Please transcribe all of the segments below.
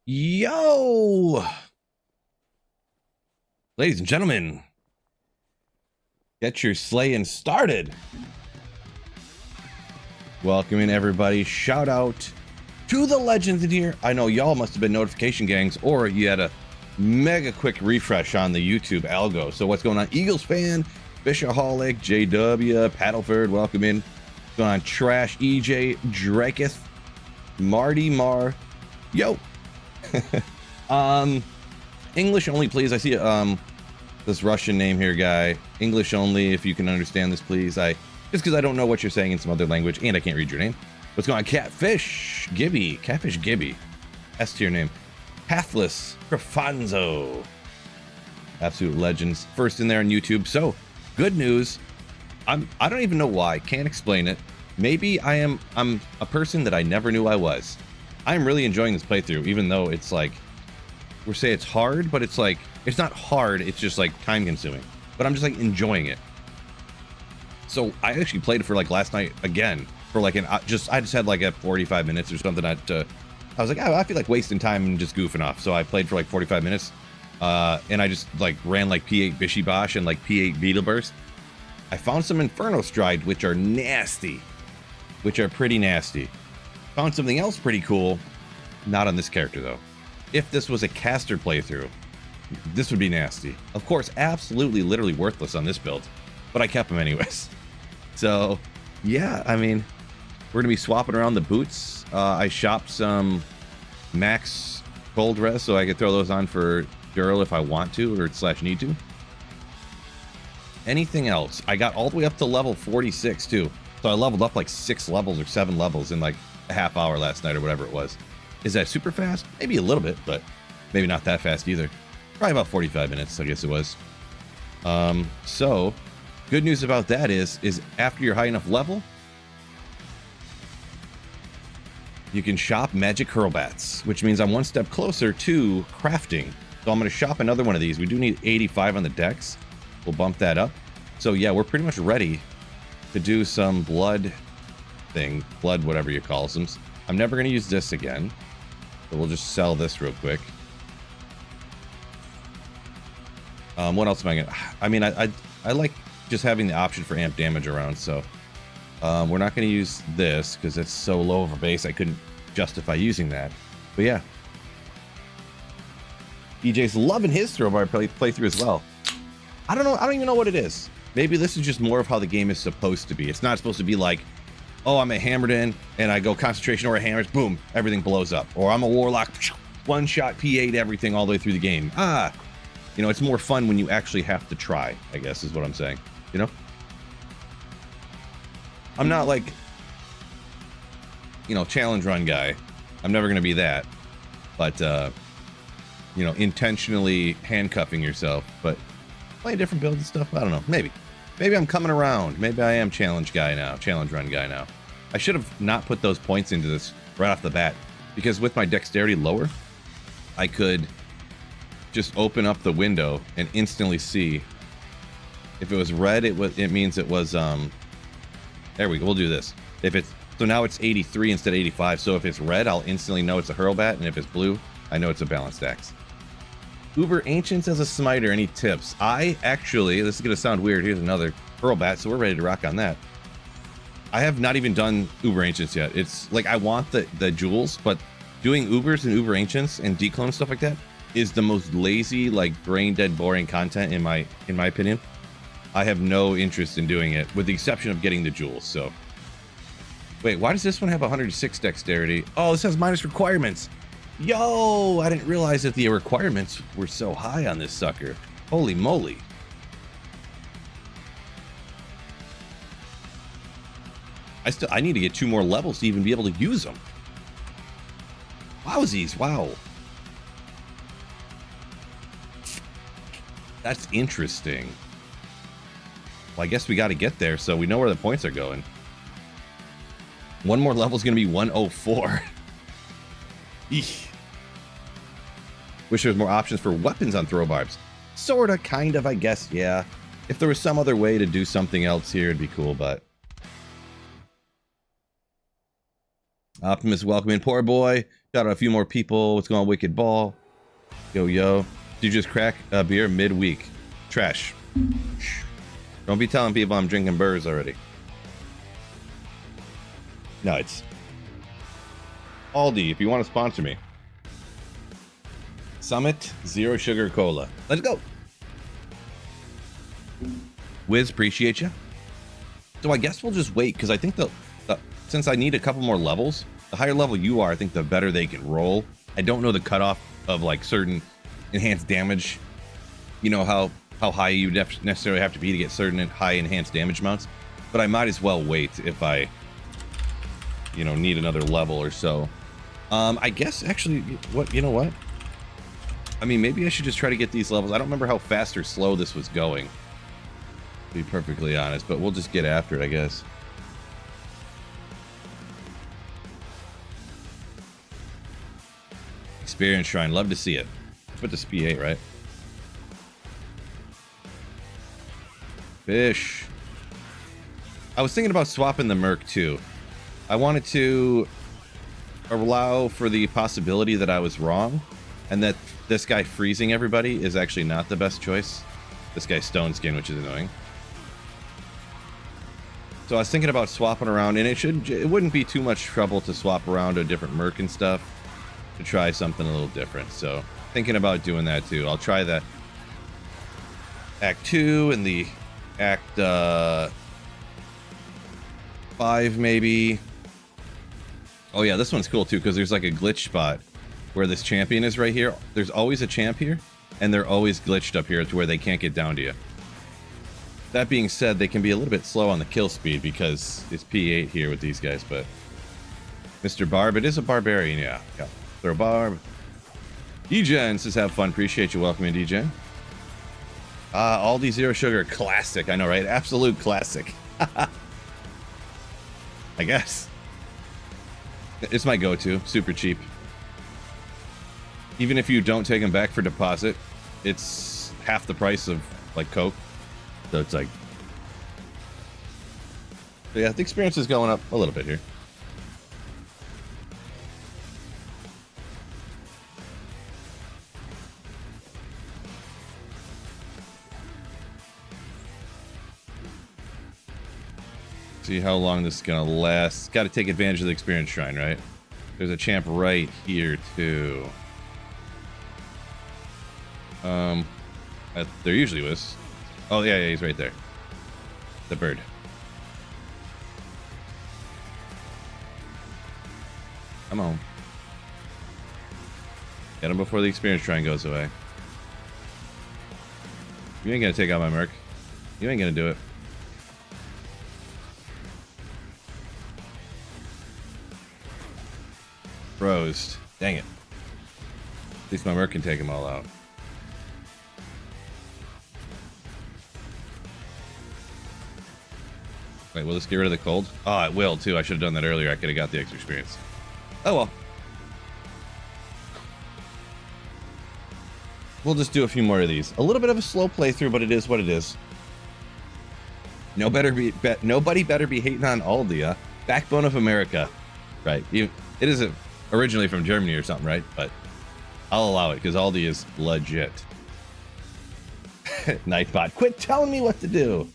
Yo, ladies and gentlemen, get your slaying started. Welcoming everybody. Shout out to the legends in here. I know y'all must have been notification gangs, or you had a mega quick refresh on the YouTube algo. So what's going on? Eagles fan, Fishaholic, JW, Paddleford, welcome in. What's going on? Trash, EJ, Draketh, Marty Mar. Yo. English only, please. I see this Russian name here, guy. English only, if you can understand this, please. Just because I don't know what you're saying in some other language, and I can't read your name. What's going on? Catfish Gibby, Catfish Gibby, S tier name. Pathless Profanzo, absolute legends. First in there on YouTube. So good news. I don't even know why. Can't explain it. Maybe I'm a person that I never knew I was. I'm really enjoying this playthrough, even though it's like, we'll say it's hard, but it's like, it's not hard, it's just like time consuming. But I'm just like enjoying it. So I actually played it for like last night again, for like I just had like a 45 minutes or something. I was like, oh, I feel like wasting time and just goofing off. So I played for like 45 minutes, and I just like ran like P8 Bishy Bosh and like P8 Beetle Burst. I found some Inferno Stride, which are nasty, which are pretty nasty. Found something else pretty cool, not on this character though. If this was a caster playthrough, this would be nasty. Of course, absolutely, literally worthless on this build, but I kept them anyways. So, yeah, I mean, we're gonna be swapping around the boots. I shopped some max cold res so I could throw those on for Durl if I want to or / need to. Anything else? I got all the way up to level 46 too. So I leveled up like 6 levels or 7 levels in like a half hour last night or whatever it was. Is that super fast? Maybe a little bit, but maybe not that fast either. Probably about 45 minutes, I guess it was. So good news about that is after you're high enough level, you can shop magic hurlbats, which means I'm one step closer to crafting. So I'm going to shop another one of these. We do need 85 on the dex. We'll bump that up. So yeah, we're pretty much ready to do some blood whatever you call them. I'm never going to use this again, so we'll just sell this real quick. What else am I gonna? I mean, I like just having the option for amp damage around, so we're not going to use this because it's so low of a base I couldn't justify using that. But yeah, EJ's loving his throwbar playthrough as well. I don't know. I don't even know what it is. Maybe this is just more of how the game is supposed to be. It's not supposed to be like, oh, I'm a hammered in and I go concentration or a hammers, boom, everything blows up. Or I'm a warlock, one shot P8 everything all the way through the game. You know, it's more fun when you actually have to try, I guess is what I'm saying. You know? I'm not like, you know, challenge run guy. I'm never going to be that. But, you know, intentionally handcuffing yourself. But play different builds and stuff. I don't know. Maybe I'm coming around. Maybe I am challenge guy now. Challenge run guy now. I should have not put those points into this right off the bat. Because with my dexterity lower, I could just open up the window and instantly see. If it was red, it means it was there we go. We'll do this. So now it's 83 instead of 85. So if it's red, I'll instantly know it's a hurlbat, and if it's blue, I know it's a balanced axe. Uber Ancients as a smiter. Any tips? I actually, this is gonna sound weird. Here's another hurlbat, so we're ready to rock on that. I have not even done Uber Ancients yet. It's like I want the jewels, but doing Ubers and Uber Ancients and declone and stuff like that is the most lazy, like brain dead, boring content in my opinion. I have no interest in doing it, with the exception of getting the jewels. So, wait, why does this one have 106 dexterity? Oh, this has minus requirements. Yo, I didn't realize that the requirements were so high on this sucker. Holy moly. I need to get 2 more levels to even be able to use them. Wowsies, wow. That's interesting. Well, I guess we got to get there so we know where the points are going. 1 more level is going to be 104. Eesh. Wish there was more options for weapons on throw barbs. Sorta, kind of, I guess, yeah. If there was some other way to do something else here, it'd be cool, but Optimus, welcome in. Poor boy. Got a few more people. What's going on, Wicked Ball? Yo, yo. Did you just crack a beer mid-week? Trash. Don't be telling people I'm drinking burrs already. No, it's Aldi, if you want to sponsor me. Summit Zero Sugar Cola. Let's go. Wiz, appreciate you. So I guess we'll just wait, because I think since I need a couple more levels, the higher level you are, I think the better they can roll. I don't know the cutoff of like certain enhanced damage. You know how high you necessarily have to be to get certain high enhanced damage amounts. But I might as well wait if I, you know, need another level or so. I guess actually, you know what? I mean, maybe I should just try to get these levels. I don't remember how fast or slow this was going, to be perfectly honest, but we'll just get after it, I guess. Experience Shrine, love to see it. Put this P8, right? Fish. I was thinking about swapping the Merc too. I wanted to allow for the possibility that I was wrong, and that this guy freezing everybody is actually not the best choice. This guy's Stone Skin, which is annoying. So I was thinking about swapping around, and it wouldn't be too much trouble to swap around to a different Merc and stuff to try something a little different. So thinking about doing that too. I'll try the Act 2 and the Act 5 maybe. Oh yeah, this one's cool too, because there's like a glitch spot where this champion is right here. There's always a champ here, and they're always glitched up here to where they can't get down to you. That being said, they can be a little bit slow on the kill speed because it's P8 here with these guys, but Mr. Barb, it is a barbarian, yeah. Throw Barb. DJ says have fun. Appreciate you welcoming, DJ. Aldi Zero Sugar, classic. I know, right? Absolute classic. I guess. It's my go-to. Super cheap. Even if you don't take them back for deposit, it's half the price of like Coke. So it's like, so yeah, the experience is going up a little bit here. See how long this is gonna last. Got to take advantage of the experience shrine, right? There's a champ right here too. There usually was. Oh yeah, he's right there. The bird. Come on. Get him before the experience shrine goes away. You ain't gonna take out my Merc. You ain't gonna do it. Froze. Dang it. At least my Merc can take them all out. Wait, will this get rid of the cold? Oh, it will too. I should have done that earlier. I could have got the extra experience. Oh well. We'll just do a few more of these. A little bit of a slow playthrough, but it is what it is. Nobody better be hating on Aldi. Backbone of America. Right. It isn't originally from Germany or something, right? But I'll allow it because Aldi is legit. Nightbot, quit telling me what to do.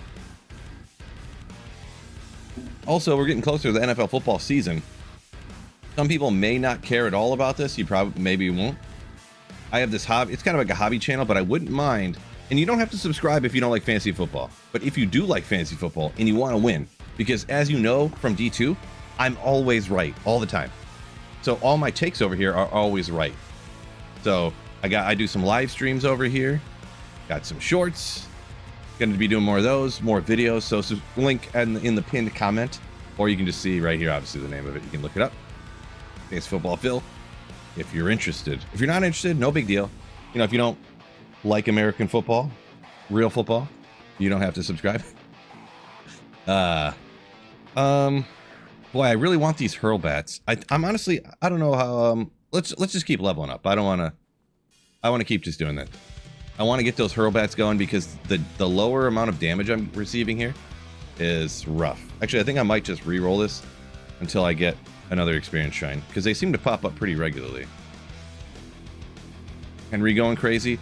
Also, we're getting closer to the NFL football season. Some people may not care at all about this. You probably maybe won't. I have this hobby. It's kind of like a hobby channel, but I wouldn't mind. And you don't have to subscribe if you don't like fantasy football. But if you do like fantasy football and you want to win, because as you know from D2, I'm always right all the time. So all my takes over here are always right. So I do some live streams over here. Got some shorts. Going to be doing more of those, more videos. So link in the pinned comment, or you can just see right here, obviously the name of it. You can look it up. It's Football Phil. If you're interested. If you're not interested, no big deal. You know, if you don't like American football, real football, you don't have to subscribe. Boy, I really want these Hurlbats. I'm honestly, I don't know how. Let's just keep leveling up. I want to keep just doing that. I want to get those Hurlbats going because the lower amount of damage I'm receiving here is rough. Actually, I think I might just re-roll this until I get another experience shrine, because they seem to pop up pretty regularly. Henry going crazy?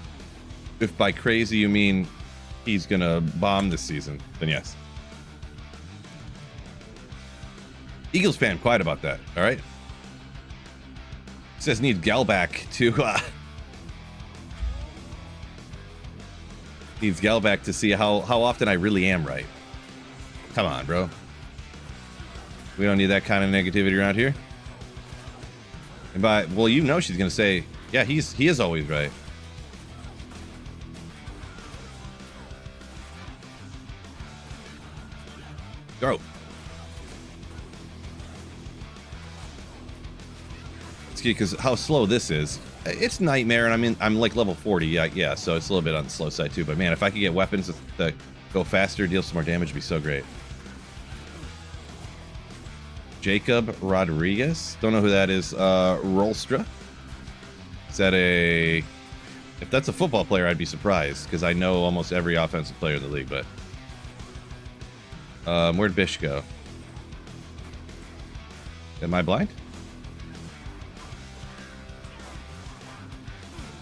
If by crazy you mean he's gonna bomb this season, then yes. Eagles fan, quiet about that, all right? Says need Galback to needs Galback to see how often I really am right. Come on, bro. We don't need that kind of negativity around here. And by, well, you know she's gonna say, yeah, he is always right. Go. It's because how slow this is. It's nightmare, and I'm like level 40. Yeah, so it's a little bit on the slow side too. But man, if I could get weapons that go faster, deal some more damage, would be so great. Jacob Rodriguez. Don't know who that is. Rolstra. Is that a... If that's a football player, I'd be surprised, because I know almost every offensive player in the league, but... where'd Bish go? Am I blind?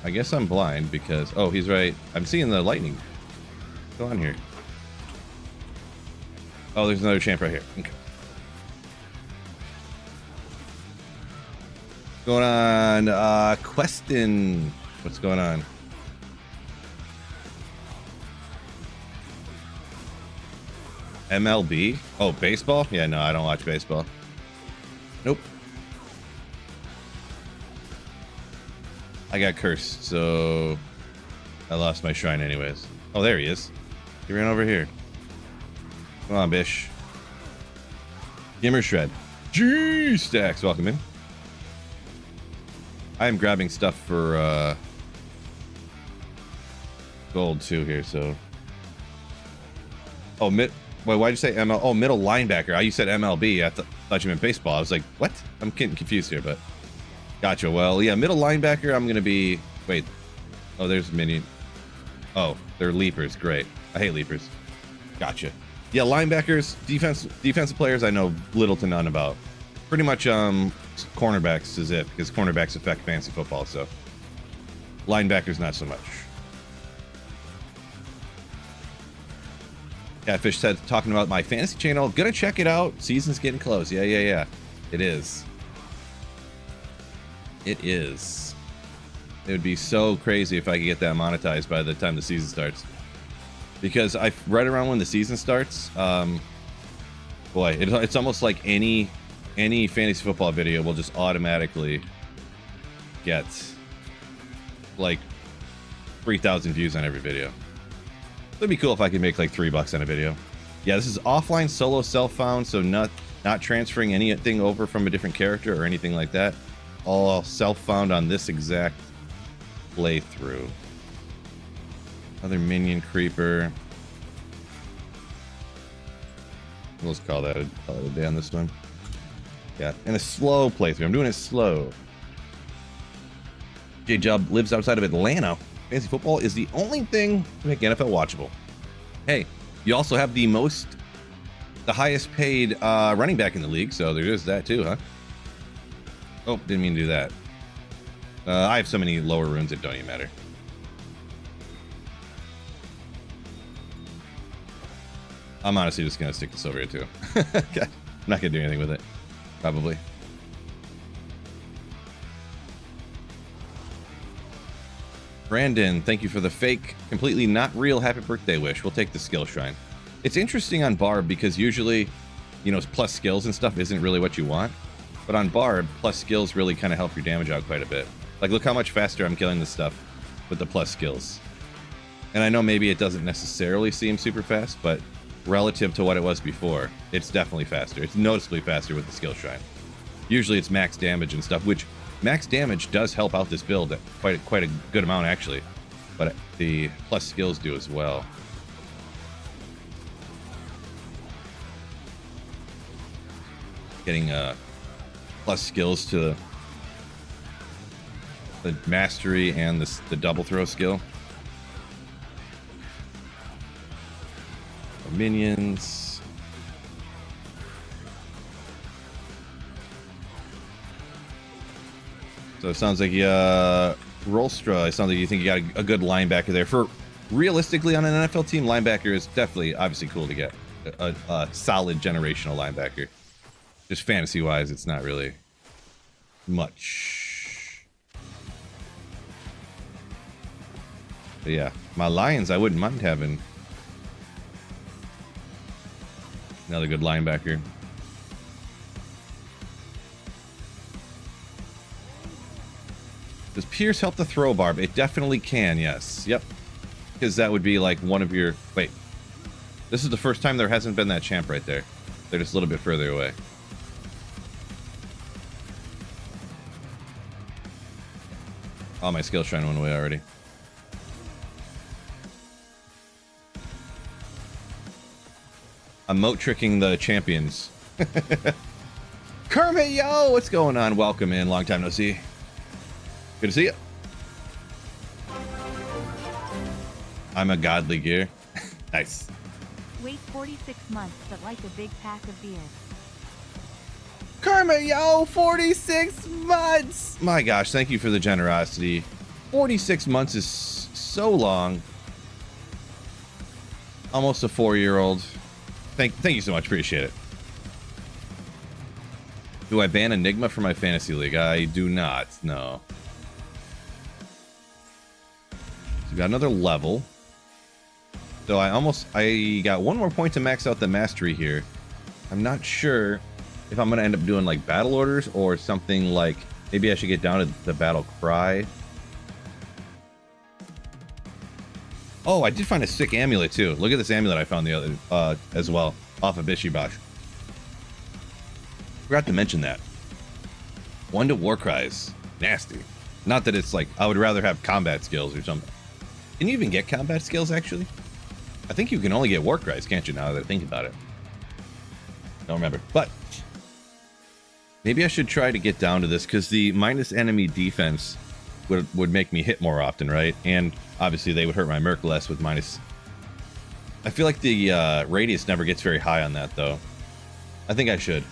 I guess I'm blind because... Oh, he's right. I'm seeing the lightning. What's going on here? Oh, there's another champ right here. Okay. What's going on? Questin. What's going on? MLB? Oh, baseball? Yeah, no, I don't watch baseball. Nope. I got cursed, so I lost my shrine anyways. Oh, there he is. He ran over here. Come on, Bish. Gimmer Shred. G-Stacks, welcome in. I am grabbing stuff for gold too here, so. Oh, Wait, why'd you say ML? Oh, middle linebacker. You said MLB. I thought you meant baseball. I was like, what? I'm getting confused here, but gotcha. Well, yeah, middle linebacker. I'm gonna be. Wait. Oh, there's mini. Oh, they're leapers. Great. I hate leapers. Gotcha. Yeah, linebackers, defensive players. I know little to none about. Pretty much, cornerbacks is it, because cornerbacks affect fantasy football. So, linebackers not so much. Catfish said, talking about my fantasy channel. Gonna check it out. Season's getting close. Yeah. It is. It is. It would be so crazy if I could get that monetized by the time the season starts. Because right around when the season starts, boy, it's almost like any fantasy football video will just automatically get like 3,000 views on every video. It'd be cool if I could make like $3 on a video. Yeah, this is offline solo self-found, so not transferring anything over from a different character or anything like that. All self-found on this exact playthrough. Another minion creeper. Let's call that a day on this one. Yeah, and a slow playthrough. I'm doing it slow. J-Job lives outside of Atlanta. Fantasy football is the only thing to make NFL watchable. Hey, you also have the highest paid running back in the league, so there is that too, huh? Oh, didn't mean to do that. I have so many lower runes it don't even matter. I'm honestly just gonna stick this over here too. Okay. I'm not gonna do anything with it, probably. Brandon, thank you for the fake, completely not real happy birthday wish. We'll take the skill shrine. It's interesting on Barb because usually, you know, plus skills and stuff isn't really what you want. But on Barb, plus skills really kind of help your damage out quite a bit. Like, look how much faster I'm killing this stuff with the plus skills. And I know maybe it doesn't necessarily seem super fast, but relative to what it was before, it's definitely faster. It's noticeably faster with the skill shrine. Usually it's max damage and stuff, which max damage does help out this build quite a good amount actually, but the plus skills do as well. Getting plus skills to the mastery and the double throw skill. Minions. So it sounds like Rolstra, it sounds like you think you got a good linebacker there. For realistically on an NFL team, linebacker is definitely obviously cool to get. A solid generational linebacker. Just fantasy-wise, it's not really much. But yeah, my Lions, I wouldn't mind having another good linebacker. Does Pierce help the throw, Barb? It definitely can, yes. Yep. Because that would be like one of your... Wait. This is the first time there hasn't been that champ right there. They're just a little bit further away. Oh, my skill shrine went away already. I'm moat tricking the champions. Kermit, yo! What's going on? Welcome in. Long time no see. Good to see you. I'm a godly gear. Nice. Wait 46 months, but like a big pack of beer. Kermit, yo! 46 months! My gosh, thank you for the generosity. 46 months is so long. Almost a 4-year-old. Thank you so much. Appreciate it. Do I ban Enigma for my fantasy league? I do not. No. So we got another level. So I got one more point to max out the mastery here. I'm not sure if I'm going to end up doing like battle orders or something like, maybe I should get down to the battle cry. Oh, I did find a sick amulet too. Look at this amulet I found the other as well, off of Bishibosh. Forgot to mention that. 1 to war cries. Nasty. Not that it's like, I would rather have combat skills or something. Can you even get combat skills actually? I think you can only get war cries, can't you, now that I think about it? Don't remember. But maybe I should try to get down to this because the minus enemy defense would make me hit more often, right? And obviously they would hurt my Merc less with minus. I feel like the radius never gets very high on that though. I think I should.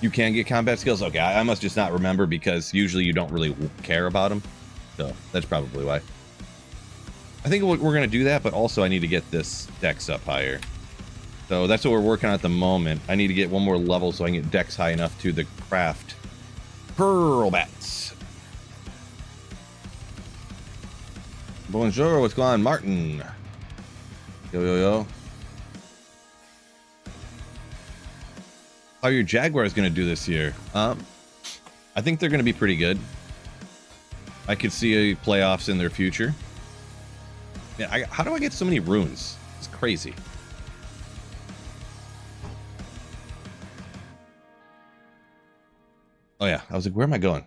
You can get combat skills? Okay, I must just not remember because usually you don't really care about them. So that's probably why. I think we're going to do that, but also I need to get this dex up higher. So that's what we're working on at the moment. I need to get one more level so I can get dex high enough to the craft pearl bats. Bonjour, what's going on, Martin? Yo, yo, yo. How are your Jaguars going to do this year? I think they're going to be pretty good. I could see playoffs in their future. Man, how do I get so many runes? It's crazy. Oh yeah, I was like, where am I going?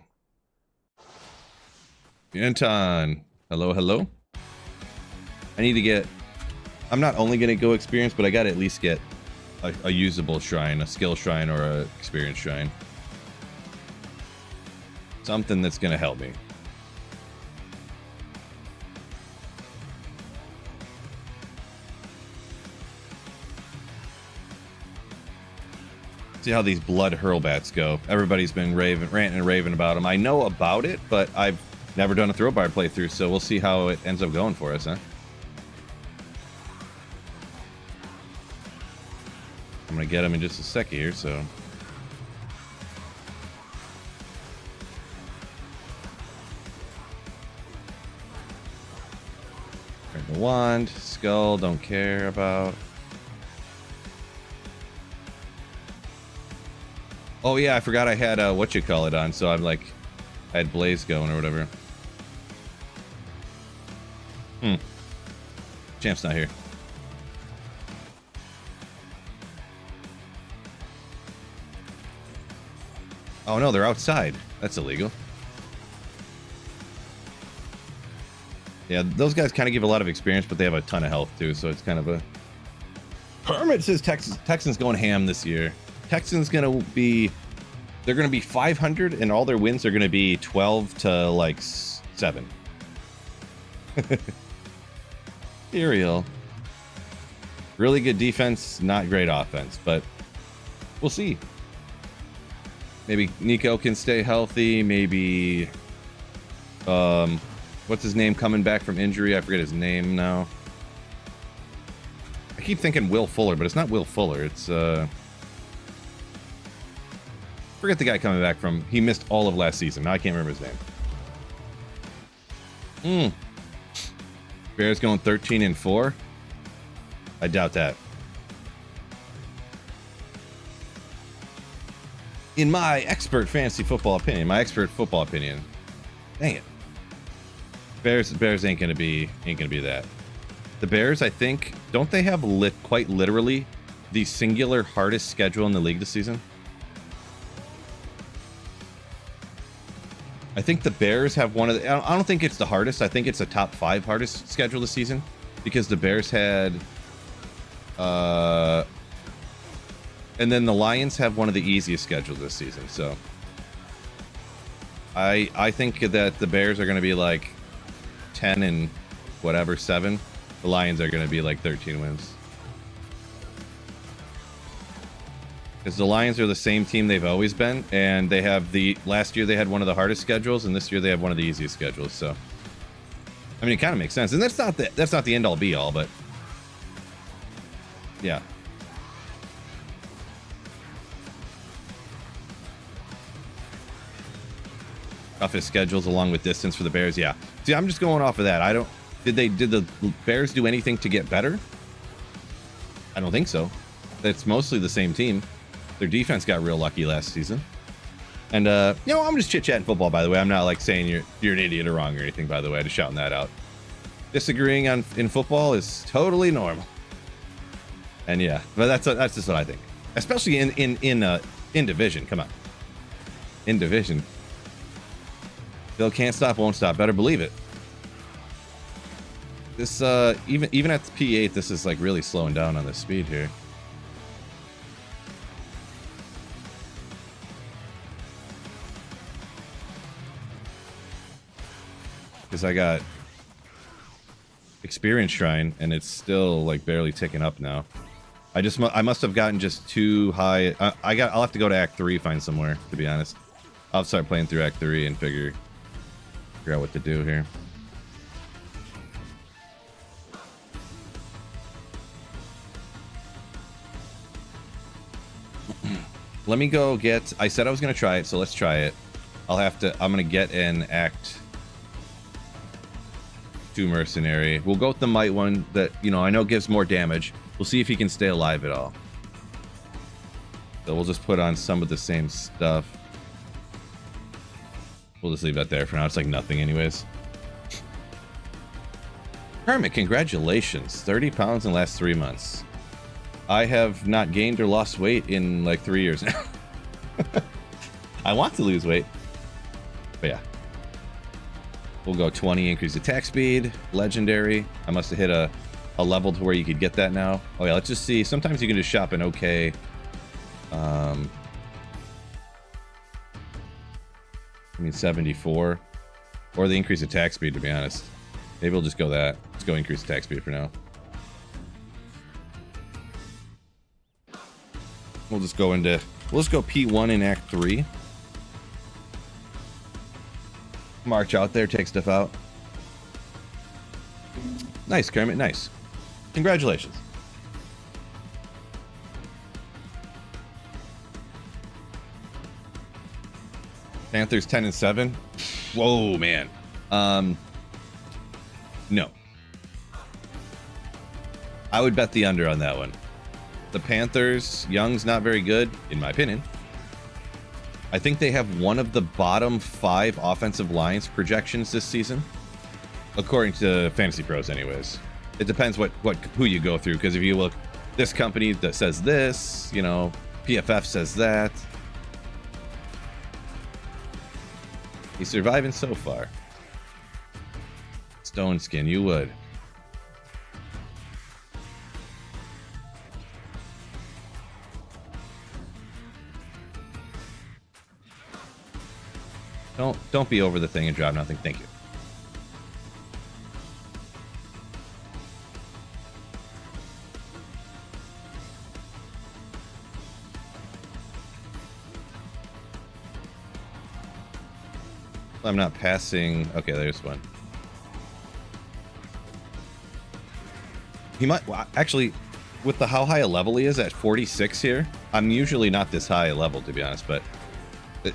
Anton. Hello, hello. I need to get... I'm not only going to go experience, but I got to at least get a usable shrine, a skill shrine, or a experience shrine. Something that's going to help me. See how these blood hurlbats go. Everybody's been ranting and raving about them. I know about it, but I've never done a throwbar playthrough, so we'll see how it ends up going for us, huh? I'm gonna get him in just a sec here, so... Grab the wand, skull, don't care about... Oh yeah, I forgot I had whatchamacallit on, so I'm like, I had Blaze going or whatever. Champ's not here. Oh no, they're outside. That's illegal. Yeah, those guys kind of give a lot of experience, but they have a ton of health too, so it's kind of a... Kermit says Texans going ham this year. Texans gonna be... They're gonna be 500, and all their wins are gonna be 12 to, like, 7. Serial. Really good defense, not great offense, but we'll see. Maybe Nico can stay healthy. Maybe, what's his name coming back from injury? I forget his name now. I keep thinking Will Fuller, but it's not Will Fuller. It's, forget the guy coming back from, he missed all of last season. Now I can't remember his name. Bears going 13-4? I doubt that. In my expert fantasy football opinion, dang it, Bears ain't gonna be that. The Bears, I think, don't they have quite literally the singular hardest schedule in the league this season? I think the Bears have one of the, I don't think it's the hardest. I think it's a top 5 hardest schedule this season, because the Bears had, and then the Lions have one of the easiest schedules this season. So I think that the Bears are going to be like 10 and whatever, 7. The Lions are going to be like 13 wins. Because the Lions are the same team they've always been, and they have last year they had one of the hardest schedules, and this year they have one of the easiest schedules. So, I mean, it kind of makes sense, and that's not the end all be all, but yeah. Toughest schedules along with distance for the Bears. Yeah. See, I'm just going off of that. Did the Bears do anything to get better? I don't think so. It's mostly the same team. Their defense got real lucky last season. And, I'm just chit-chatting football, by the way. I'm not, like, saying you're an idiot or wrong or anything, by the way. Just shouting that out. Disagreeing in football is totally normal. And, yeah. But that's just what I think. Especially in division. Come on. In division. Bill can't stop, won't stop. Better believe it. This, even at the P8, this is, like, really slowing down on the speed here. Because I got Experience Shrine, and it's still like barely ticking up now. I must have gotten just too high. I'll have to go to Act 3, find somewhere, to be honest. I'll start playing through Act 3 and figure out what to do here. Let me go get, I said I was going to try it, so let's try it. I'm going to get an Act 2 mercenary. We'll go with the might one that, I know gives more damage. We'll see if he can stay alive at all. So we'll just put on some of the same stuff. We'll just leave that there for now. It's like nothing anyways. Hermit, congratulations. 30 pounds in the last 3 months. I have not gained or lost weight in like 3 years now. I want to lose weight. But yeah. We'll go 20, increase attack speed, legendary. I must have hit a level to where you could get that now. Oh yeah, let's just see. Sometimes you can just shop an okay. I mean 74. Or the increased attack speed, to be honest. Maybe we'll just go that. Let's go increase attack speed for now. We'll just go P1 in Act 3. March out there, take stuff out. Nice, Kermit, nice. Congratulations. Panthers 10-7. Whoa, man. No. I would bet the under on that one. The Panthers, Young's not very good, in my opinion. I think they have one of the bottom 5 offensive lines projections this season, according to Fantasy Pros anyways. It depends who you go through, because if you look, this company that says this, PFF says that. He's surviving so far. Stone Skin, you would. Don't be over the thing and drop nothing. Thank you. I'm not passing. Okay, there's one. He might, well, actually, with the how high a level he is at 46 here, I'm usually not this high a level, to be honest, but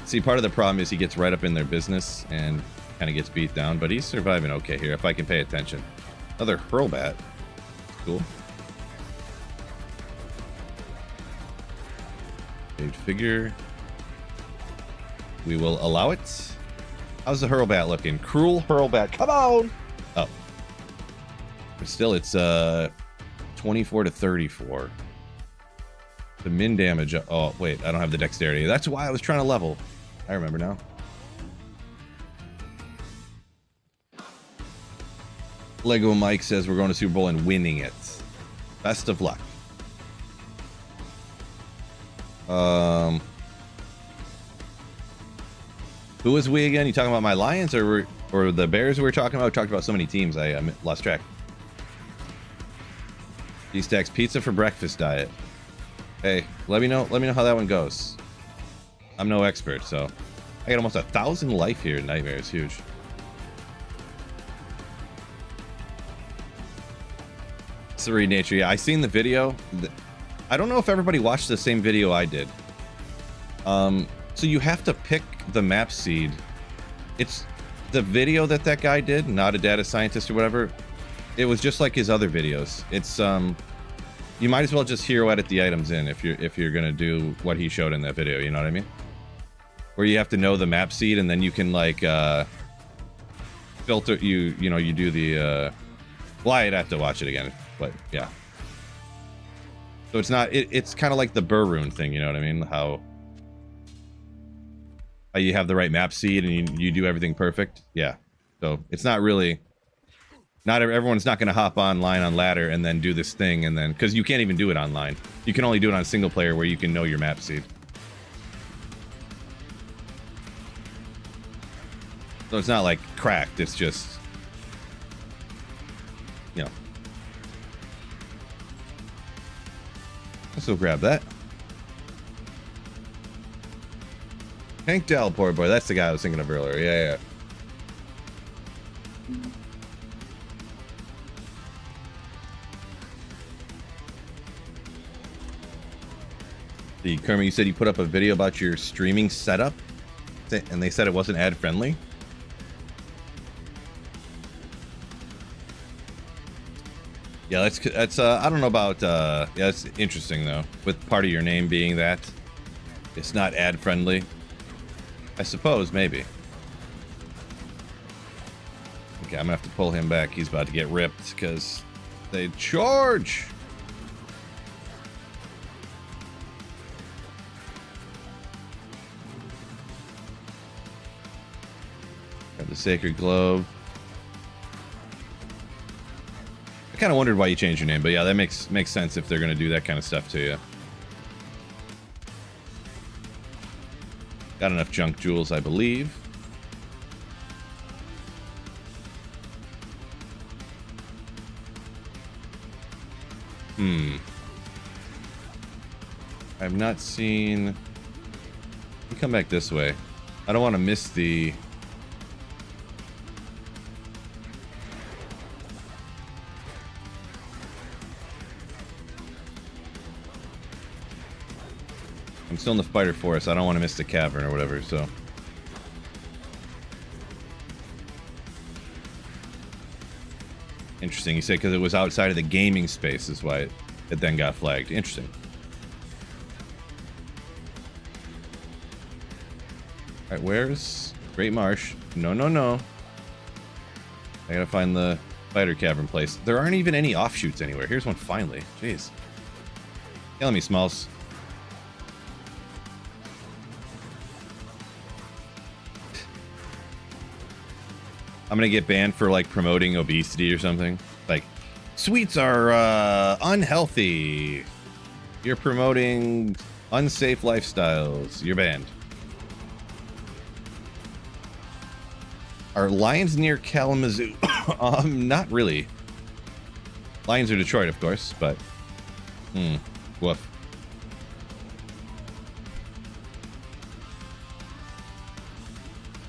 see, part of the problem is he gets right up in their business and kind of gets beat down, but he's surviving okay here if I can pay attention. Another hurlbat. Cool. Big figure. We will allow it. How's the hurlbat looking? Cruel hurlbat. Come on! Oh. But still, it's 24 to 34. The min damage. Oh, wait. I don't have the dexterity. That's why I was trying to level. I remember now. Lego Mike says we're going to Super Bowl and winning it. Best of luck. Who was we again? You talking about my Lions or the Bears we were talking about? We talked about so many teams I lost track. D-Stacks pizza for breakfast diet. Hey, let me know how that one goes. I'm no expert, so I got almost 1,000 life here. Nightmare is huge. Serene Nature. Yeah, I seen the video. I don't know if everybody watched the same video I did. So you have to pick the map seed. It's the video that guy did, not a data scientist or whatever. It was just like his other videos. It's you might as well just hero edit the items in if you're gonna do what he showed in that video. You know what I mean? Where you have to know the map seed and then you can like filter. You do the. Well, I'd have to watch it again, but yeah. So it's not. It's kind of like the Burrune thing. You know what I mean? How you have the right map seed and you do everything perfect. Yeah. So it's not really. Not everyone's not going to hop online on ladder and then do this thing and then because you can't even do it online. You can only do it on single player where you can know your map seed. So it's not like cracked. It's just, you know. Let's go grab that. Hank Dell, poor boy. That's the guy I was thinking of earlier. Yeah. Kermit, you said you put up a video about your streaming setup, and they said it wasn't ad friendly. Yeah, that's I don't know about yeah, it's interesting though. With part of your name being that it's not ad friendly. I suppose maybe. Okay, I'm gonna have to pull him back. He's about to get ripped because they charge. Got the Sacred Globe. I kind of wondered why you changed your name, but yeah, that makes sense if they're gonna do that kind of stuff to you. Got enough junk jewels, I believe. I've not seen. Let me come back this way. I don't want to miss the. I'm still in the spider forest. I don't want to miss the cavern or whatever, so. Interesting. You say because it was outside of the gaming space is why it then got flagged. Interesting. Alright, where's Great Marsh? No. I gotta find the spider cavern place. There aren't even any offshoots anywhere. Here's one finally. Jeez. Killing me, Smalls. I'm gonna get banned for like promoting obesity or something. Like, sweets are unhealthy. You're promoting unsafe lifestyles. You're banned. Are lions near Kalamazoo? Not really. Lions are Detroit, of course, but woof.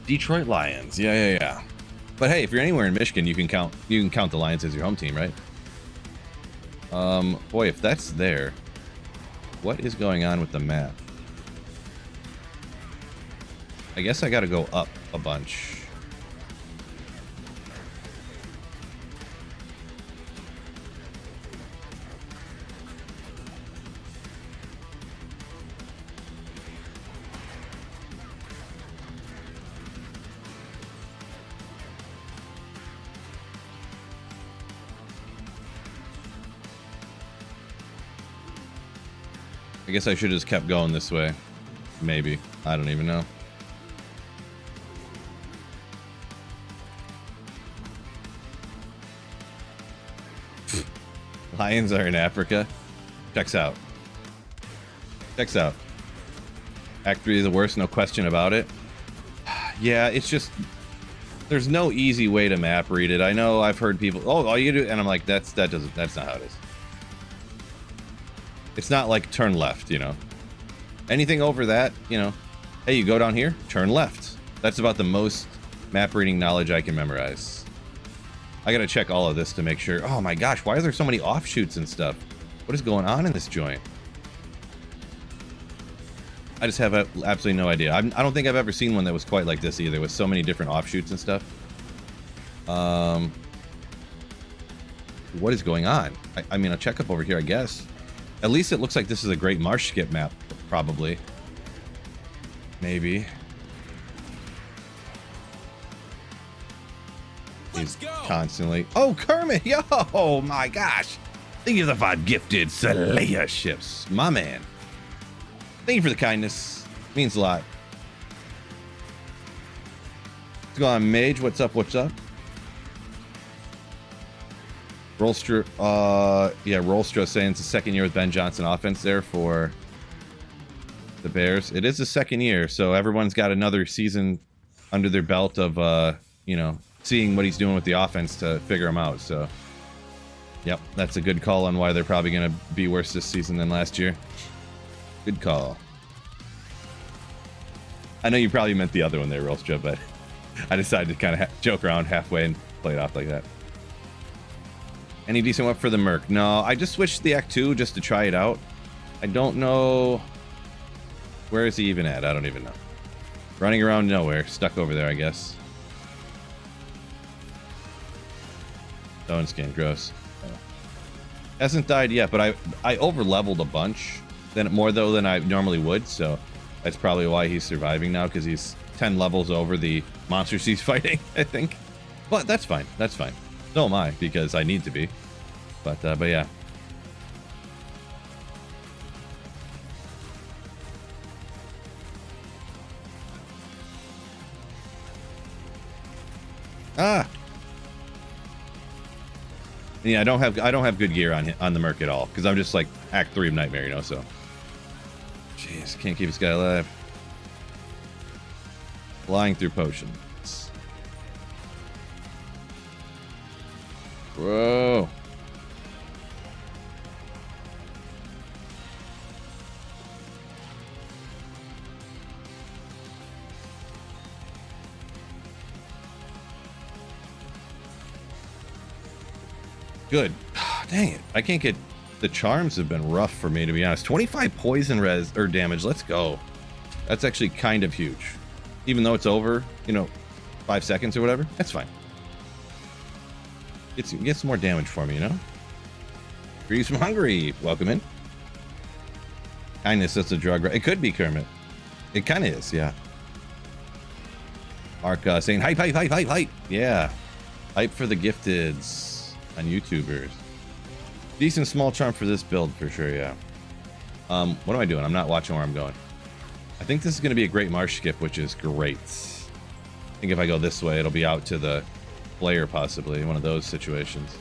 Detroit Lions. Yeah. But hey, if you're anywhere in Michigan, you can count the Lions as your home team, right? Boy, if that's there, what is going on with the map? I guess I got to go up a bunch. I guess I should have just kept going this way. Maybe. I don't even know. Lions are in Africa. Checks out. Checks out. Act 3 is the worst, no question about it. Yeah, it's just... There's no easy way to map read it. I know I've heard people... Oh, all you do... And I'm like, that's not how it is. It's not like turn left, you know. Anything over that, you know. Hey, you go down here, turn left. That's about the most map reading knowledge I can memorize. I gotta check all of this to make sure. Oh my gosh, why are there so many offshoots and stuff? What is going on in this joint? I just have absolutely no idea. I don't think I've ever seen one that was quite like this either, with so many different offshoots and stuff. What is going on? I mean, I'll check up over here, I guess. At least it looks like this is a great marsh skip map, probably. Maybe. Let's go. Constantly. Oh, Kermit! Yo! Oh my gosh! Thank you for the 5 gifted Slayer ships. My man. Thank you for the kindness. Means a lot. Let's go on, Mage. What's up? What's up? Rolstra, yeah, Rolstra saying it's the second year with Ben Johnson offense there for the Bears. It is the second year, so everyone's got another season under their belt of, you know, seeing what he's doing with the offense to figure him out. So, yep, that's a good call on why they're probably going to be worse this season than last year. Good call. I know you probably meant the other one there, Rolstra, but I decided to kind of joke around halfway and play it off like that. Any decent up for the Merc? No, I just switched the Act 2 just to try it out. I don't know... Where is he even at? I don't even know. Running around nowhere. Stuck over there, I guess. Stone skin. Gross. Oh. Hasn't died yet, but I over-leveled a bunch. More, though, than I normally would, so that's probably why he's surviving now, because he's 10 levels over the monsters he's fighting, I think. But that's fine. That's fine. So am I, because I need to be. But yeah. Ah. Yeah, I don't have good gear on the Merc at all, because I'm just like Act 3 of Nightmare, you know. So, jeez, can't keep this guy alive. Flying through potions. Whoa. Good. Dang it. I can't get... The charms have been rough for me, to be honest. 25 poison res or damage. Let's go. That's actually kind of huge. Even though it's over, you know, 5 seconds or whatever. That's fine. Get some more damage for me, you know? Grease from Hungary. Welcome in. Kindness, that's a drug. It could be Kermit. It kind of is, yeah. Mark saying, hype, hype, hype, hype, hype. Yeah. Hype for the gifteds on YouTubers. Decent small charm for this build, for sure, yeah. What am I doing? I'm not watching where I'm going. I think this is going to be a great marsh skip, which is great. I think if I go this way, it'll be out to the player, possibly one of those situations.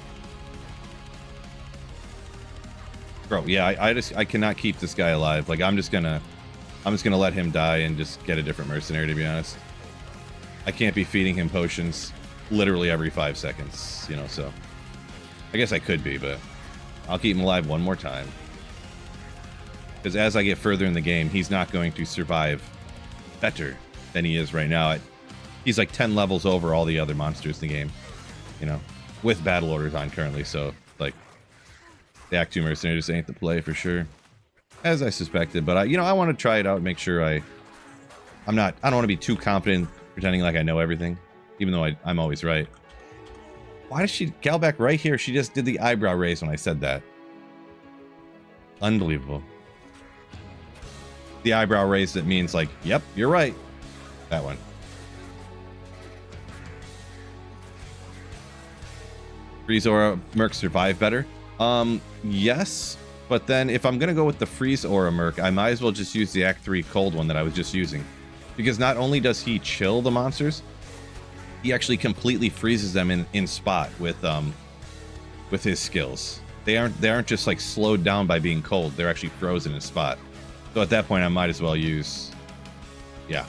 Bro, yeah, I cannot keep this guy alive. Like, I'm just gonna let him die and just get a different mercenary, to be honest. I can't be feeding him potions literally every 5 seconds, you know. So I guess I could be, but I'll keep him alive one more time, because as I get further in the game, he's not going to survive better than he is right now. he's like 10 levels over all the other monsters in the game, you know, with battle orders on currently. So like the Act 2 Mercenary just ain't the play for sure, as I suspected. But I want to try it out, make sure I don't want to be too confident pretending like I know everything, even though I'm always right. Why does she, Galback right here? She just did the eyebrow raise when I said that. Unbelievable. The eyebrow raise that means like, yep, you're right. That one. Freeze Aura Merc survive better? Yes. But then if I'm going to go with the Freeze Aura Merc, I might as well just use the Act 3 cold one that I was just using. Because not only does he chill the monsters, he actually completely freezes them in spot with his skills. They aren't just like slowed down by being cold. They're actually frozen in spot. So at that point, I might as well use, yeah.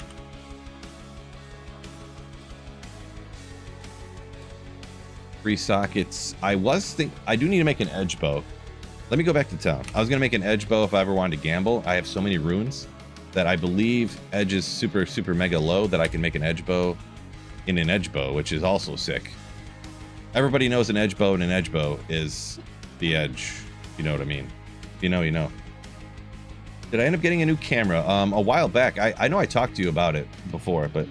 Free sockets. I do need to make an edge bow. Let me go back to town. I was gonna make an edge bow if I ever wanted to gamble. I have so many runes that I believe edge is super, super mega low that I can make an edge bow in an edge bow, which is also sick. Everybody knows an edge bow, and an edge bow is the edge. You know what I mean? You know, you know. Did I end up getting a new camera? A while back. I know I talked to you about it before, but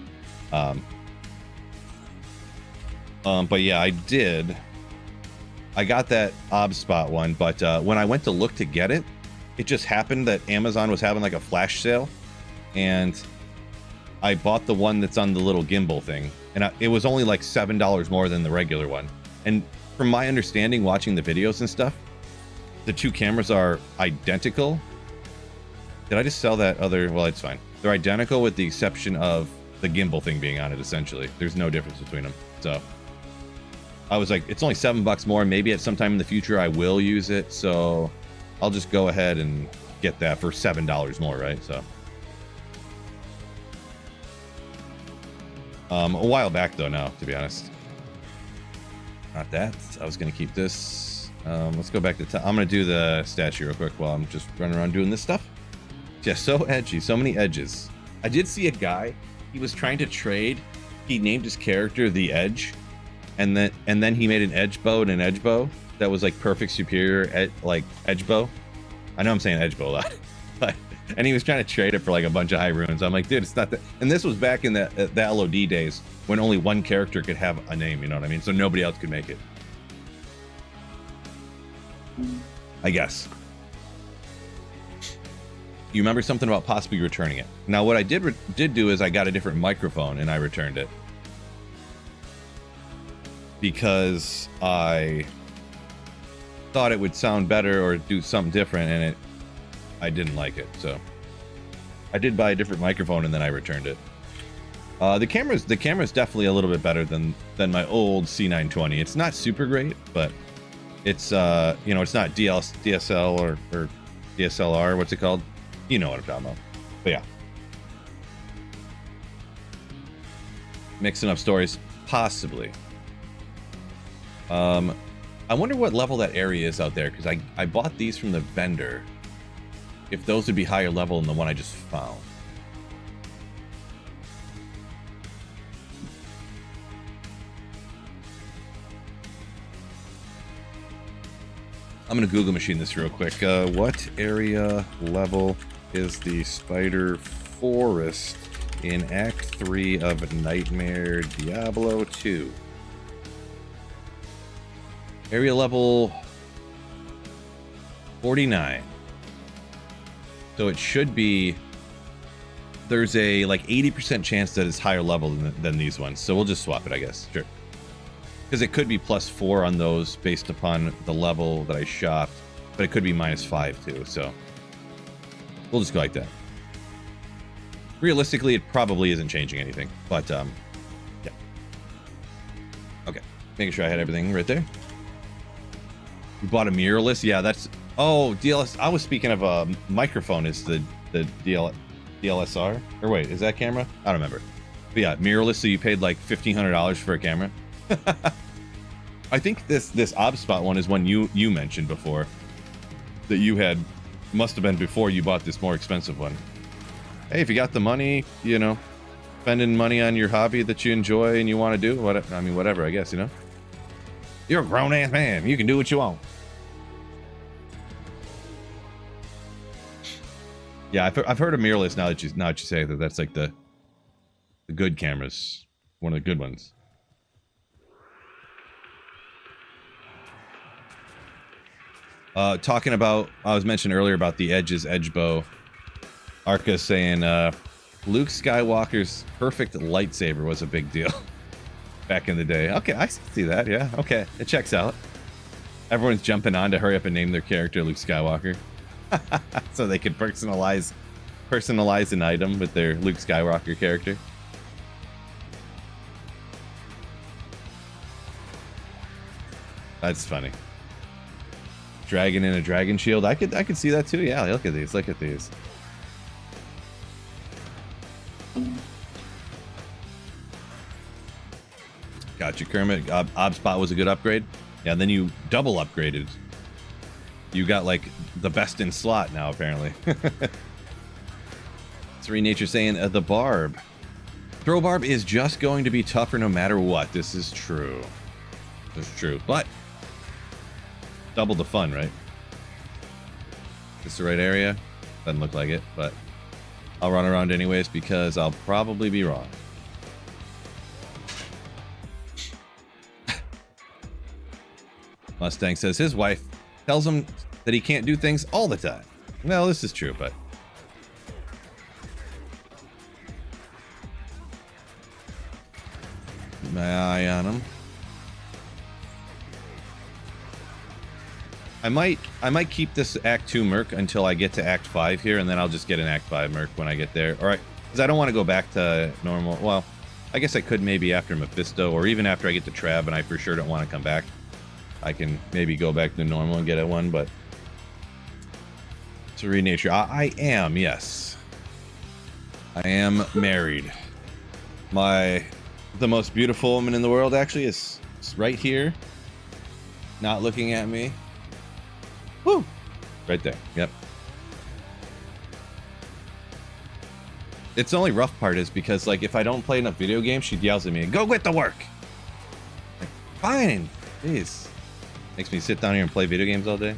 yeah, I did. I got that ObSpot one, but when I went to look to get it, it just happened that Amazon was having like a flash sale, and I bought the one that's on the little gimbal thing, and it was only like $7 more than the regular one. And from my understanding, watching the videos and stuff, the two cameras are identical. Did I just sell that other? Well, it's fine. They're identical with the exception of the gimbal thing being on it, essentially. There's no difference between them. So I was like, it's only $7 more. Maybe at some time in the future I will use it. So I'll just go ahead and get that for $7 more, right? So a while back though now, to be honest. Not that. I was going to keep this. Let's go back to I'm going to do the statue real quick while I'm just running around doing this stuff. Yeah, so edgy, so many edges. I did see a guy, he was trying to trade. He named his character The Edge, and then he made an edge bow and an edge bow that was like perfect superior like edge bow. I know I'm saying edge bow a lot, but and he was trying to trade it for like a bunch of high runes. I'm like, dude, it's not that. And this was back in the LOD days when only one character could have a name, you know what I mean? So nobody else could make it, I guess. You remember something about possibly returning it. Now, what I did do is I got a different microphone and I returned it because I thought it would sound better or do something different, and I didn't like it. So I did buy a different microphone and then I returned it. The camera's definitely a little bit better than my old C920. It's not super great, but it's it's not DSL or DSLR. What's it called? You know what I'm talking about. But yeah. Mixing up stories. Possibly. I wonder what level that area is out there, because I bought these from the vendor. If those would be higher level than the one I just found. I'm going to Google machine this real quick. What area level is the Spider Forest in Act 3 of Nightmare Diablo 2? Area level 49. So it should be, there's a like 80% chance that it's higher level than these ones. So we'll just swap it, I guess. Sure. Because it could be +4 on those based upon the level that I shopped, but it could be -5 too. So we'll just go like that. Realistically, it probably isn't changing anything, but yeah. Okay, making sure I had everything right there. You bought a mirrorless? Yeah, that's, oh, DLS. I was speaking of a microphone. Is the DLSR? Or wait, is that camera? I don't remember. But yeah, mirrorless. So you paid like $1,500 for a camera. I think this ObSpot one is one you mentioned before that you had, must have been before you bought this more expensive one. Hey, if you got the money, come spending money on your hobby that you enjoy and you want to do. What I mean, whatever, I guess, you know. You're a grown ass man. You can do what you want. Yeah, I've heard of mirrorless now that you say that. That's like the good cameras, one of the good ones. Talking about, I was mentioning earlier about the edge bow. Arca saying Luke Skywalker's perfect lightsaber was a big deal back in the day. Okay, I see that. Yeah, okay, it checks out. Everyone's jumping on to hurry up and name their character Luke Skywalker, so they could personalize an item with their Luke Skywalker character. That's funny. Dragon in a dragon shield. I could see that too. Yeah, look at these. Look at these. Gotcha, Kermit. Obspot was a good upgrade. Yeah, and then you double upgraded. You got like the best in slot now, apparently. Serene Nature saying the Barb. Throw Barb is just going to be tougher no matter what. This is true. This is true. But double the fun, right? Is this the right area? Doesn't look like it, but I'll run around anyways because I'll probably be wrong. Mustang says his wife tells him that he can't do things all the time. Well, this is true, but keep my eye on him. I might keep this Act 2 Merc until I get to Act 5 here, and then I'll just get an Act 5 Merc when I get there. Alright, because I don't want to go back to normal. Well, I guess I could maybe after Mephisto, or even after I get to Trav, and I for sure don't want to come back. I can maybe go back to normal and get at one, but Serene Nature. I am, yes. I am married. The most beautiful woman in the world actually is right here, not looking at me. Woo! Right there. Yep. It's the only rough part is because, like, if I don't play enough video games, she yells at me, "Go get to work!" Like, fine. Jeez. Makes me sit down here and play video games all day.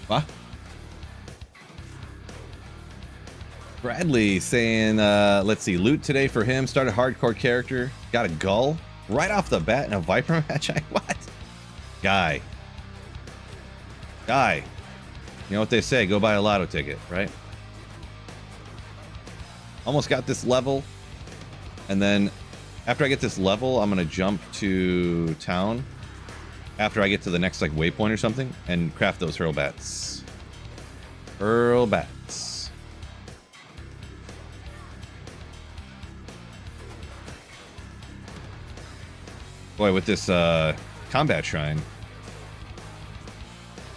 What? Bradley saying, let's see, loot today for him. Started hardcore character. Got a gull right off the bat in a Viper match. What? Guy. You know what they say, go buy a lotto ticket, right? Almost got this level. And then after I get this level, I'm going to jump to town. After I get to the next like waypoint or something and craft those hurl bats. Hurl bats. Boy, with this combat shrine,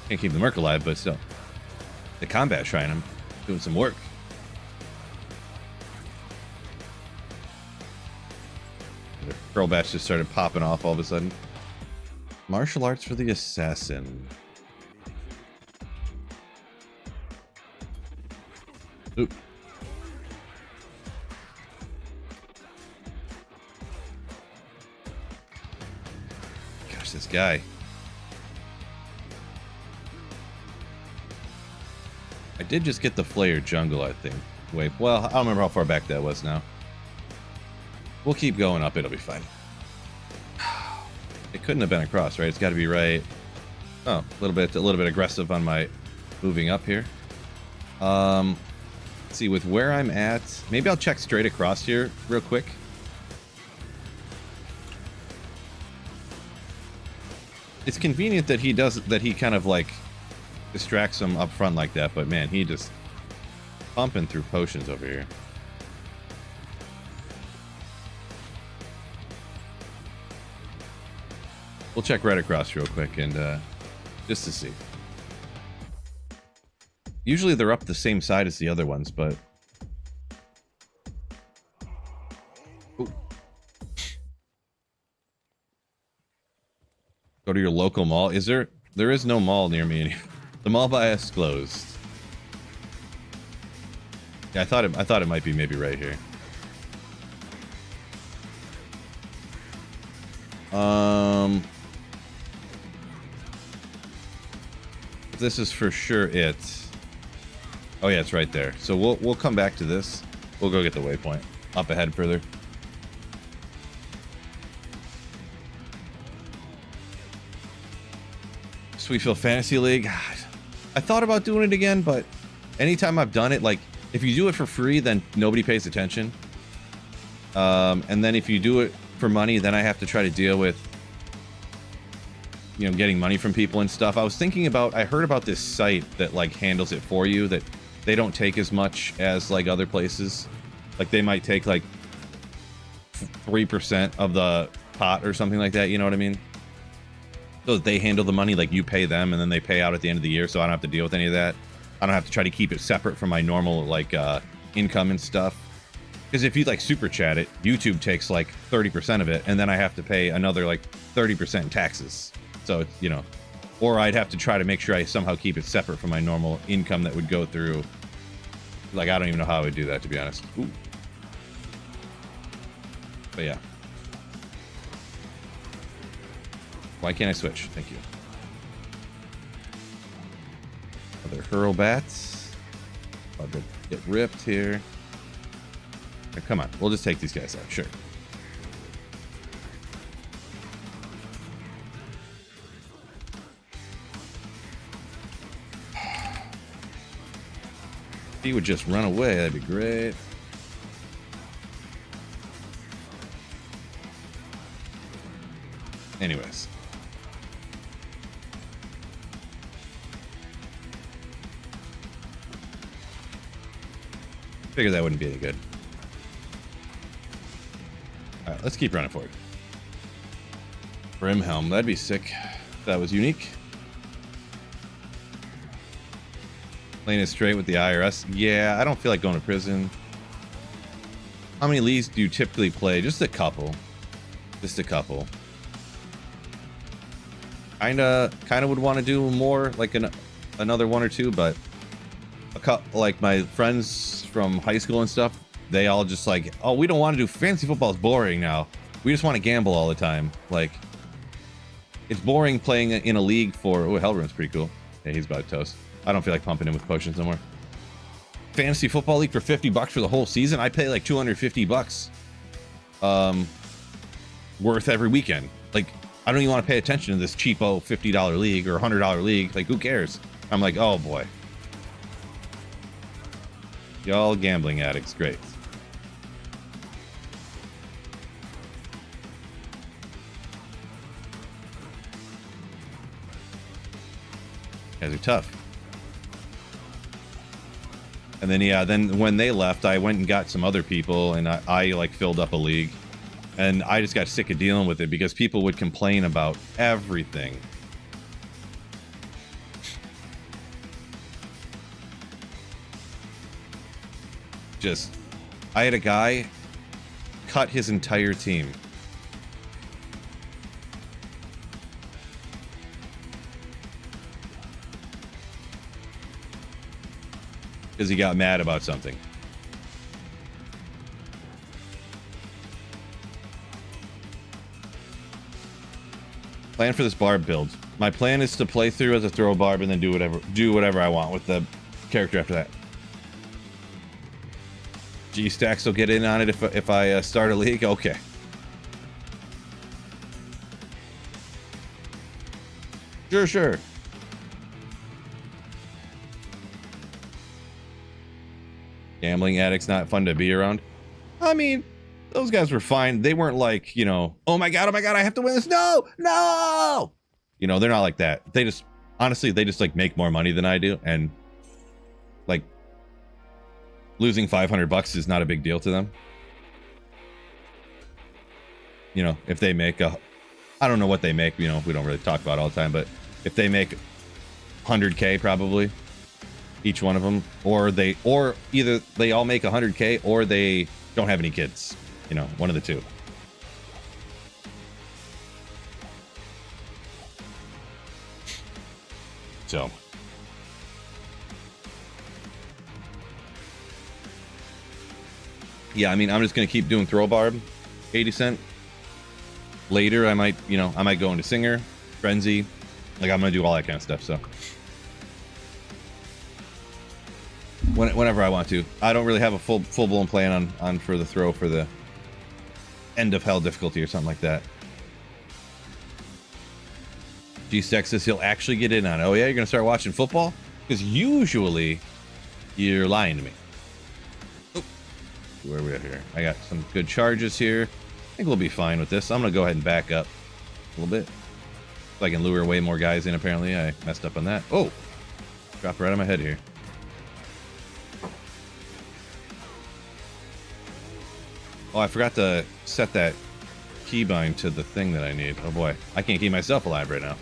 can't keep the Merc alive, but still, the combat shrine, I'm doing some work. The hurl bats just started popping off all of a sudden. Martial arts for the assassin. Oop. Gosh, this guy. I did just get the Flayer jungle, I think. Wait, well, I don't remember how far back that was now. We'll keep going up, it'll be fine. It couldn't have been across, right? It's got to be right. Oh, a little bit aggressive on my moving up here. Let's see, with where I'm at, maybe I'll check straight across here real quick. It's convenient that he kind of like distracts him up front like that, but man, he just pumping through potions over here. We'll check right across real quick and just to see. Usually they're up the same side as the other ones, but ooh. Go to your local mall. There is no mall near me anymore. The mall bias closed. Yeah, I thought it might be maybe right here. This is for sure it. Oh yeah, it's right there. So we'll come back to this. We'll go get the waypoint up ahead further. Sweetfield Fantasy League. God, I thought about doing it again, but anytime I've done it, like if you do it for free, then nobody pays attention. And then if you do it for money, then I have to try to deal with, you know, getting money from people and stuff. I was thinking about, I heard about this site that like handles it for you, that they don't take as much as like other places. Like they might take like 3% of the pot or something like that. You know what I mean? So they handle the money, like you pay them and then they pay out at the end of the year. So I don't have to deal with any of that. I don't have to try to keep it separate from my normal like income and stuff. Because if you like super chat it, YouTube takes like 30% of it, and then I have to pay another like 30% in taxes. So, you know, or I'd have to try to make sure I somehow keep it separate from my normal income that would go through. Like, I don't even know how I would do that, to be honest. Ooh. But yeah. Why can't I switch? Thank you. Other hurl bats. About to get ripped here. Now, come on, we'll just take these guys out. Sure. If he would just run away, that'd be great. Anyways. Figured that wouldn't be any good. Alright, let's keep running forward. Brimhelm, that'd be sick. That was unique. Playing it straight with the IRS. Yeah, I don't feel like going to prison. How many leagues do you typically play? Just a couple. Just a couple. Kinda would want to do more, like another one or two, but a couple, like my friends from high school and stuff, they all just like, oh, we don't want to do fantasy football. It's boring now. We just want to gamble all the time. Like, it's boring playing in a league for. Oh, Hellroom's pretty cool. Yeah, he's about to toast. I don't feel like pumping him with potions anymore. Fantasy football league for $50 for the whole season. I pay like $250 worth every weekend. Like, I don't even want to pay attention to this cheapo $50 league or $100 league. Like, who cares? I'm like, oh boy. Y'all gambling addicts, great. Guys are tough. And then, yeah, then when they left, I went and got some other people, and I like filled up a league. And I just got sick of dealing with it because people would complain about everything. Just, I had a guy cut his entire team. Because he got mad about something. Plan for this Barb build. My plan is to play through as a throw Barb and then do whatever I want with the character after that. G-Stacks will get in on it if I start a league. Okay. Sure. Gambling addicts not fun to be around. I mean, those guys were fine. They weren't like, you know, oh my god, I have to win this. No. You know, they're not like that. They just, honestly, they just like make more money than I do, and like losing $500 is not a big deal to them. You know, if they make I don't know what they make. You know, we don't really talk about it all the time, but if they make 100K probably. Each one of them, or either they all make 100K or they don't have any kids, you know, one of the two. So Yeah, I mean, I'm just gonna keep doing throw barb, 80 cent. Later, I might, you know, I might go into singer, frenzy. Like, I'm gonna do all that kind of stuff. So whenever I want to, I don't really have a full blown plan on for the throw for the end of hell difficulty or something like that. G-Stack says he'll actually get in on it. Oh yeah, you're gonna start watching football? Because usually you're lying to me. Oh, where are we at here? I got some good charges here. I think we'll be fine with this. I'm gonna go ahead and back up a little bit so I can lure way more guys in. Apparently I messed up on that. Oh, dropped right on my head here. Oh, I forgot to set that keybind to the thing that I need. Oh boy, I can't keep myself alive right now.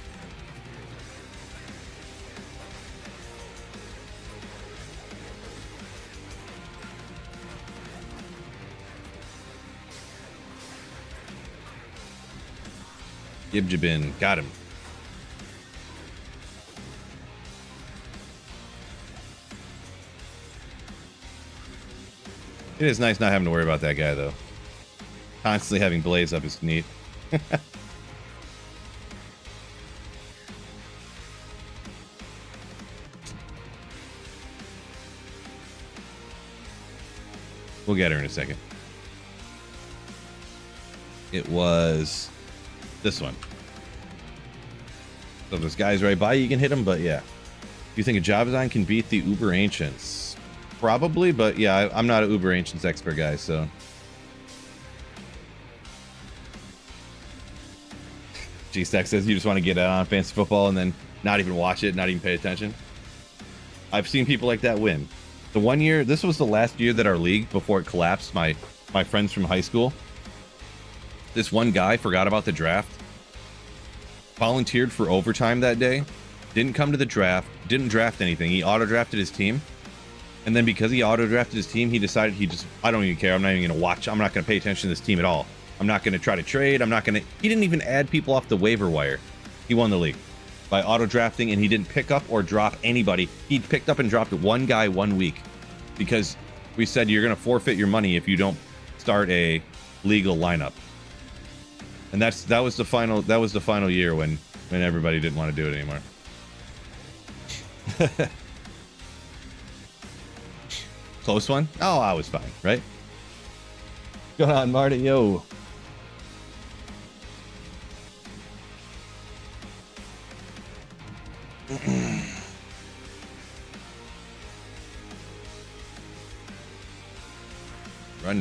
Gibjabin, got him. It is nice not having to worry about that guy, though. Constantly having Blaze up is neat. We'll get her in a second. It was this one. So if this guy's right by you, can hit him, but yeah. Do you think a job design can beat the Uber Ancients? Probably, but yeah, I'm not an Uber Ancients expert guy, so. G-Stack says you just want to get out on fantasy football and then not even watch it, not even pay attention. I've seen people like that win. The one year, this was the last year that our league, before it collapsed, my friends from high school, this one guy forgot about the draft, volunteered for overtime that day, didn't come to the draft, didn't draft anything. He auto-drafted his team. And then because he auto-drafted his team, he decided I don't even care. I'm not even going to watch. I'm not going to pay attention to this team at all. I'm not going to try to trade. He didn't even add people off the waiver wire. He won the league by auto-drafting, and he didn't pick up or drop anybody. He picked up and dropped one guy 1 week because we said you're going to forfeit your money if you don't start a legal lineup. And that was the final year when everybody didn't want to do it anymore. Close one? Oh, I was fine, right? What's going on, Marty? Yo. Run.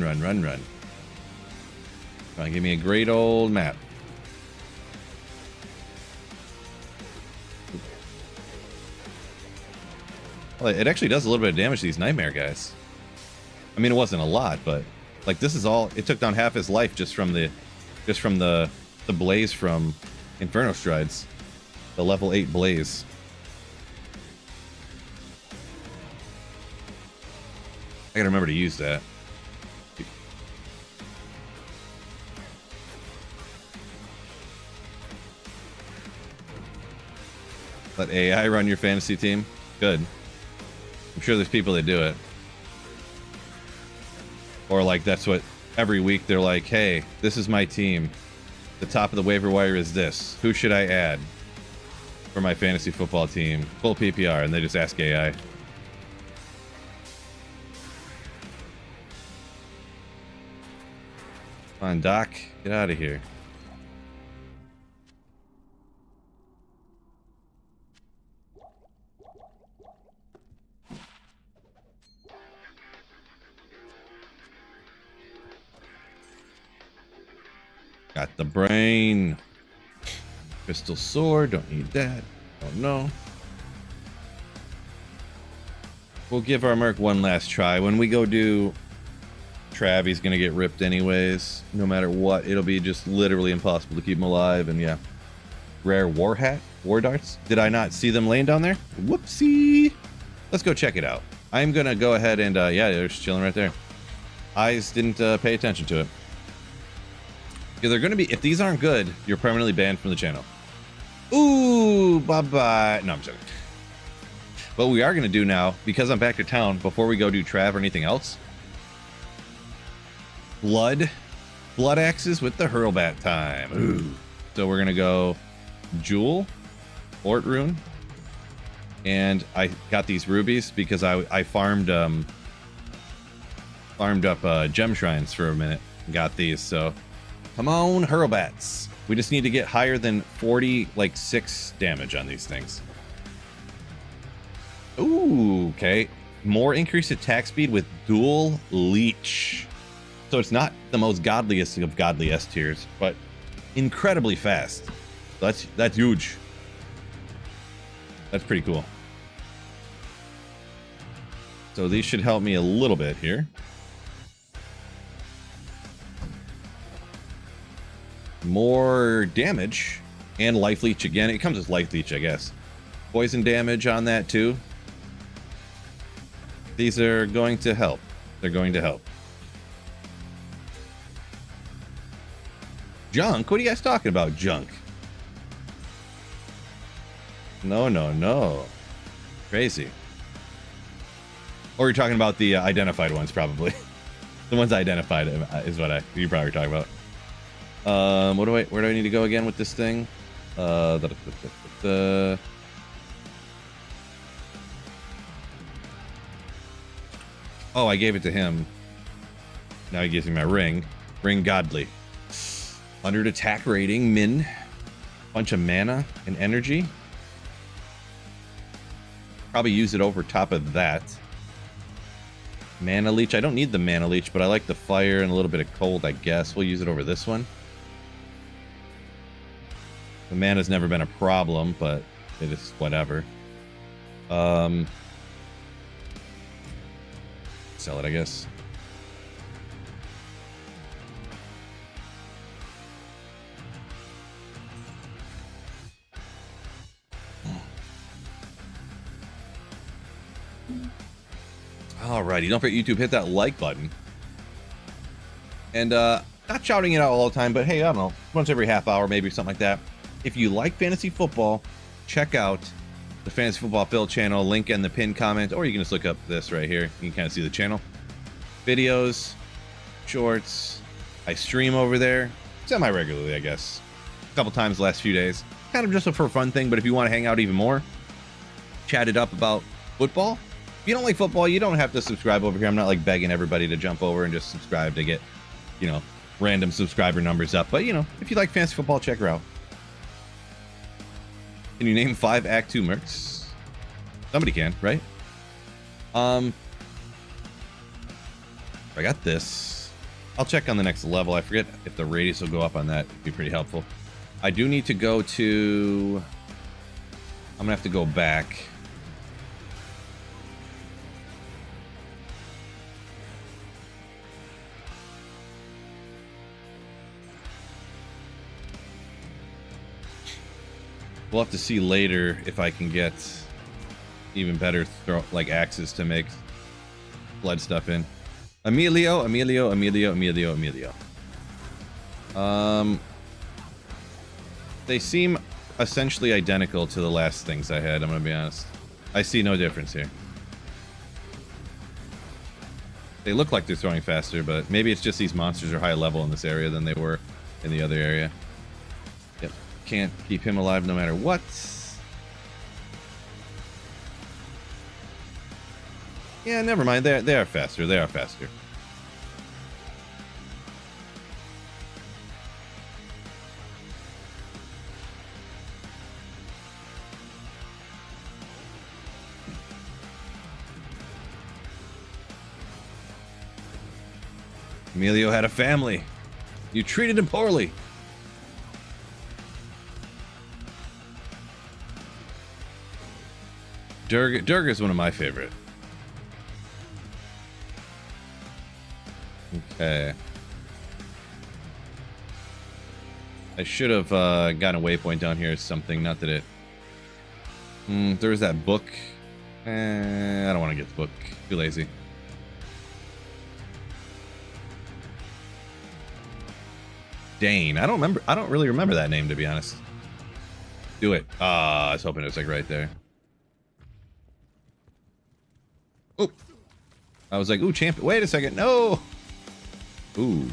Try and give me a great old map. Well, it actually does a little bit of damage to these nightmare guys. I mean, it wasn't a lot, but like this is all. It took down half his life just from the blaze from Inferno Strides, the level 8 blaze. I gotta remember to use that. Let AI run your fantasy team. Good. I'm sure there's people that do it. Or like that's what every week they're like, hey, this is my team. The top of the waiver wire is this. Who should I add for my fantasy football team? Full PPR, and they just ask AI. Come on, Doc. Get out of here. Got the brain. Crystal sword. Don't need that. Don't know. We'll give our Merc one last try. When we go do Trav, he's gonna get ripped anyways. No matter what, it'll be just literally impossible to keep him alive. And yeah, rare war hat, war darts. Did I not see them laying down there? Whoopsie. Let's go check it out. I'm gonna go ahead and yeah, they're just chilling right there. Eyes didn't pay attention to it. Because they're gonna be, if these aren't good, you're permanently banned from the channel. Ooh, bye-bye. No, I'm joking. What we are gonna do now, because I'm back to town, before we go do Trav or anything else, blood axes with the hurlbat time. Ooh. So we're gonna go Jewel, Fort Rune, and I got these rubies because I farmed up gem shrines for a minute and got these. So come on, hurlbats. We just need to get higher than 6 damage on these things. Ooh, okay. More increased attack speed with dual leech. So it's not the most godliest of godly S tiers, but incredibly fast. So that's huge. That's pretty cool. So these should help me a little bit here. More damage and life leech again. It comes with life leech, I guess. Poison damage on that too. These are going to help. They're going to help. Junk? What are you guys talking about, junk? No, no, no. Crazy. Or you're talking about the identified ones, probably. The ones I identified is what you probably were talking about. Where do I need to go again with this thing? Oh, I gave it to him. Now he gives me my ring. Ring Godly. 100 attack rating, min. Bunch of mana and energy. Probably use it over top of that. Mana leech. I don't need the mana leech, but I like the fire and a little bit of cold, I guess. We'll use it over this one. The mana's never been a problem, but it is whatever. Sell it, I guess. Alrighty, don't forget YouTube, hit that like button. And not shouting it out all the time, but hey, I don't know, once every half hour, maybe something like that. If you like fantasy football, check out the Fantasy Football Phil channel, link in the pinned comment, or you can just look up this right here. You can kind of see the channel. Videos, shorts. I stream over there semi-regularly, I guess. A couple times the last few days. Kind of just a for fun thing, but if you want to hang out even more, chat it up about football. If you don't like football, you don't have to subscribe over here. I'm not like begging everybody to jump over and just subscribe to get, you know, random subscriber numbers up. But, you know, if you like fantasy football, check her out. Can you name 5 Act 2 mercs? Somebody can, right? I got this. I'll check on the next level. I forget if the radius will go up on that. It'd be pretty helpful. I do need to go to... I'm gonna have to go back. We'll have to see later if I can get even better axes to make blood stuff in. Emilio. They seem essentially identical to the last things I had, I'm gonna be honest. I see no difference here. They look like they're throwing faster, but maybe it's just these monsters are higher level in this area than they were in the other area. Yep, can't keep him alive no matter what. Yeah, never mind. They are faster. They are faster. Emilio had a family. You treated him poorly. Durga is one of my favorite. Okay. I should have gotten a waypoint down here or something. Not that it... there's that book. I don't want to get the book. Too lazy. Dane. I don't really remember that name, to be honest. Do it. I was hoping it was like right there. Oh. I was like, ooh, champion. Wait a second. No. Ooh.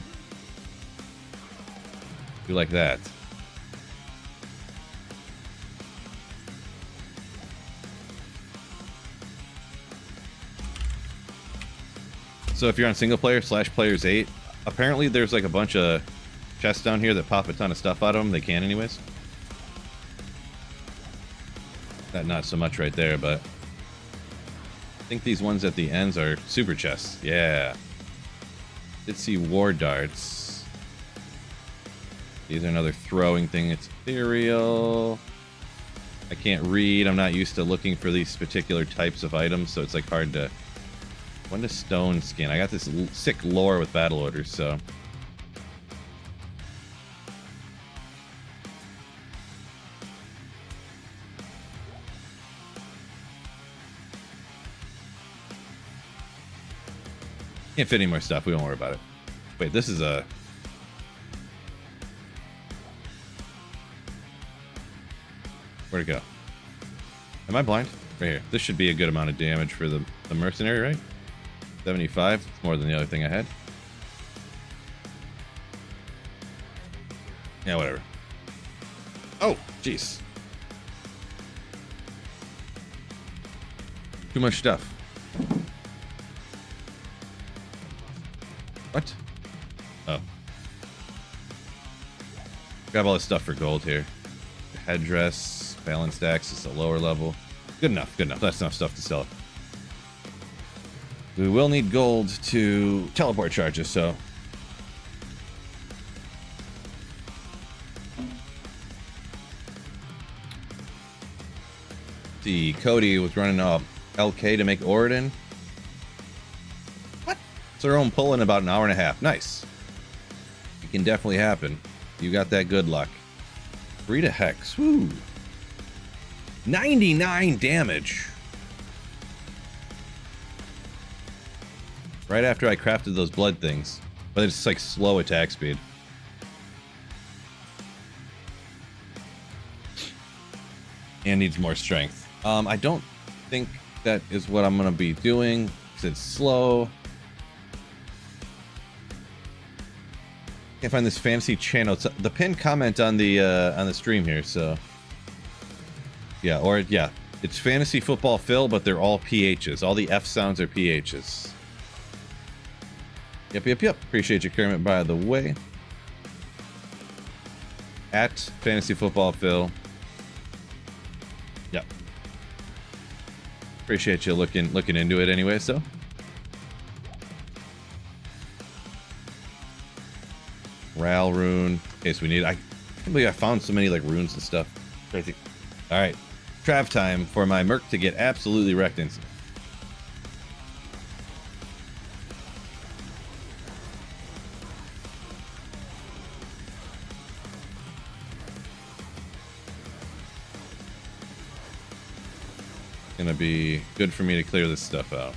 You like that. So if you're on single player / players 8, apparently there's like a bunch of chests down here that pop a ton of stuff out of them. They can anyways. That not so much right there, but I think these ones at the ends are super chests. Yeah. Did see war darts. These are another throwing thing. It's ethereal. I can't read. I'm not used to looking for these particular types of items, so it's like hard to... When does stone skin? I got this sick lore with battle orders, so... Can't fit any more stuff. We won't worry about it. Wait, this is a... Where'd it go? Am I blind? Right here. This should be a good amount of damage for the mercenary, right? 75. It's more than the other thing I had. Yeah, whatever. Oh, jeez. Too much stuff. What? Oh. Grab all this stuff for gold here. Headdress, balanced axe is a lower level. Good enough, good enough. That's enough stuff to sell. We will need gold to teleport charges, so... See, Cody was running LK to make Oridon. What? It's our own pull in about an hour and a half. Nice. It can definitely happen. You got that good luck. Free to Hex. Woo. 99 damage. Right after I crafted those blood things. But it's like slow attack speed. And needs more strength. I don't think that is what I'm gonna be doing, because it's slow. Can't find this fantasy channel. It's the pinned comment on the stream here, so yeah, or yeah, it's Fantasy Football Phil, but they're all PHs. All the F sounds are PHs. Yep. Appreciate your comment, by the way. At Fantasy Football Phil. Yep. Appreciate you looking into it anyway, so. Ral rune. In case we need. I can't believe I found so many like runes and stuff. Crazy. Alright. Trav time for my Merc to get absolutely wrecked instantly. Gonna be good for me to clear this stuff out.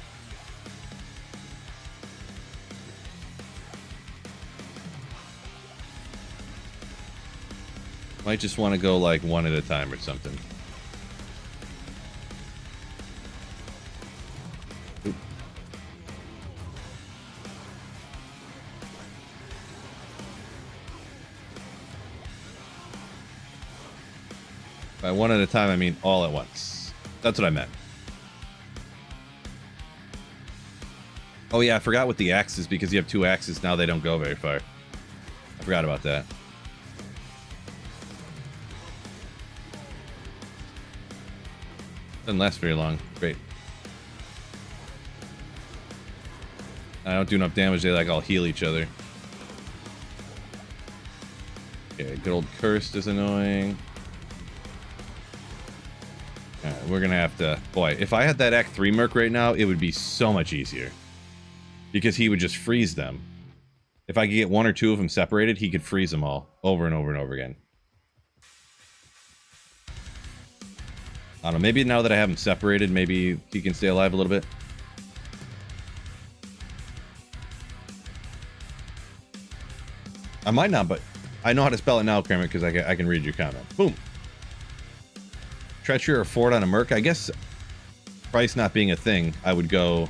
Might just want to go like one at a time or something. Oop. By one at a time, I mean all at once. That's what I meant. Oh yeah, I forgot with the axes, because you have two axes now, they don't go very far. I forgot about that. Doesn't last very long. Great. I don't do enough damage, they like all heal each other. Okay, good old Cursed is annoying. Alright, we're gonna have to... Boy, if I had that Act 3 Merc right now, it would be so much easier. Because he would just freeze them. If I could get one or two of them separated, he could freeze them all. Over and over and over again. I don't know, maybe now that I have him separated, maybe he can stay alive a little bit. I might not, but I know how to spell it now, Kermit, because I can read your comment. Boom! Treachery or Fort on a Merc? I guess price not being a thing, I would go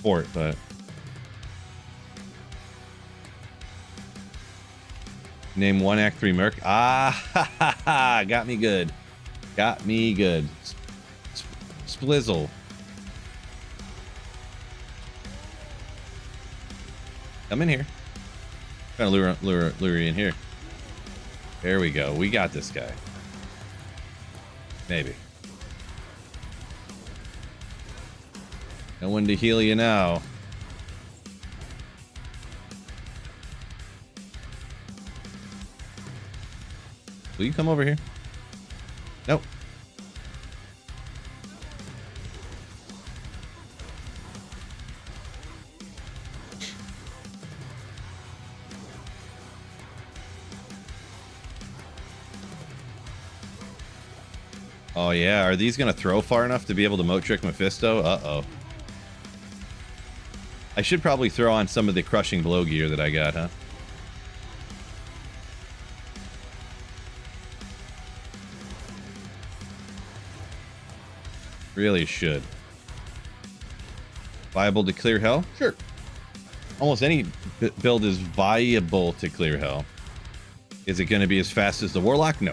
Fort, but Name one Act 3 Merc. Ah, ha, ha, ha. Got me good. Got me good. Splizzle. Come in here. Trying to lure you in here. There we go. We got this guy. Maybe. No one to heal you now. Will you come over here? Nope. Oh yeah, are these gonna throw far enough to be able to moat trick Mephisto? Uh-oh. I should probably throw on some of the crushing blow gear that I got, huh? Really should. Viable to clear hell? Sure. Almost any build is viable to clear hell. Is it going to be as fast as the Warlock? No.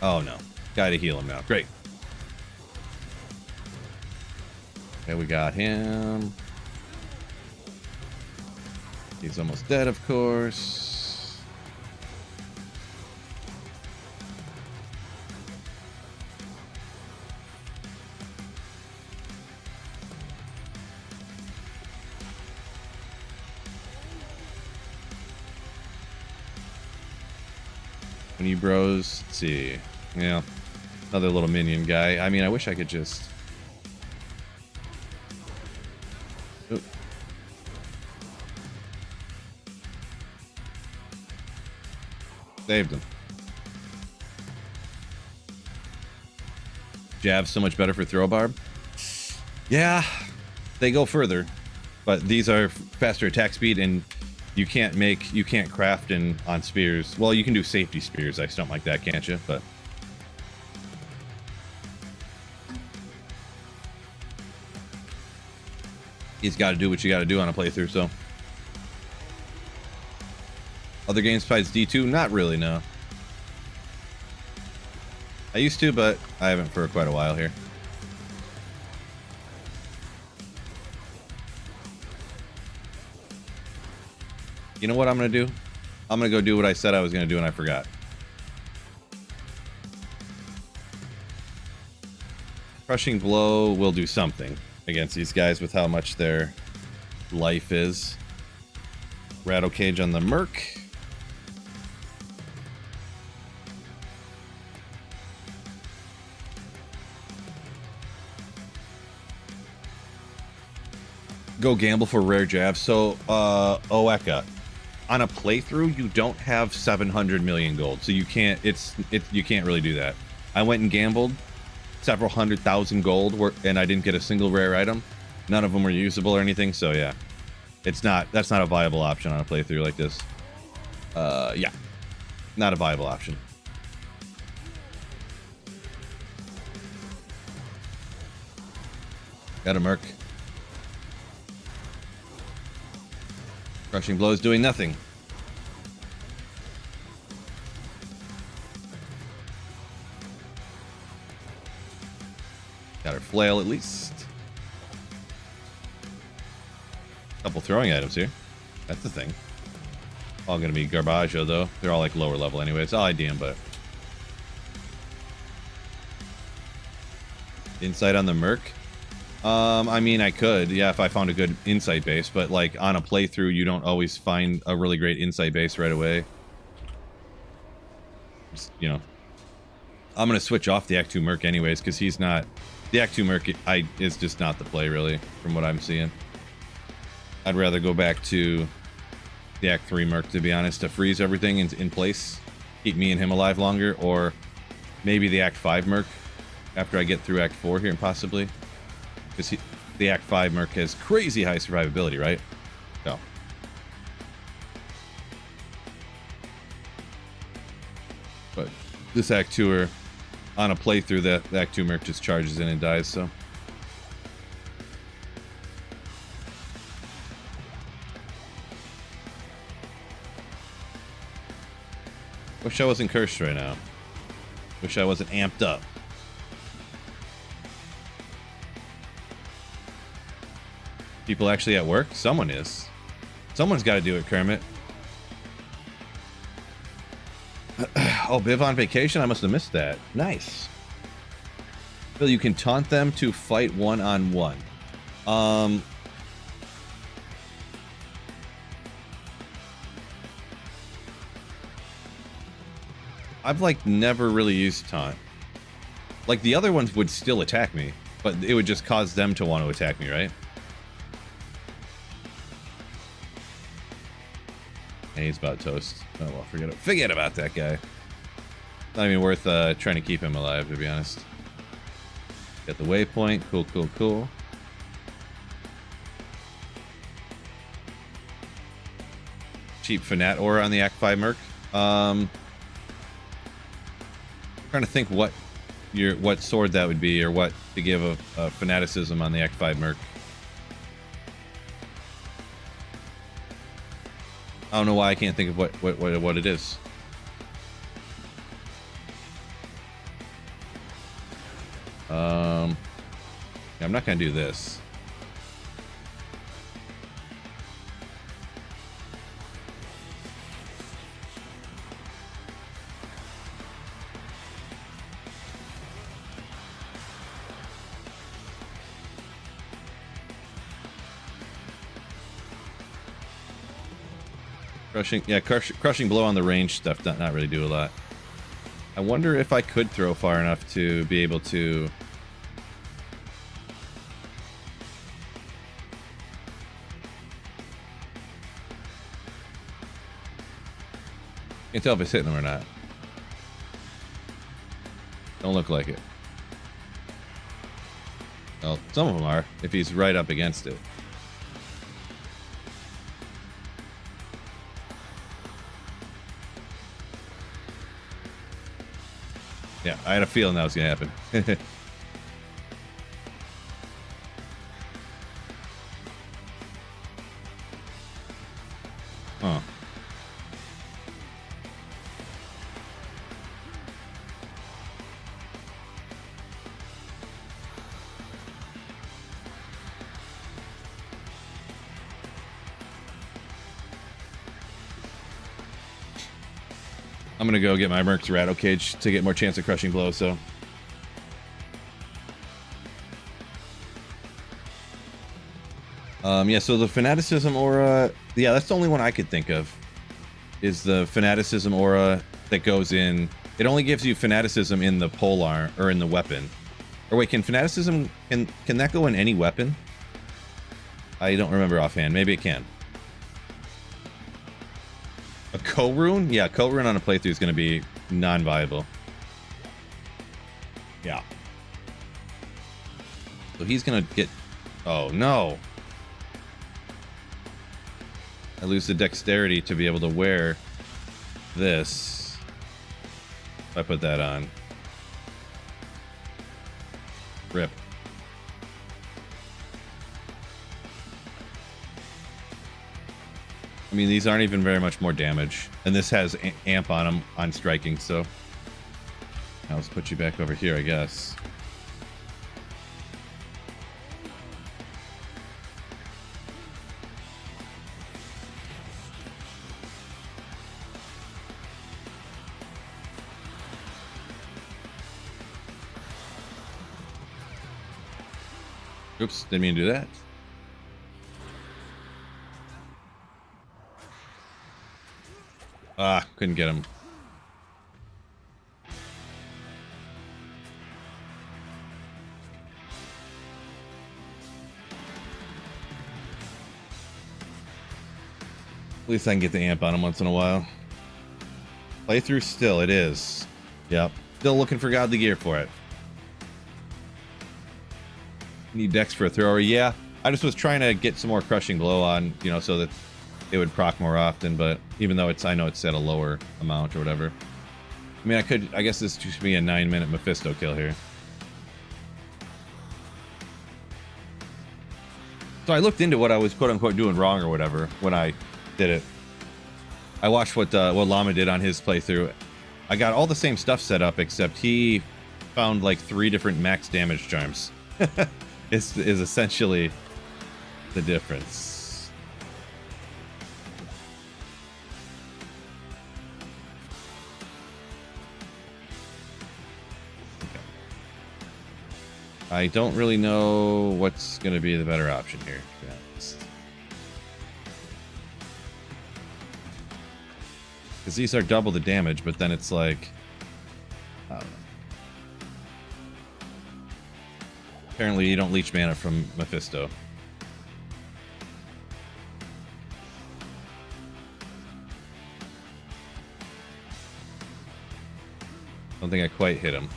Oh no. Gotta heal him now. Great. Okay, we got him. He's almost dead, of course. When you bros, let's see. Yeah. Another little minion guy. I mean, I wish I could just... Oop. Saved him. Jab's so much better for throw barb. Yeah, they go further, but these are faster attack speed, and you can't craft on spears. Well, you can do safety spears, something like that, can't you? But he's got to do what you got to do on a playthrough. So other games besides D2, not really, no. I used to, but I haven't for quite a while here. You know what I'm going to do? I'm going to go do what I said I was going to do and I forgot. Crushing Blow will do something against these guys with how much their life is. Rattle Cage on the Merc. Go gamble for rare jabs. So, Oeka, on a playthrough, you don't have 700 million gold, so you can't. You can't really do that. I went and gambled several 100,000 gold, and I didn't get a single rare item. None of them were usable or anything. So yeah, that's not a viable option on a playthrough like this. Yeah, not a viable option. Got a Merc. Crushing Blow is doing nothing. Got her flail at least. Couple throwing items here. That's the thing. All gonna be Garbaggio though. They're all like lower level anyway. It's all IDM, but insight on the Merc. I mean, I could, yeah, if I found a good insight base, but like on a playthrough, you don't always find a really great insight base right away. Just, you know, I'm gonna switch off the Act 2 Merc anyways, because he's not, the Act 2 Merc is just not the play really, from what I'm seeing. I'd rather go back to the Act 3 Merc, to be honest, to freeze everything in place, keep me and him alive longer, or maybe the Act 5 Merc after I get through Act 4 here, and possibly. Because the Act 5 Merc has crazy high survivability, right? So. But this Act 2er, on a playthrough, the Act 2 Merc just charges in and dies, so. Wish I wasn't cursed right now. Wish I wasn't amped up. People actually at work? Someone is. Someone's got to do it, Kermit. Oh, Biv on vacation? I must have missed that. Nice. Phil, you can taunt them to fight one-on-one. I've like never really used taunt. Like the other ones would still attack me, but it would just cause them to want to attack me, right? Hey, he's about toast. Oh well, forget about that guy. Not even worth trying to keep him alive, to be honest. Got the waypoint. Cool, cool, cool. Cheap Fanat aura on the Act 5 Merc. Trying to think what sword that would be, or what to give a fanaticism on the Act 5 Merc. I don't know why I can't think of what it is. I'm not gonna do this. Crushing blow on the range stuff not really do a lot. I wonder if I could throw far enough to be able to. Can't tell if it's hitting them or not. Don't look like it. Well, some of them are, if he's right up against it. Yeah, I had a feeling that was going to happen. Huh. I'm gonna go get my Merc's Rattle Cage to get more chance of crushing blow, so. Yeah, so the Fanaticism aura, yeah, that's the only one I could think of, is the Fanaticism aura that goes in. It only gives you Fanaticism in the polearm, or in the weapon. Or wait, can Fanaticism, can that go in any weapon? I don't remember offhand, maybe it can. A co-rune? Yeah, co-rune on a playthrough is going to be non-viable. Yeah. So he's going to get... Oh, no. I lose the dexterity to be able to wear this. If I put that on. Rip. I mean, these aren't even very much more damage. And this has amp on them on striking, so... Now let's put you back over here, I guess. Oops, didn't mean to do that. Ah, couldn't get him. At least I can get the amp on him once in a while. Playthrough still, it is. Yep. Still looking for godly gear for it. Need dex for a thrower. Yeah, I just was trying to get some more crushing blow on, you know, so that it would proc more often, but even though I know it's at a lower amount or whatever. I mean, I guess this should be a 9-minute Mephisto kill here. So I looked into what I was quote-unquote doing wrong or whatever when I did it. I watched what Llama did on his playthrough, I got all the same stuff set up, except he found like 3 different max damage charms. is essentially the difference. Okay. I don't really know what's going to be the better option here, to be honest. Because these are double the damage, but then it's like... I don't know. Apparently you don't leech mana from Mephisto. Don't think I quite hit him.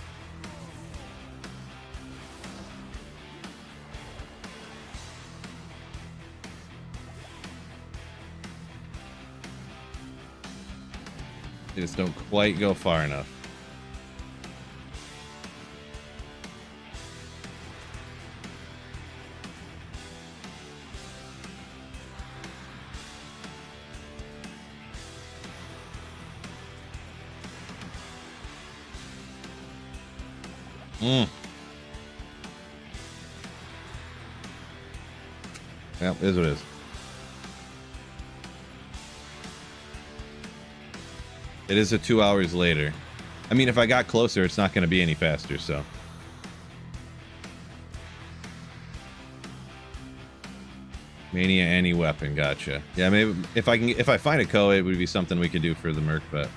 They just don't quite go far enough. Yeah, it is what it is. It is a 2 hours later. I mean, if I got closer, it's not going to be any faster, so. Mania any weapon, gotcha. Yeah, maybe if I find a Ko, it would be something we could do for the Merc, but.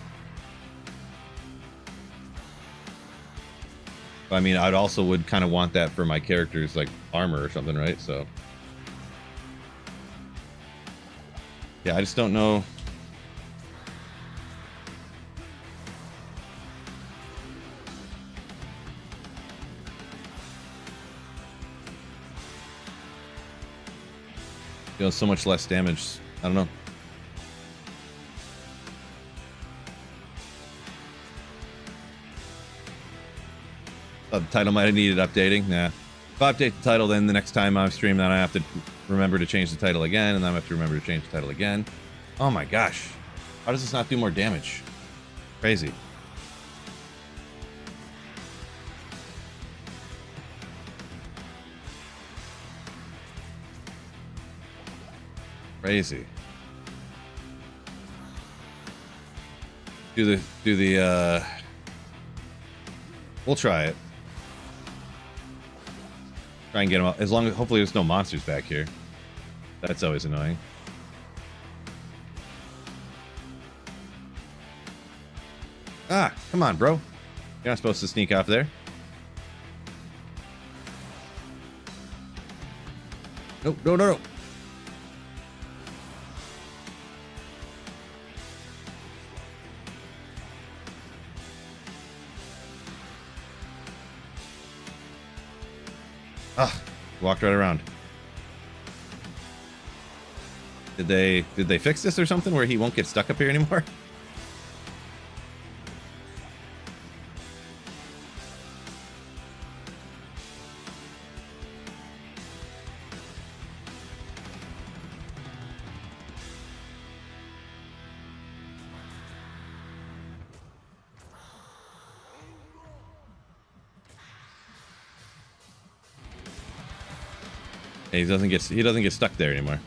I mean, I'd also would kind of want that for my character's like armor or something, right? So. Yeah, I just don't know. Deals so much less damage. I don't know. The title might have needed updating. Nah. If I update the title, then the next time I stream, then I have to remember to change the title again, and then I have to remember to change the title again. Oh my gosh. How does this not do more damage? Crazy. Crazy. Do the we'll try it. Try and get them up. As long as hopefully there's no monsters back here. That's always annoying. Ah, come on, bro. You're not supposed to sneak off there. No, no, no, no. Ah, walked right around. Did they fix this or something where he won't get stuck up here anymore? He doesn't get stuck there anymore.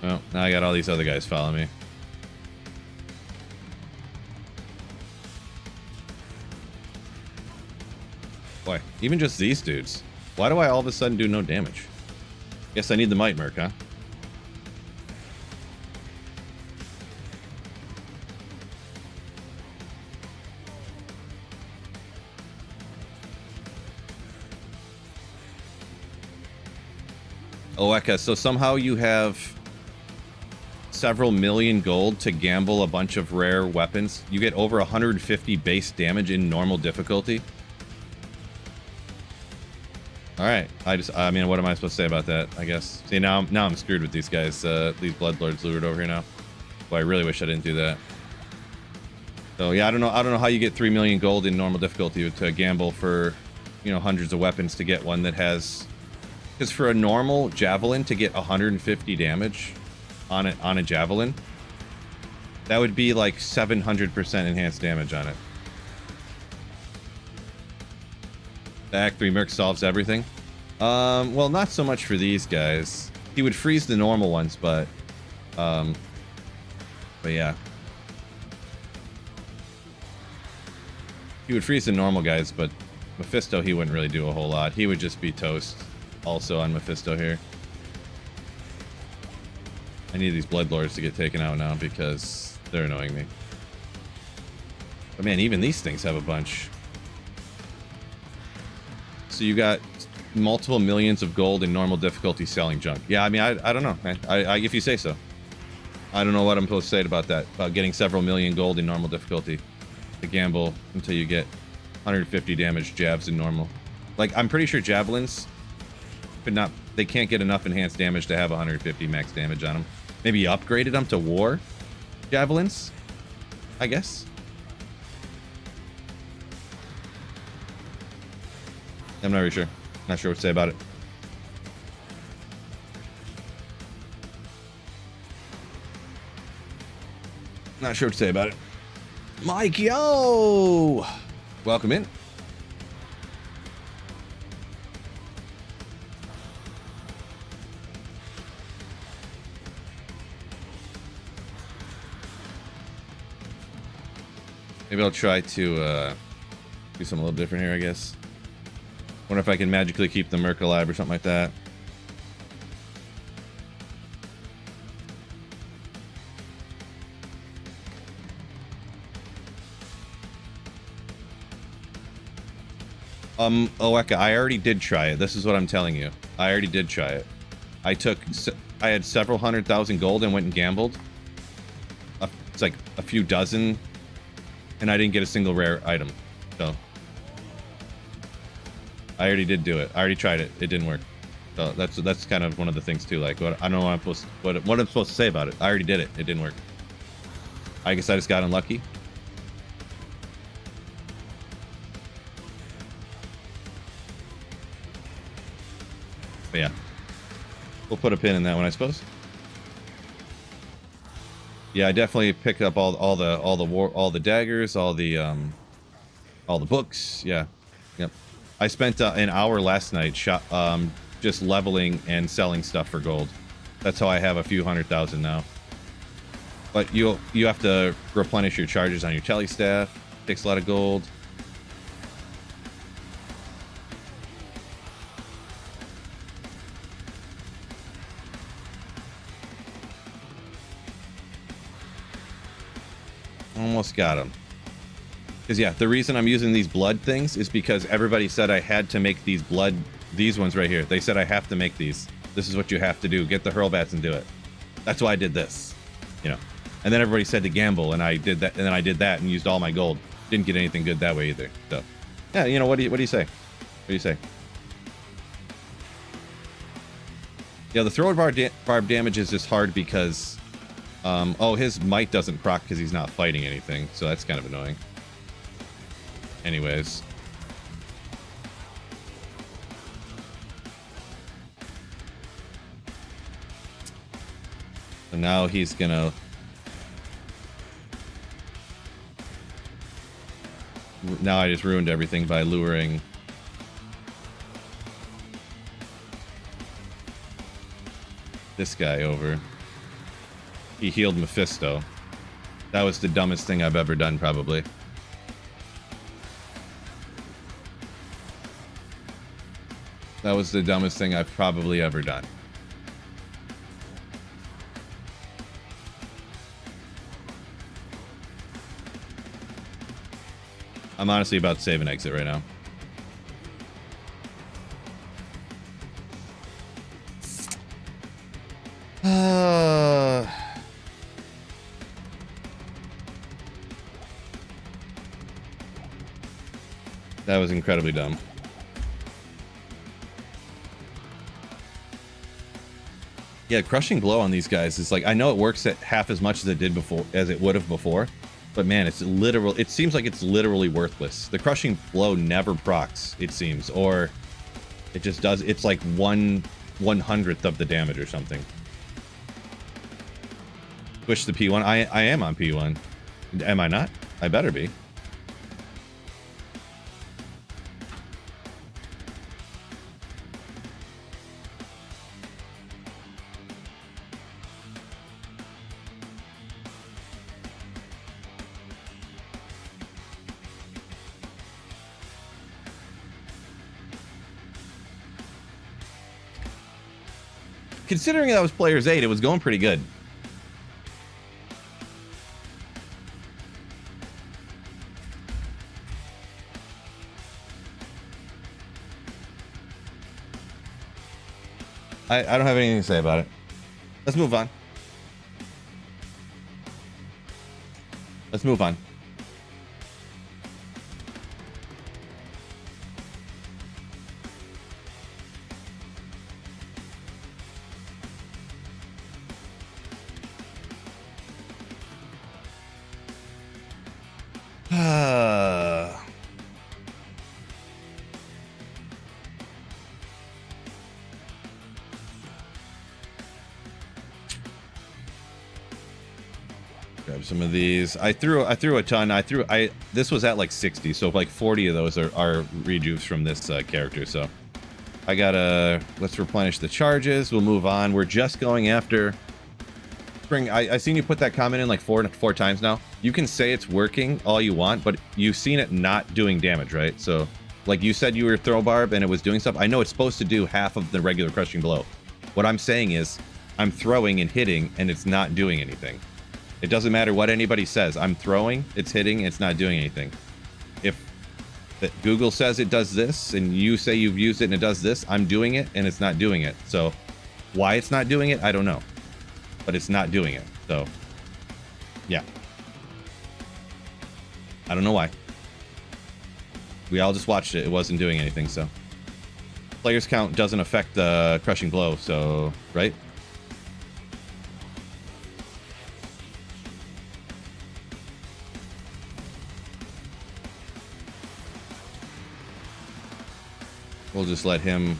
Well, now I got all these other guys following me. Boy, even just these dudes. Why do I all of a sudden do no damage? Guess I need the Might Merc, huh? Oh, Eka, so somehow you have several million gold to gamble a bunch of rare weapons. You get over 150 base damage in normal difficulty. Alright, I mean, what am I supposed to say about that, I guess? See, now I'm screwed with these guys, these Bloodlords lured over here now. Boy, I really wish I didn't do that. So yeah, I don't know how you get 3 million gold in normal difficulty to gamble for, you know, hundreds of weapons to get one that has Because for a normal javelin to get 150 damage on a javelin, that would be like 700% enhanced damage on it. The Act 3 Merc solves everything. Well, not so much for these guys. He would freeze the normal ones, but yeah. He would freeze the normal guys, but Mephisto, he wouldn't really do a whole lot. He would just be toast also on Mephisto here. I need these Bloodlords to get taken out now because they're annoying me. But man, even these things have a bunch. So you got multiple millions of gold in normal difficulty selling junk. Yeah, I mean, I don't know, man. I if you say so. I don't know what I'm supposed to say about that. About getting several million gold in normal difficulty. To gamble until you get 150 damage jabs in normal. Like, I'm pretty sure javelins could not... They can't get enough enhanced damage to have 150 max damage on them. Maybe you upgraded them to war javelins, I guess. I'm not really sure. Not sure what to say about it. Not sure what to say about it. Mike, yo! Welcome in. Maybe I'll try to do something a little different here, I guess. Wonder if I can magically keep the Merc alive or something like that. Oeka, I already did try it. This is what I'm telling you. I already did try it. I had several 100,000 gold and went and gambled. It's like a few dozen, and I didn't get a single rare item. So I already did do it. I already tried it. It didn't work. So that's kind of one of the things too. Like, I don't know what I'm supposed to say about it. I already did it. It didn't work. I guess I just got unlucky. But yeah, we'll put a pin in that one, I suppose. Yeah, I definitely picked up all the daggers, all the books. Yeah, yep. I spent an hour last night just leveling and selling stuff for gold. That's how I have a few 100,000 now. But you have to replenish your charges on your tele staff. Takes a lot of gold. Almost got him. Because yeah, the reason I'm using these blood things is because everybody said I had to make these ones right here. They said I have to make these. This is what you have to do. Get the hurlbats and do it. That's why I did this. You know. And then everybody said to gamble, and I did that, and then I did that and used all my gold. Didn't get anything good that way either. So yeah, you know, what do you say? What do you say? Yeah, the thrower barb damage is just hard because oh, his might doesn't proc because he's not fighting anything, so that's kind of annoying. Anyways. So now he's gonna... Now I just ruined everything by luring... this guy over. He healed Mephisto. That was the dumbest thing I've ever done, probably. That was the dumbest thing I've probably ever done. I'm honestly about to save and exit right now. That was incredibly dumb. Yeah, crushing blow on these guys is like, I know it works at half as much as it did before, as it would have before, but man, it's literal. It seems like it's literally worthless. The crushing blow never procs, it seems, or It just does. It's like 1/100th of the damage or something. Switch to P1. I am on P1. Am I not? I better be. Considering that was player's 8, it was going pretty good. I don't have anything to say about it. Let's move on. Let's move on. Grab some of these. I threw a ton. This was at like 60, so like 40 of those are rejuves from this character. So I gotta, let's replenish the charges. We'll move on. We're just going after spring. I seen you put that comment in like four times now. You can say it's working all you want, but you've seen it not doing damage, right? So like you said, you were throw barb and it was doing stuff. I know it's supposed to do half of the regular crushing blow. What I'm saying is I'm throwing and hitting and it's not doing anything. It doesn't matter what anybody says. I'm throwing, it's hitting, it's not doing anything. If Google says it does this and you say you've used it and it does this, I'm doing it and it's not doing it. So why it's not doing it, I don't know. But it's not doing it. So yeah. I don't know why. We all just watched it. It wasn't doing anything, so. Players count doesn't affect the crushing blow, so, right? We'll just let him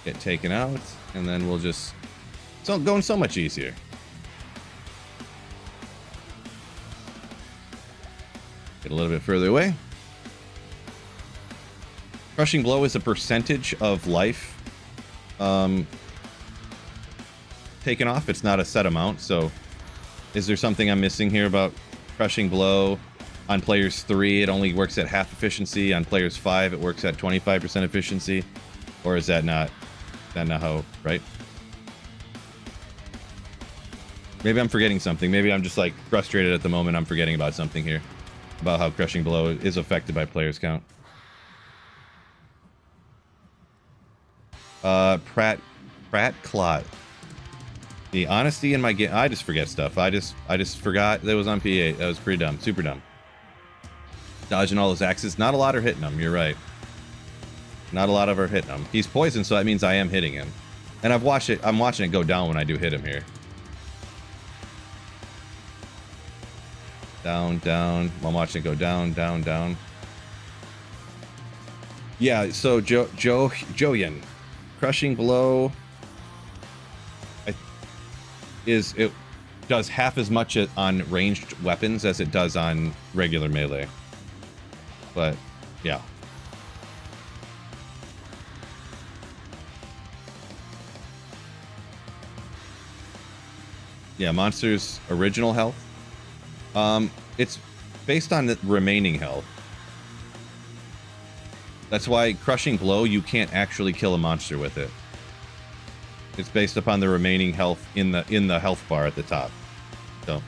get taken out, and then we'll just... It's going so much easier. Get a little bit further away. Crushing blow is a percentage of life taken off. It's not a set amount, so... Is there something I'm missing here about crushing blow? On players 3, it only works at half efficiency. On players 5, it works at 25% efficiency. Or is that not how, right? Maybe I'm forgetting something. Maybe I'm just like frustrated at the moment. I'm forgetting about something here. About how crushing blow is affected by players count. Pratt Clot. The honesty in my game. I just forget stuff. I just forgot that it was on P8. That was pretty dumb. Super dumb. Dodging all those axes. Not a lot are hitting him. You're right. Not a lot of are hitting him. He's poisoned, so that means I am hitting him. And I'm watching it go down when I do hit him here. Down, down. I'm watching it go down, down, down. Yeah, so Joyen. Crushing blow. It does half as much on ranged weapons as it does on regular melee. But, yeah. Yeah, monster's original health. It's based on the remaining health. That's why crushing blow, you can't actually kill a monster with it. It's based upon the remaining health in the health bar at the top. So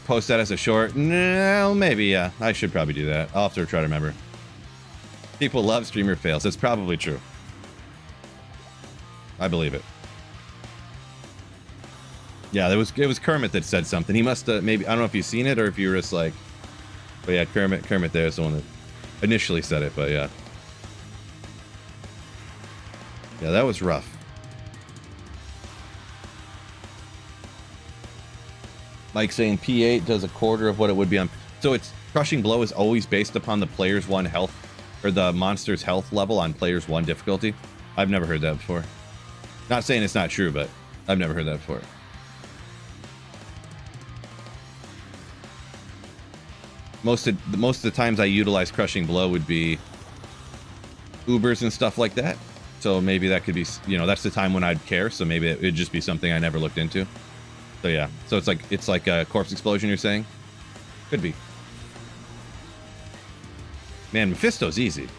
post that as a short? No, maybe, yeah. I should probably do that. I'll have to try to remember. People love streamer fails. That's probably true. I believe it. Yeah, it was Kermit that said something. He must have maybe, I don't know if you've seen it or if you were just like, but yeah, Kermit there is the one that initially said it, but yeah. Yeah, that was rough. Mike saying P8 does a quarter of what it would be on. So it's Crushing Blow is always based upon the player's 1 health, or the monster's health level on player's 1 difficulty. I've never heard that before. Not saying it's not true, but I've never heard that before. Most of the times I utilize Crushing Blow would be Ubers and stuff like that. So maybe that could be, you know, that's the time when I'd care. So maybe it would just be something I never looked into. So yeah, so it's like a corpse explosion, you're saying? Could be. Man, Mephisto's easy.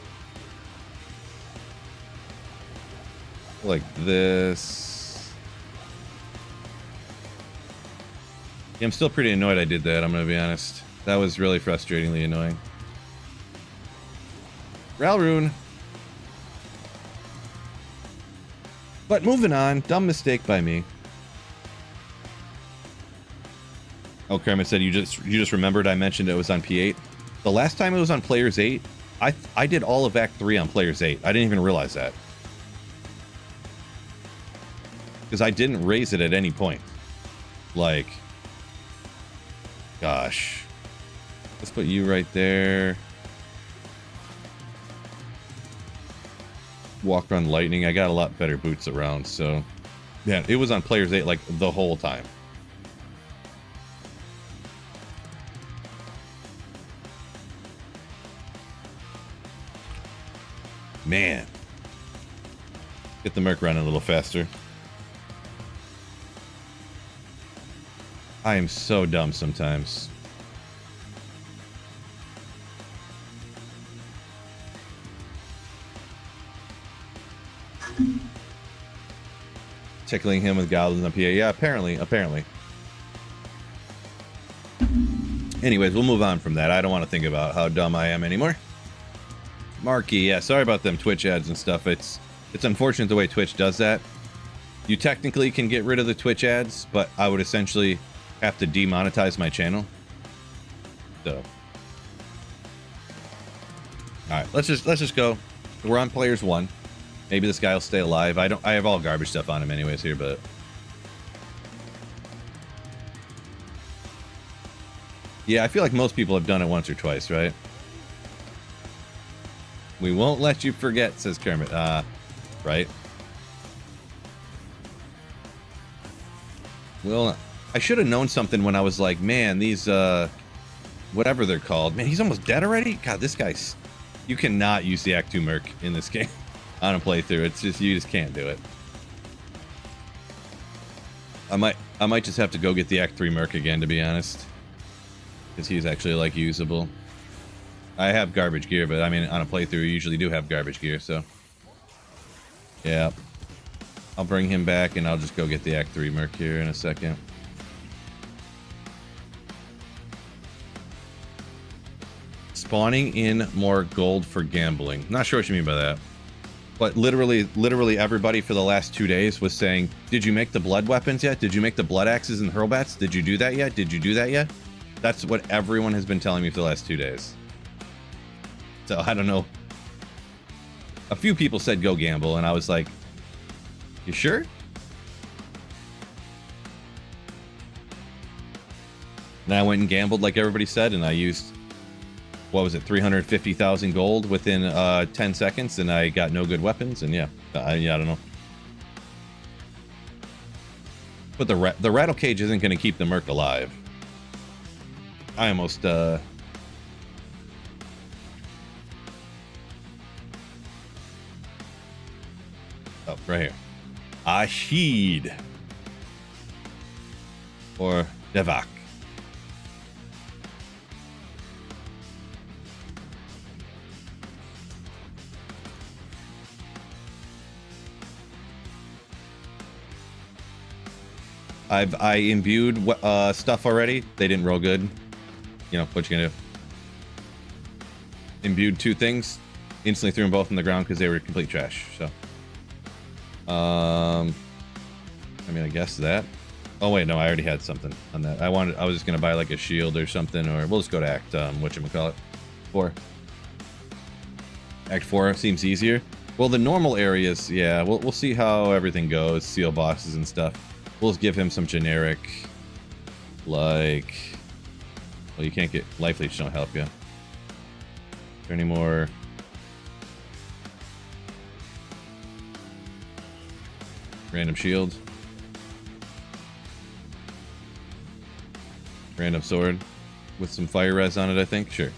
Like this. Yeah, I'm still pretty annoyed I did that, I'm gonna be honest. That was really frustratingly annoying. Ralrune. But moving on, dumb mistake by me. Oh, Kermit said you just remembered I mentioned it was on P8. The last time it was on Players 8, I did all of Act 3 on Players 8. I didn't even realize that. Because I didn't raise it at any point. Like, gosh. Let's put you right there. Walk on Lightning. I got a lot better boots around, so yeah, it was on Players 8 like the whole time. Man, get the Merc running a little faster. I am so dumb sometimes. Tickling him with goblins up here. Yeah, apparently. Anyways, we'll move on from that. I don't want to think about how dumb I am anymore. Marky, yeah, sorry about them Twitch ads and stuff. It's unfortunate the way Twitch does that. You technically can get rid of the Twitch ads, but I would essentially have to demonetize my channel. So, all right, let's just go. We're on Players 1. Maybe this guy will stay alive. I have all garbage stuff on him anyways here, but yeah, I feel like most people have done it once or twice, right? We won't let you forget, says Kermit. Right. Well, I should have known something when I was like, man, these whatever they're called. Man, he's almost dead already? God, this guy's... You cannot use the Act 2 Merc in this game. On a playthrough, it's just, you just can't do it. I might just have to go get the Act 3 Merc again, to be honest, because he's actually like usable. I have garbage gear, but I mean on a playthrough you usually do have garbage gear, so yeah, I'll bring him back and I'll just go get the Act 3 Merc here in a second. Spawning in more gold for gambling. Not sure what you mean by that. But literally everybody for the last 2 days was saying, did you make the blood weapons yet? Did you make the blood axes and hurlbats? Did you do that yet? Did you do that yet? That's what everyone has been telling me for the last 2 days. So I don't know. A few people said go gamble, and I was like, you sure? And I went and gambled like everybody said, and I used, what was it, 350,000 gold within 10 seconds, and I got no good weapons, and yeah, I don't know. But the rattle cage isn't going to keep the Merc alive. I almost oh, right here. Ashid or Devak. I imbued stuff already. They didn't roll good. You know, what you gonna do? Imbued 2 things. Instantly threw them both in the ground because they were complete trash. So, I mean, I guess that. Oh wait, no, I already had something on that. I was just gonna buy like a shield or something, or we'll just go to Act whatchamacallit, 4. Act 4 seems easier. Well, the normal areas, yeah, we'll see how everything goes. Seal bosses and stuff. We'll just give him some generic, like, Well, you can't get life leech, don't help you. Is there any more? Random shield. Random sword. With some fire res on it, I think. Sure.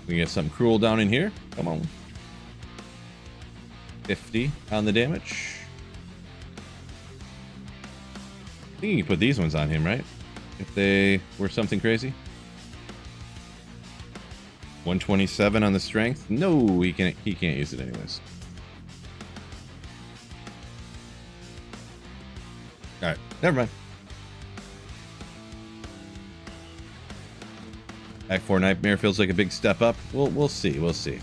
We get something cruel down in here. Come on. 50 on the damage. I think you can put these ones on him, right? If they were something crazy. 127 on the strength. No, he can't use it anyways. Alright, never mind. Act 4 Nightmare feels like a big step up. We'll see, we'll see.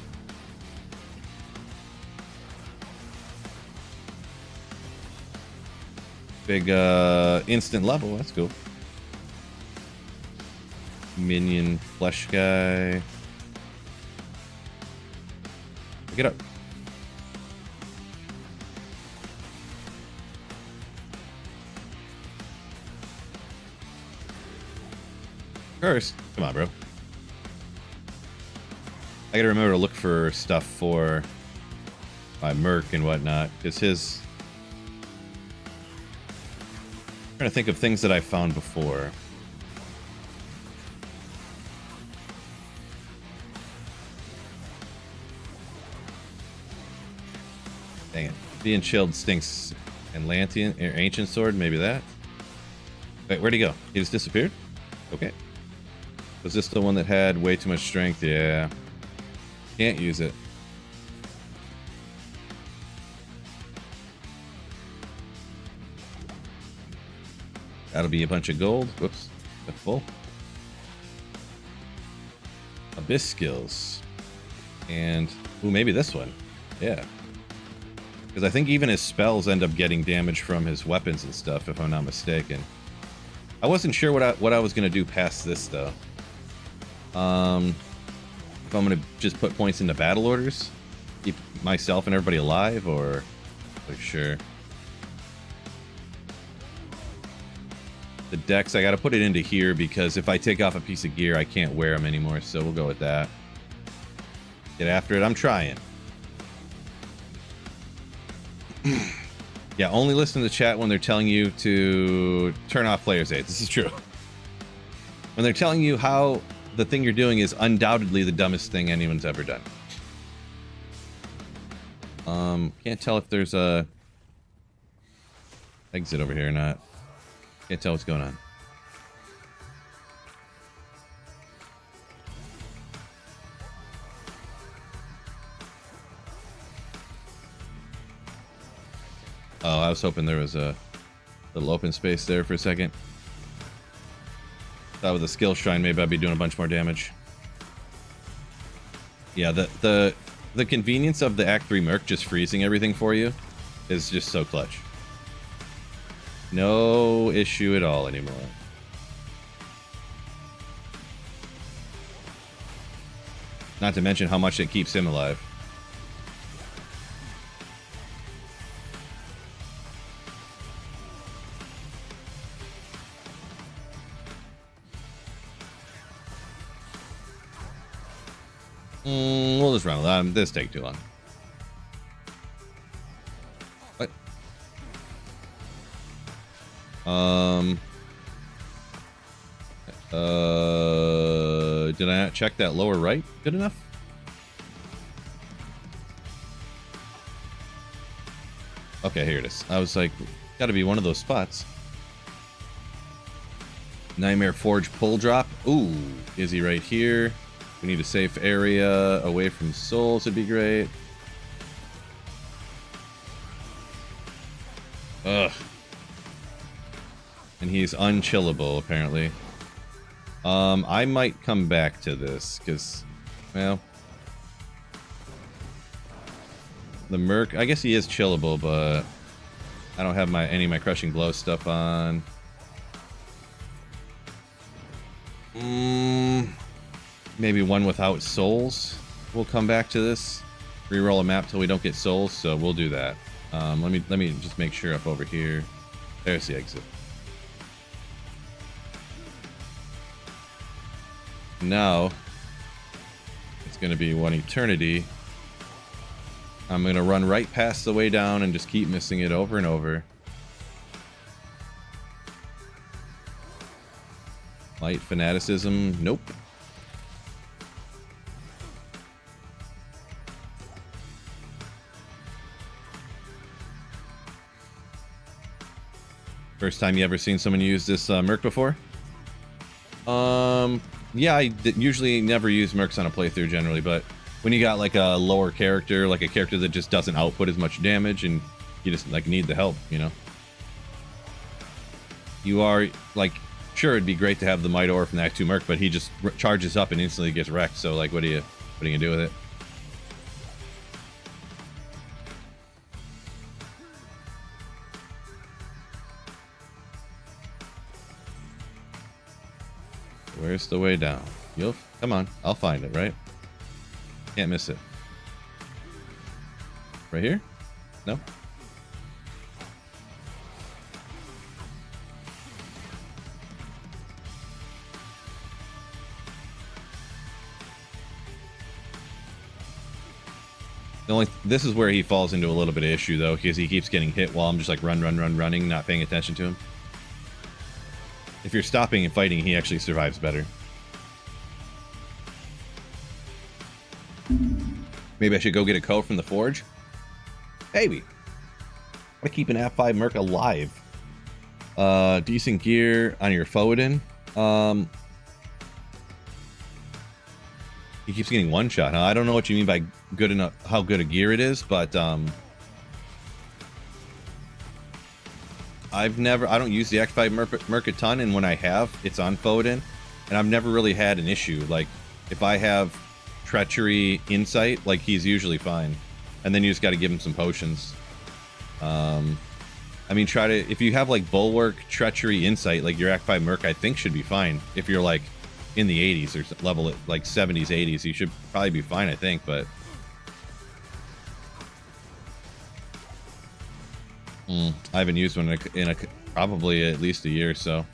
Big instant level, that's cool. Minion flesh guy. Pick it up. First, come on, bro. I gotta remember to look for stuff for my Merc and whatnot, because his... I'm trying to think of things that I found before. Dang it. Being chilled stinks. Atlantean, or Ancient Sword, maybe that? Wait, where'd he go? He just disappeared? Okay. Was this the one that had way too much strength? Yeah. Can't use it. That'll be a bunch of gold. Whoops. That's full. Abyss skills. And, ooh, maybe this one. Yeah. Because I think even his spells end up getting damage from his weapons and stuff, if I'm not mistaken. I wasn't sure what I was going to do past this, though. If I'm going to just put points into battle orders, keep myself and everybody alive, or... Like, sure. The decks, I got to put it into here, because if I take off a piece of gear, I can't wear them anymore, so we'll go with that. Get after it. I'm trying. Yeah, only listen to the chat when they're telling you to turn off player's aid. This is true. When they're telling you how the thing you're doing is undoubtedly the dumbest thing anyone's ever done. Can't tell if there's a exit over here or not. Can't tell what's going on. Oh, I was hoping there was a little open space there for a second. Thought with the skill shrine, maybe I'd be doing a bunch more damage. Yeah, the convenience of the Act 3 Merc just freezing everything for you is just so clutch. No issue at all anymore. Not to mention how much it keeps him alive. We'll just run with that. This take too long. What? Did I not check that lower right good enough? Okay, here it is. I was like, gotta be one of those spots. Nightmare Forge pull drop. Ooh, is he right here? We need a safe area away from souls would be great. Ugh. And he's unchillable, apparently. I might come back to this, because, well... The Merc, I guess he is chillable, but... I don't have any of my Crushing Blow stuff on. Maybe one without souls. We'll come back to this. Reroll a map till we don't get souls, so we'll do that. Let me just make sure up over here. There's the exit. Now, it's going to be one eternity. I'm going to run right past the way down and just keep missing it over and over. Light fanaticism, nope. First time you ever seen someone use this merc before? Yeah, I usually never use mercs on a playthrough generally, but when you got like a lower character, like a character that just doesn't output as much damage and you just like need the help, you know? You are like, sure, it'd be great to have the Might Ore from the Act 2 merc, but he just charges up and instantly gets wrecked, so like what are you gonna do with it? Where's the way down? You'll come on, I'll find it, right? Can't miss it. Right here? No? This is where he falls into a little bit of issue though, because he keeps getting hit while I'm just like running, not paying attention to him. If you're stopping and fighting, he actually survives better. Maybe I should go get a coat from the forge? Maybe. I want to keep an F5 merc alive. Decent gear on your Foden. He keeps getting one shot. Huh? I don't know what you mean by good enough, how good a gear it is, but I don't use the X5 merc a ton, and when I have, it's on Foden, and I've never really had an issue. Like, if I have treachery insight, like, he's usually fine. And then you just got to give him some potions. I mean, if you have, like, bulwark, treachery, insight, like, your X5 merc, I think should be fine. If you're, like, in the 80s or level at, like, 70s, 80s, you should probably be fine, I think, but... I haven't used one in probably at least a year, so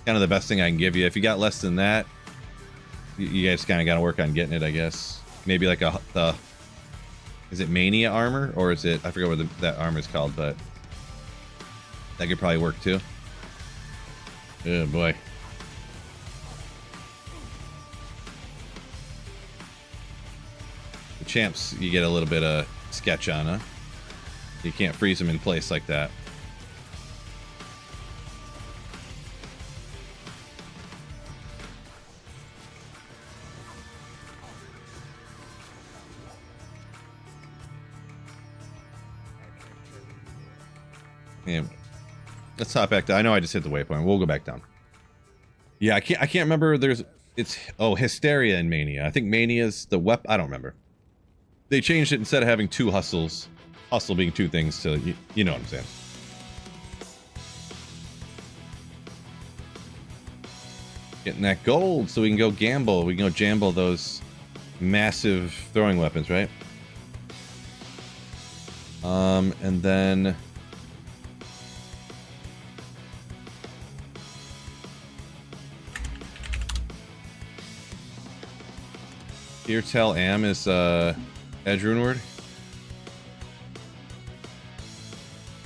kind of the best thing I can give you. If you got less than that, you guys kind of got to work on getting it, I guess. Maybe like is it Mania armor, or is it, I forget what that armor is called, but that could probably work too. Oh boy. The champs, you get a little bit of sketch on, huh? You can't freeze them in place like that. Yeah. Let's hop back down. I know I just hit the waypoint. We'll go back down. Yeah, I can't remember. It's Hysteria and Mania. I think Mania's the weapon. I don't remember. They changed it instead of having two hustles. Hustle being two things to, you know what I'm saying. Getting that gold so we can go gamble. We can go jamble those massive throwing weapons, right? And then... Eartel Am is Edge Rune Word.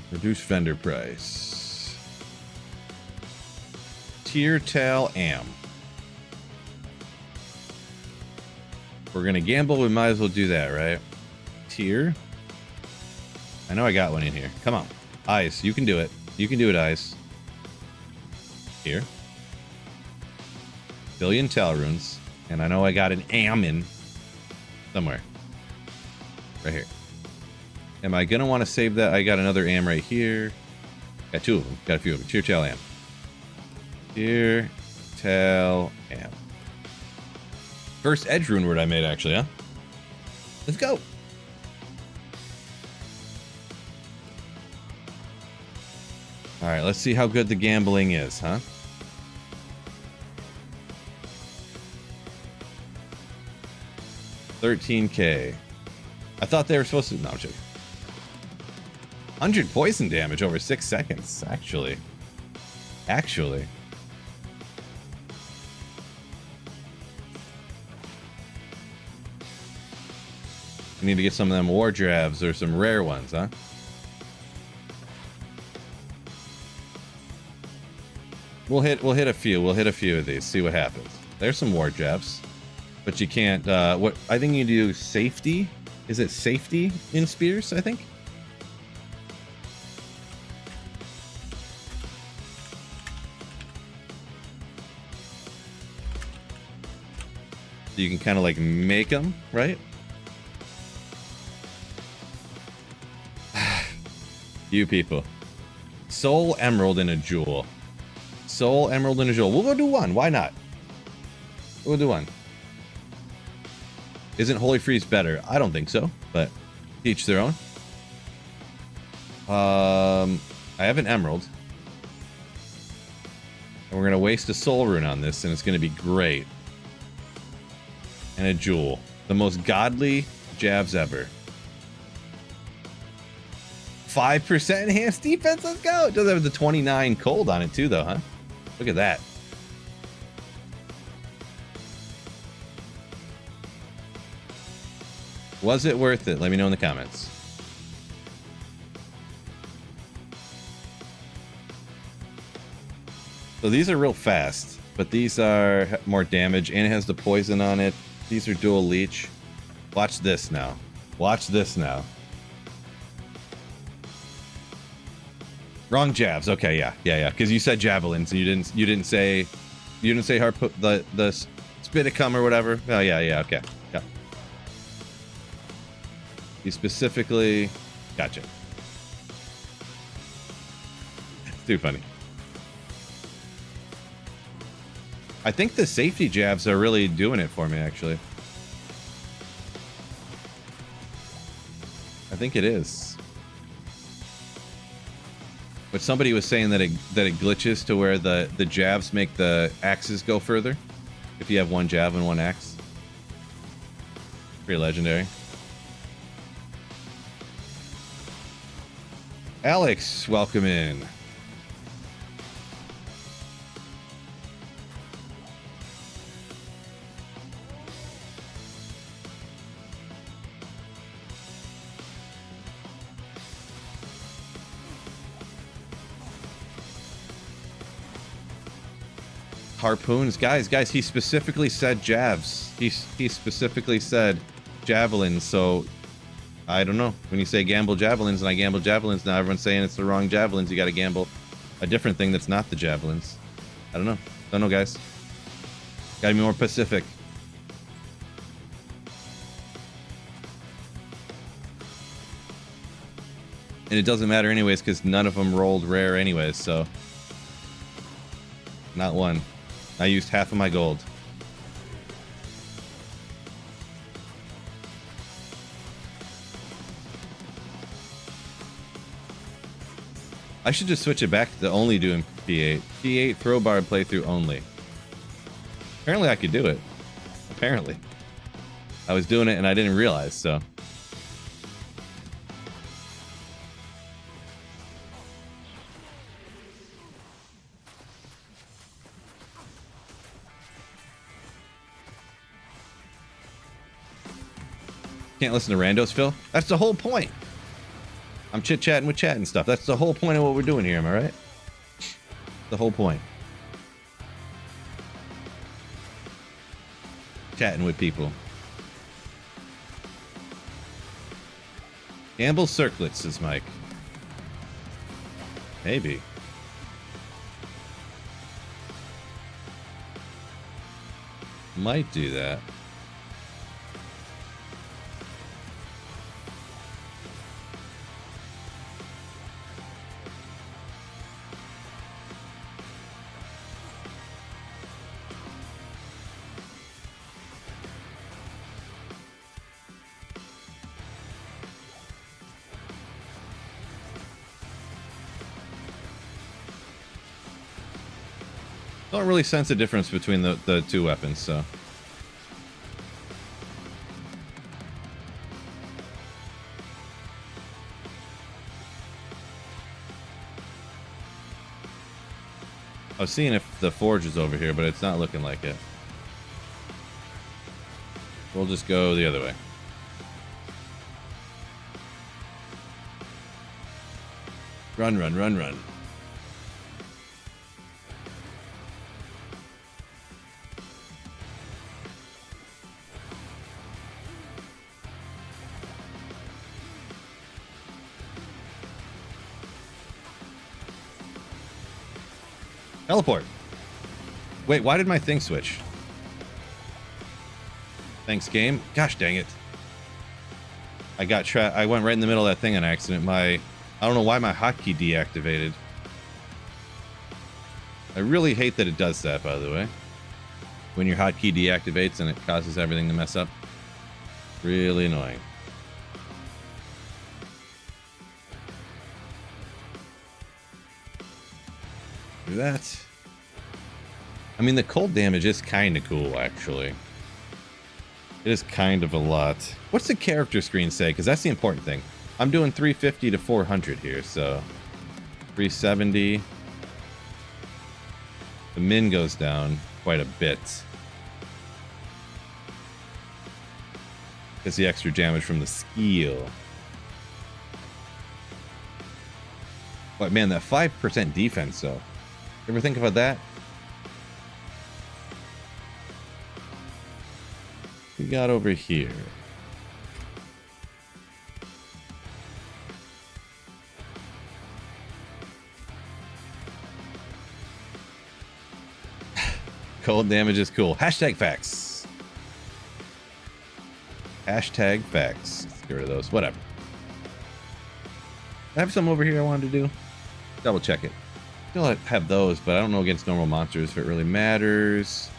Reduce vendor price. Tier Tal Am. If we're gonna gamble, we might as well do that, right? Tier. I know I got one in here. Come on. Eyes, you can do it. You can do it, Eyes. Here. Billion Tal Runes. And I know I got an Am in somewhere. Right here. Am I going to want to save that? I got another Am right here. Got two of them. Got a few of them. Tier Tal Am. Tier Tal Am. First Edge Rune Word I made, actually, huh? Let's go. All right, let's see how good the gambling is, huh? $13K. I thought they were supposed to... No, I'm joking. 100 poison damage over 6 seconds, actually. Actually. We need to get some of them war drabs or some rare ones, huh? We'll hit a few. We'll hit a few of these. See what happens. There's some war jabs, but you can't. What I think you do safety. Is it safety in spears? I think. You can kind of like make them, right? You people. Soul Emerald and a Jewel. Soul Emerald and a Jewel. We'll go do one. Why not? We'll do one. Isn't Holy Freeze better? I don't think so, but each their own. I have an Emerald. And we're going to waste a Soul Rune on this, and it's going to be great. And a Jewel. The most godly jabs ever. 5% enhanced defense. Let's go. It does have the 29 cold on it too, though, huh? Look at that. Was it worth it? Let me know in the comments. So these are real fast, but these are more damage, and it has the poison on it. These are dual leech. Watch this now. Watch this now. Wrong jabs. Okay, yeah. Because you said javelins, and you didn't say harpoon, the spiticum or whatever. Oh yeah. Okay. Yeah. You specifically. Gotcha. It's too funny. I think the safety jabs are really doing it for me, actually. I think it is. But somebody was saying that it glitches to where the jabs make the axes go further if you have one jab and one axe. Pretty legendary. Alex, welcome in. Harpoons, guys, he specifically said jabs. He specifically said javelins, so I don't know. When you say gamble javelins and I gamble javelins, now everyone's saying it's the wrong javelins. You got to gamble a different thing that's not the javelins. I don't know, guys. Got to be more specific. And it doesn't matter anyways because none of them rolled rare anyways, so not one. I used half of my gold. I should just switch it back to only doing P8. P8 throw Barb playthrough only. Apparently I could do it. Apparently. I was doing it and I didn't realize, so. Can't listen to randos, Phil? That's the whole point. I'm chit-chatting with chat and stuff. That's the whole point of what we're doing here, am I right? The whole point. Chatting with people. Gamble circlets, says Mike. Maybe. Might do that. Don't really sense a difference between the two weapons, so. I was seeing if the forge is over here, but it's not looking like it. We'll just go the other way. Run, run, run, run. Teleport. Wait, why did my thing switch? Thanks, game. Gosh dang it. I went right in the middle of that thing on accident. I don't know why my hotkey deactivated. I really hate that it does that, by the way. When your hotkey deactivates and it causes everything to mess up. Really annoying. Do that. I mean, the cold damage is kind of cool, actually. It is kind of a lot. What's the character screen say? Because that's the important thing. I'm doing 350 to 400 here, so 370. The min goes down quite a bit. It's the extra damage from the skill. But man, that 5% defense, though. Ever think about that? We got over here. Cold damage is cool. Hashtag facts. Hashtag facts. Get rid of those. Whatever. I have some over here I wanted to do. Double check it. Still have those, but I don't know against normal monsters if it really matters.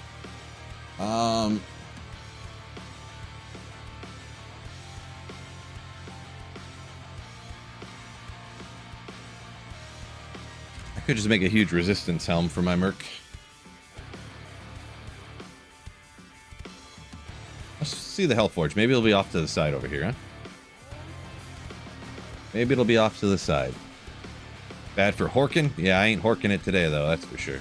I could just make a huge resistance helm for my merc. Let's see the Hellforge. Maybe it'll be off to the side over here, huh? Maybe it'll be off to the side. Bad for Horkin? Yeah, I ain't Horkin it today, though, that's for sure.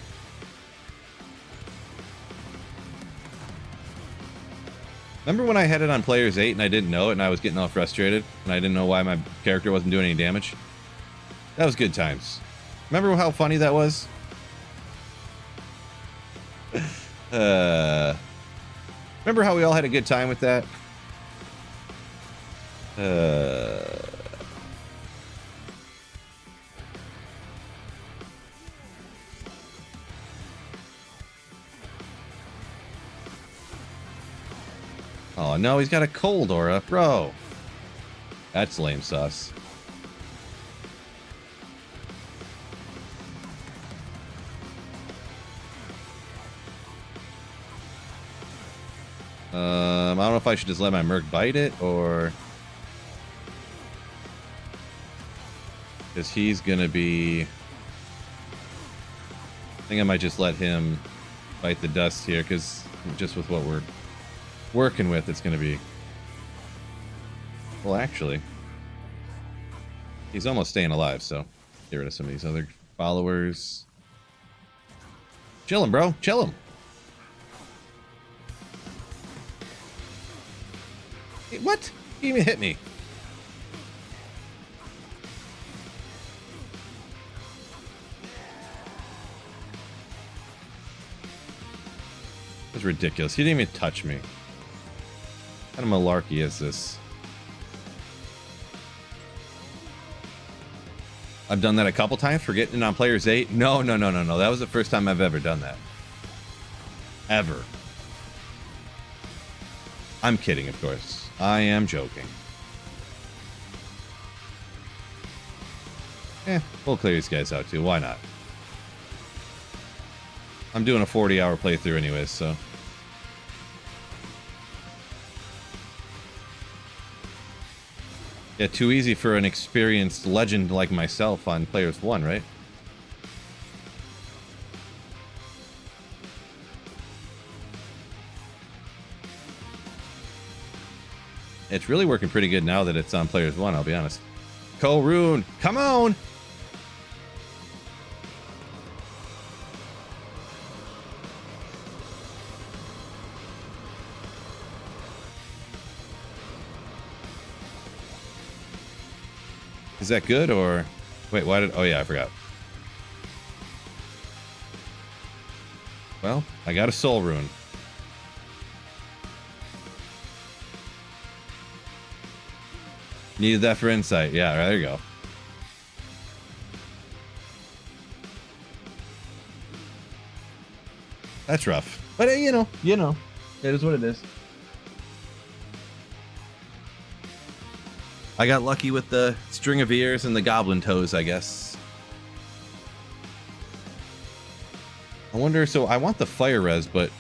Remember when I had it on Players 8 and I didn't know it and I was getting all frustrated and I didn't know why my character wasn't doing any damage? That was good times. Remember how funny that was? Remember how we all had a good time with that? Oh no, he's got a cold aura, bro. That's lame sauce. I don't know if I should just let my merc bite it or because he's gonna be. I think I might just let him bite the dust here because just with what we're working with, it's gonna be. Well, actually, he's almost staying alive, so get rid of some of these other followers. Chill him, bro. Chill him. Hey, what? He even hit me. That's ridiculous. He didn't even touch me. What kind of malarkey is this? I've done that a couple times for getting on Players 8. No. That was the first time I've ever done that. Ever. I'm kidding, of course. I am joking. We'll clear these guys out too. Why not? I'm doing a 40-hour playthrough anyways, so. Yeah, too easy for an experienced legend like myself on Players 1, right? It's really working pretty good now that it's on Players 1, I'll be honest. Ko-Rune, come on! Is that good or... Wait, why did... Oh, yeah, I forgot. Well, I got a soul rune. Needed that for insight. Yeah, there you go. That's rough. But, you know, it is what it is. I got lucky with the string of ears and the goblin toes, I guess. I wonder, so I want the fire res, but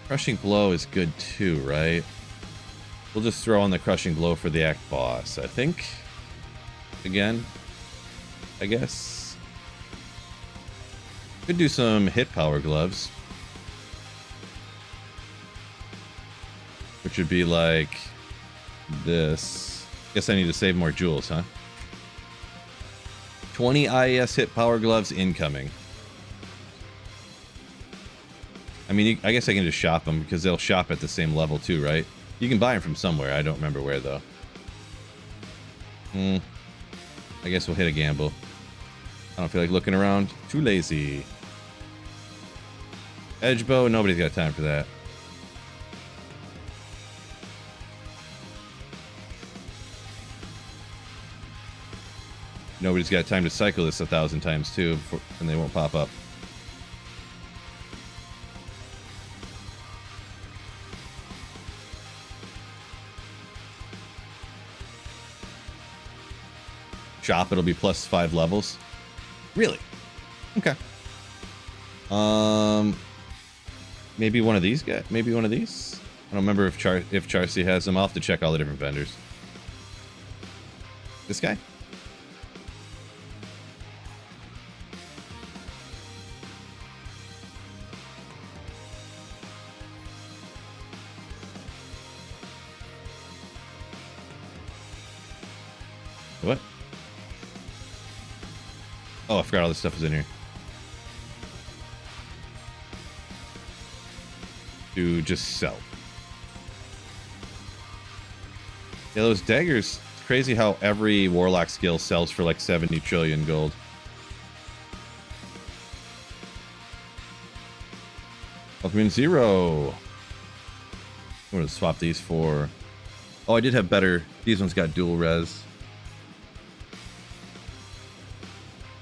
crushing blow is good too, right? We'll just throw on the crushing blow for the act boss, I think. Again, I guess. Could do some hit power gloves. Which would be like this. Guess I need to save more jewels, huh? 20 IES hit power gloves incoming. I mean, I guess I can just shop them because they'll shop at the same level too, right? You can buy them from somewhere. I don't remember where though. I guess we'll hit a gamble. I don't feel like looking around. Too lazy. Edge bow. Nobody's got time for that. Nobody's got time to cycle this 1,000 times too, and they won't pop up. Shop, it'll be plus 5 levels. Really? Okay. Maybe one of these guys. Maybe one of these. I don't remember if Charcy has them. I'll have to check all the different vendors. This guy. What? Oh, I forgot all this stuff was in here. To just sell. Yeah, those daggers. It's crazy how every warlock skill sells for like 70 trillion gold. Welcome 0. I'm gonna swap these for... Oh, I did have better... These ones got dual res.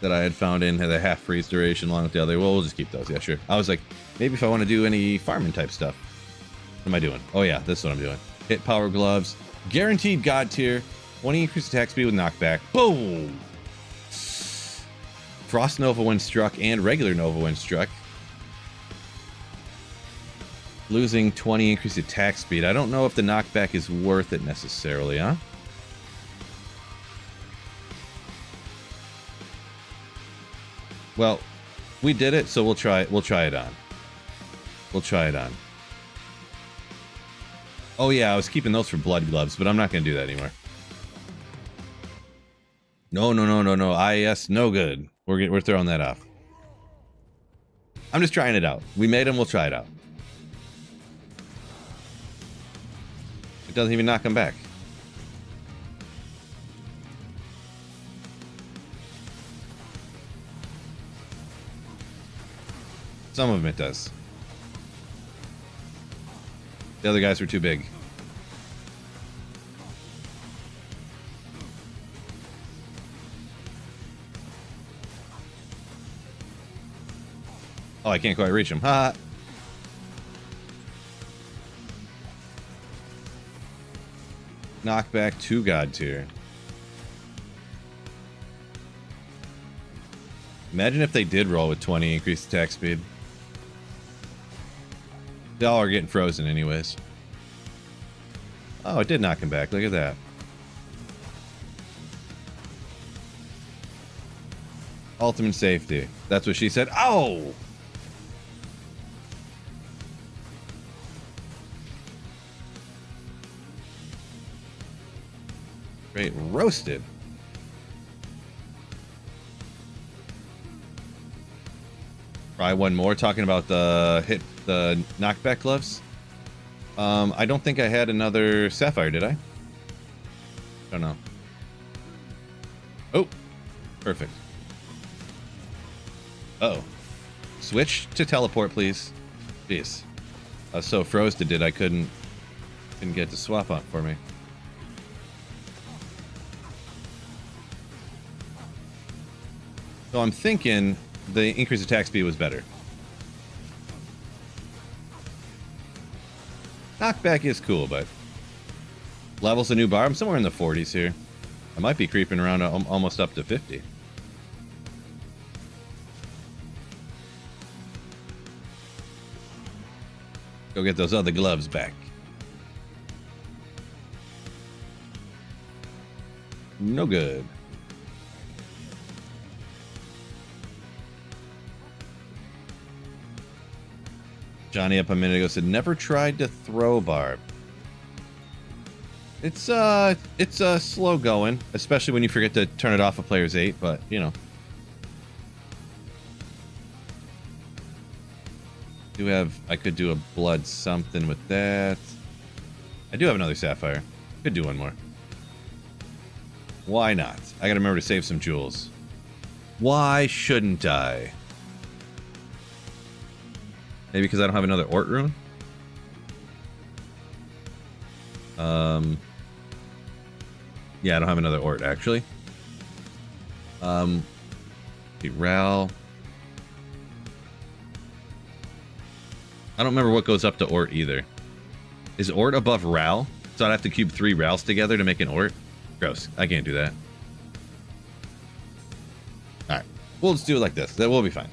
That I had found in had a half freeze duration along with the other. Well, we'll just keep those. Yeah, sure. I was like, maybe if I want to do any farming type stuff. What am I doing? Oh yeah, this is what I'm doing. Hit power gloves. Guaranteed god tier. 20 increased attack speed with knockback. Boom! Frost Nova when struck and regular Nova when struck. Losing 20 increased attack speed. I don't know if the knockback is worth it necessarily, huh? Well, we did it, so we'll try it on. We'll try it on. Oh yeah, I was keeping those for blood gloves, but I'm not gonna do that anymore. No. IES, no good. We're throwing that off. I'm just trying it out. We made them, we'll try it out. It doesn't even knock them back. Some of them it does. The other guys were too big. Oh, I can't quite reach him. Ha! Knockback 2 god tier. Imagine if they did roll with 20 increased attack speed. They all are getting frozen anyways. Oh, it did knock him back. Look at that. Ultimate safety. That's what she said. Oh! Great. Roasted. Try one more talking about the knockback gloves. I don't think I had another sapphire, did I? Don't know. Oh, perfect. Uh oh. Switch to teleport, please. Jeez. I was so froze to I couldn't get to swap up for me. So I'm thinking the increased attack speed was better. Knockback is cool, but levels a new Barb. I'm somewhere in the 40s here. I might be creeping around almost up to 50. Go get those other gloves back. No good. Johnny up a minute ago said, never tried to throw Barb. It's slow going, especially when you forget to turn it off of players 8, but you know. I could do a blood something with that. I do have another sapphire. Could do one more. Why not? I gotta remember to save some jewels. Why shouldn't I? Maybe because I don't have another Ort rune? Yeah, I don't have another Ort, actually. Ral. I don't remember what goes up to Ort either. Is Ort above Ral? So I'd have to cube 3 Rals together to make an Ort? Gross. I can't do that. Alright. We'll just do it like this. That will be fine.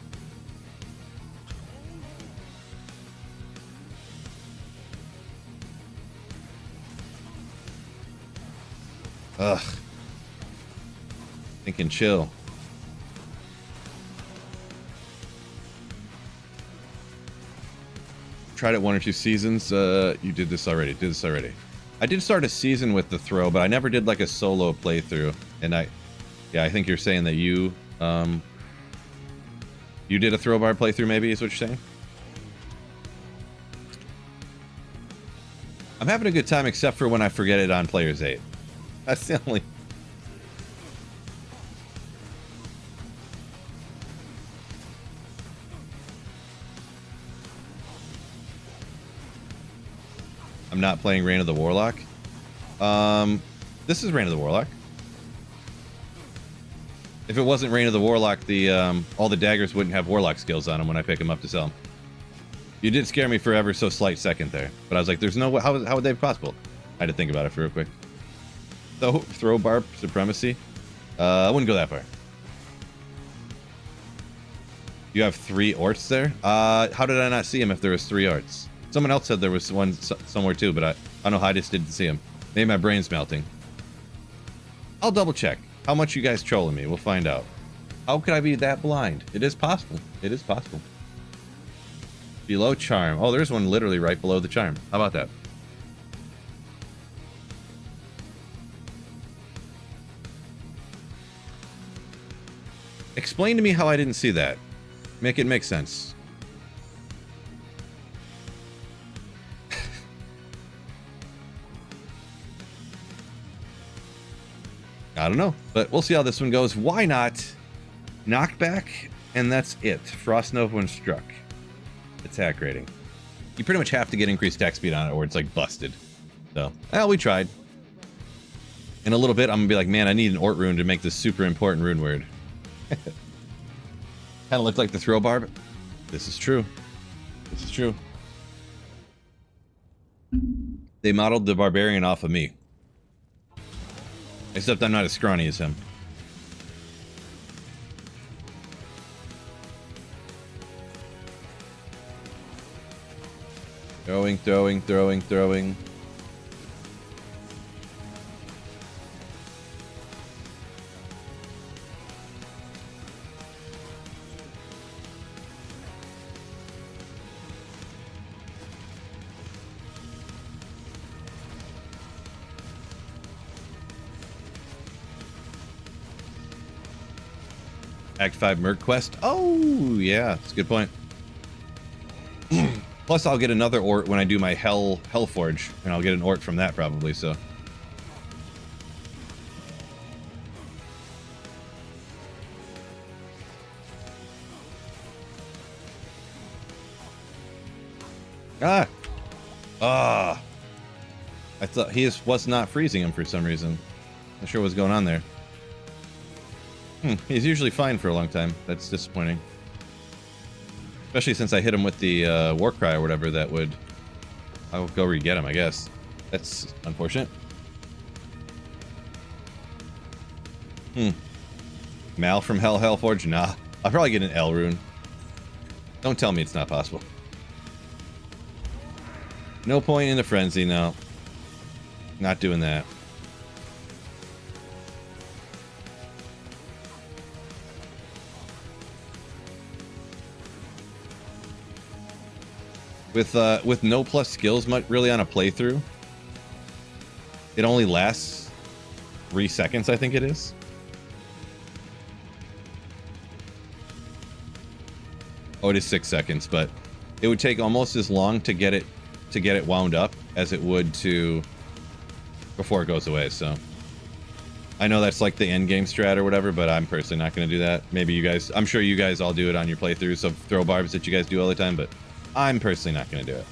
Ugh. Thinking chill. Tried it 1 or 2 seasons. You did this already. I did start a season with the throw, but I never did like a solo playthrough. And I think you're saying that you did a throw bar playthrough, maybe is what you're saying. I'm having a good time, except for when I forget it on players 8. That's the only. I'm not playing Reign of the Warlock. This is Reign of the Warlock. If it wasn't Reign of the Warlock, all the daggers wouldn't have Warlock skills on them when I pick them up to sell them. You did scare me for ever so slight second there, but I was like, "There's no way. How would that be possible?" I had to think about it for real quick. So throw Barb supremacy. I wouldn't go that far. You have 3 Orts there. How did I not see him if there was 3 Orts? Someone else said there was one somewhere too, but I don't know how I just didn't see him. Maybe my brain's melting. I'll double check. How much you guys trolling me? We'll find out. How could I be that blind? It is possible. It is possible. Below charm. Oh, there's one literally right below the charm. How about that? Explain to me how I didn't see that. Make it make sense. I don't know, but we'll see how this one goes. Why not? Knockback, and that's it. Frost Nova when struck. Attack rating. You pretty much have to get increased attack speed on it, or it's like busted. So, well, we tried. In a little bit, I'm gonna be like, man, I need an Ort rune to make this super important rune word. Kind of looked like the throw barb. This is true. This is true. They modeled the barbarian off of me. Except I'm not as scrawny as him. Throwing, throwing, throwing, throwing. Act 5 Merc Quest. Oh, yeah. That's a good point. Plus, I'll get another Ort when I do my Hellforge, and I'll get an Ort from that probably, so. Ah! Ah! I thought he was not freezing him for some reason. Not sure what's going on there. He's usually fine for a long time. That's disappointing. Especially since I hit him with the war cry or whatever that would... I'll go re-get him, I guess. That's unfortunate. Mal from Hellforge? Nah. I'll probably get an L rune. Don't tell me it's not possible. No point in the frenzy, no. Not doing that. With no plus skills really on a playthrough, it only lasts 3 seconds, I think it is. Oh, it is 6 seconds, but it would take almost as long to get it wound up as it would to before it goes away. So I know that's like the end game strat or whatever, but I'm personally not going to do that. Maybe you guys, I'm sure you guys all do it on your playthroughs of throw barbs that you guys do all the time, but I'm personally not going to do it.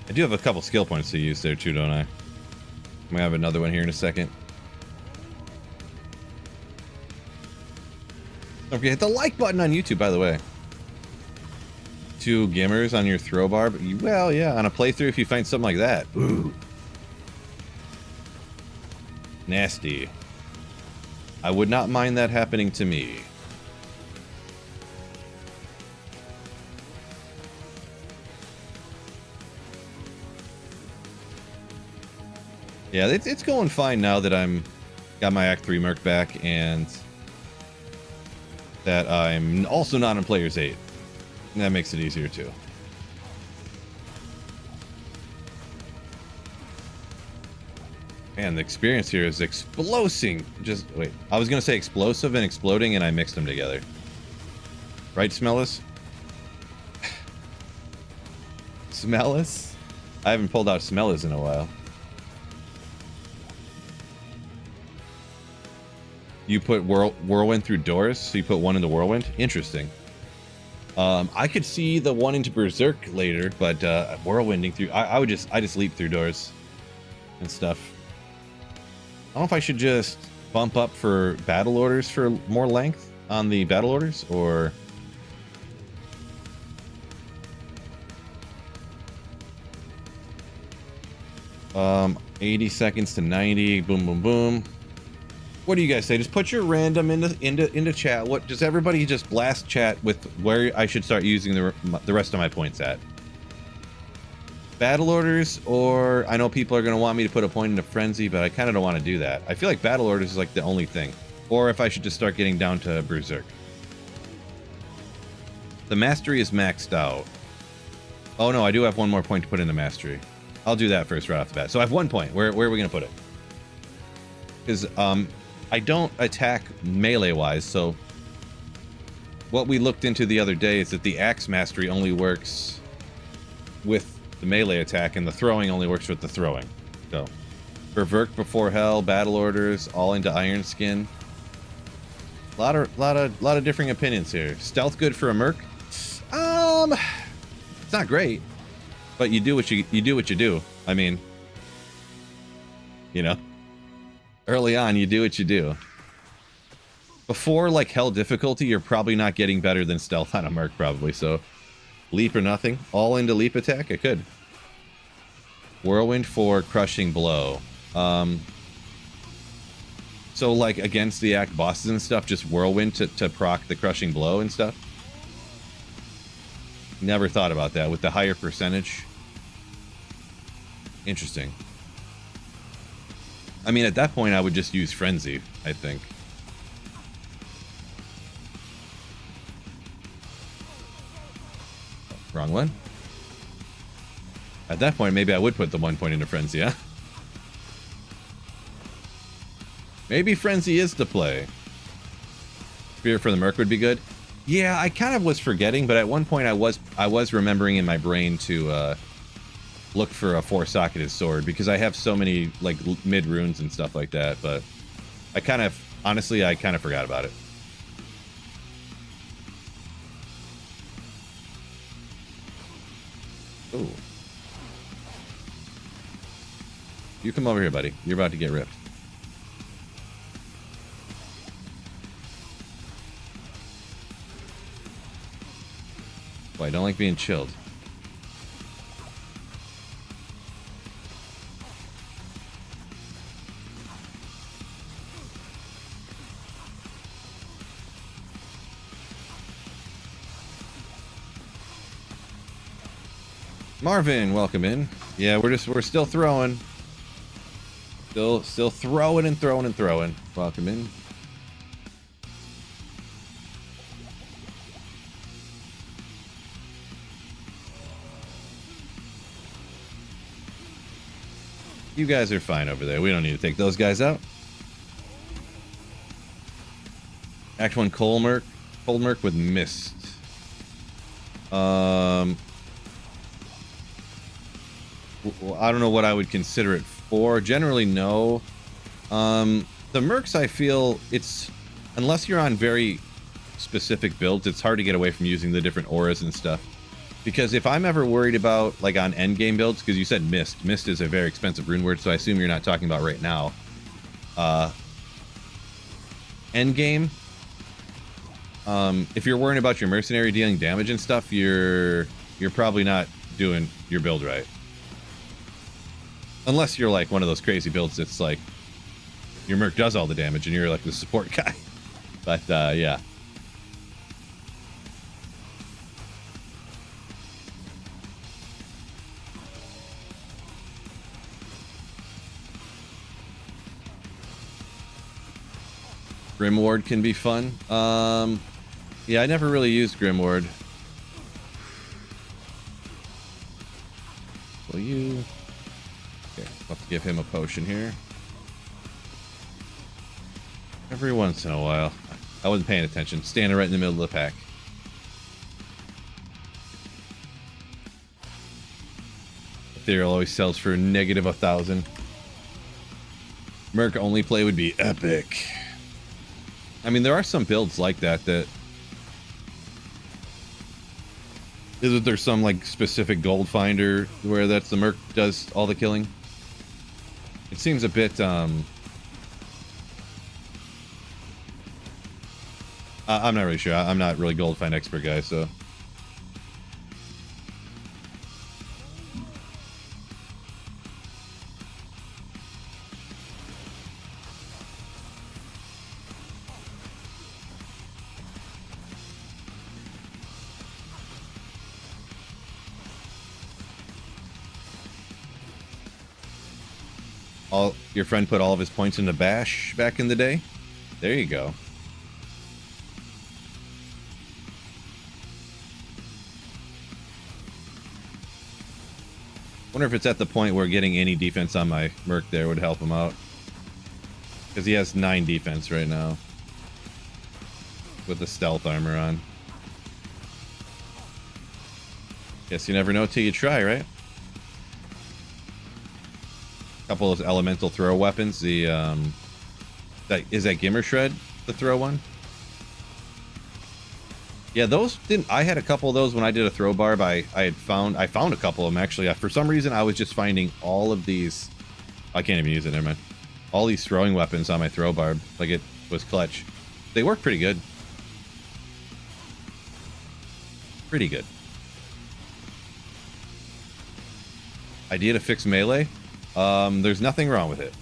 I do have a couple skill points to use there too, don't I? I'm gonna have another one here in a second. Don't forget, hit the like button on YouTube, by the way. 2 gimmers on your throw barb. Well, yeah, on a playthrough, if you find something like that. Ooh. Nasty. I would not mind that happening to me. Yeah, it's going fine now that got my Act 3 Merc back and that I'm also not in Player's 8. And that makes it easier too. Man, the experience here is exploding. Just wait, I was gonna say explosive and exploding, and I mixed them together. Right, Smellus? Smellus? I haven't pulled out Smellus in a while. You put whirlwind through doors, so you put one in the whirlwind. Interesting. I could see the one into Berserk later, but whirlwinding through, I just leap through doors and stuff. I don't know if I should just bump up for battle orders for more length on the battle orders, or 80 seconds to 90. Boom, boom, boom. What do you guys say? Just put your random into chat. What does everybody just blast chat with where I should start using the rest of my points at? Battle orders, or I know people are going to want me to put a point into frenzy, but I kind of don't want to do that. I feel like battle orders is like the only thing. Or if I should just start getting down to Berserk. The mastery is maxed out. Oh no, I do have one more point to put into mastery. I'll do that first right off the bat. So I have 1 point. Where are we going to put it? Because I don't attack melee-wise, so what we looked into the other day is that the axe mastery only works with the melee attack, and the throwing only works with the throwing. So, Berserk before Hell, battle orders, all into Iron Skin. A lot of differing opinions here. Stealth good for a merc? It's not great, but you do what you do. I mean, you know. Early on, you do what you do. Before, like, Hell difficulty, you're probably not getting better than stealth on a merc, probably, so... Leap or nothing. All into leap attack? I could. Whirlwind for crushing blow. So, like, against the act bosses and stuff, just whirlwind to proc the crushing blow and stuff? Never thought about that. With the higher percentage. Interesting. I mean, at that point, I would just use Frenzy, I think. Wrong one. At that point, maybe I would put the 1 point into Frenzy, huh? Maybe Frenzy is the play. Spirit for the Merc would be good. Yeah, I kind of was forgetting, but at one point I was remembering in my brain to look for a 4-socketed sword because I have so many like mid runes and stuff like that, but I kind of forgot about it. Ooh. You come over here, buddy. You're about to get ripped. Boy, I don't like being chilled. Marvin, welcome in. Yeah, we're still throwing. Still throwing and throwing and throwing. Welcome in. You guys are fine over there. We don't need to take those guys out. Act 1 Cold Merc with Mist. Well, I don't know what I would consider it for. Generally, no. The Mercs, I feel it's, unless you're on very specific builds, it's hard to get away from using the different auras and stuff. Because if I'm ever worried about, like on endgame builds, because you said Mist. Mist is a very expensive rune word, so I assume you're not talking about right now. Endgame, if you're worrying about your mercenary dealing damage and stuff, you're probably not doing your build right. Unless you're like one of those crazy builds that's like, your merc does all the damage and you're like the support guy. But, yeah. Grimward can be fun. Yeah, I never really used Grimward. Will you... Okay, I'll have to give him a potion here. Every once in a while. I wasn't paying attention. Standing right in the middle of the pack. Ethereal always sells for negative 1,000. Merc only play would be epic. I mean, there are some builds like that isn't there some like specific gold finder where that's the merc does all the killing? It seems a bit I'm not really sure. I'm not really gold find expert guy, so your friend put all of his points into Bash back in the day? There you go. Wonder if it's at the point where getting any defense on my Merc there would help him out. Because he has 9 defense right now. With the stealth armor on. Guess you never know till you try, right? Couple of elemental throw weapons. The is that Gimmer Shred the throw one? Yeah, those didn't. I had a couple of those when I did a throw barb. I found a couple of them actually. For some reason, I was just finding all of these. I can't even use it. Never mind. All these throwing weapons on my throw barb, like it was clutch. They work pretty good. Pretty good. Idea to fix melee. There's nothing wrong with it.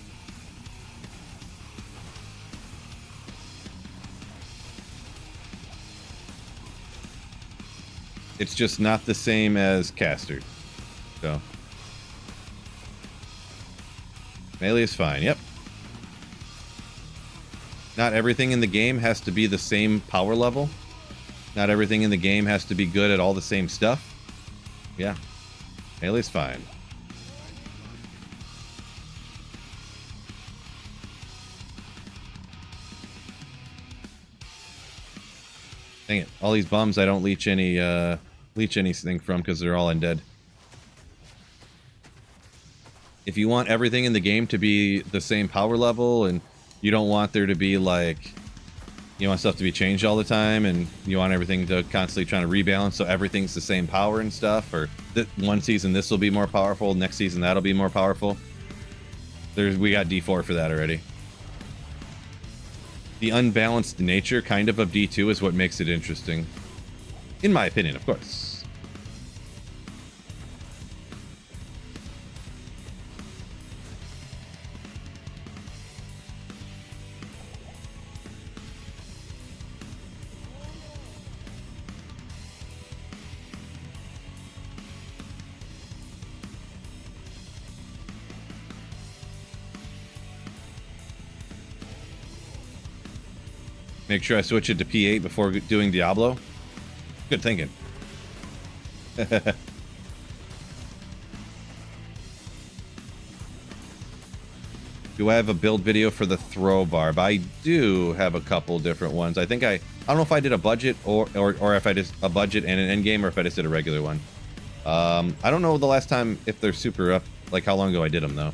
It's just not the same as caster. So melee is fine. Yep. Not everything in the game has to be the same power level. Not everything in the game has to be good at all the same stuff. Yeah. Melee's fine. Dang it. All these bums I don't leech anything from because they're all undead. If you want everything in the game to be the same power level and you don't want there to be like, you want stuff to be changed all the time and you want everything to constantly trying to rebalance so everything's the same power and stuff, or one season this will be more powerful, next season that'll be more powerful. We got D4 for that already. The unbalanced nature kind of D2 is what makes it interesting. In my opinion, of course. Make sure I switch it to P8 before doing Diablo. Good thinking. Do I have a build video for the throw barb? I do have a couple different ones. I think I don't know if I did a budget or if I did a budget and an end game or if I just did a regular one. I don't know the last time if they're super up, like how long ago I did them though.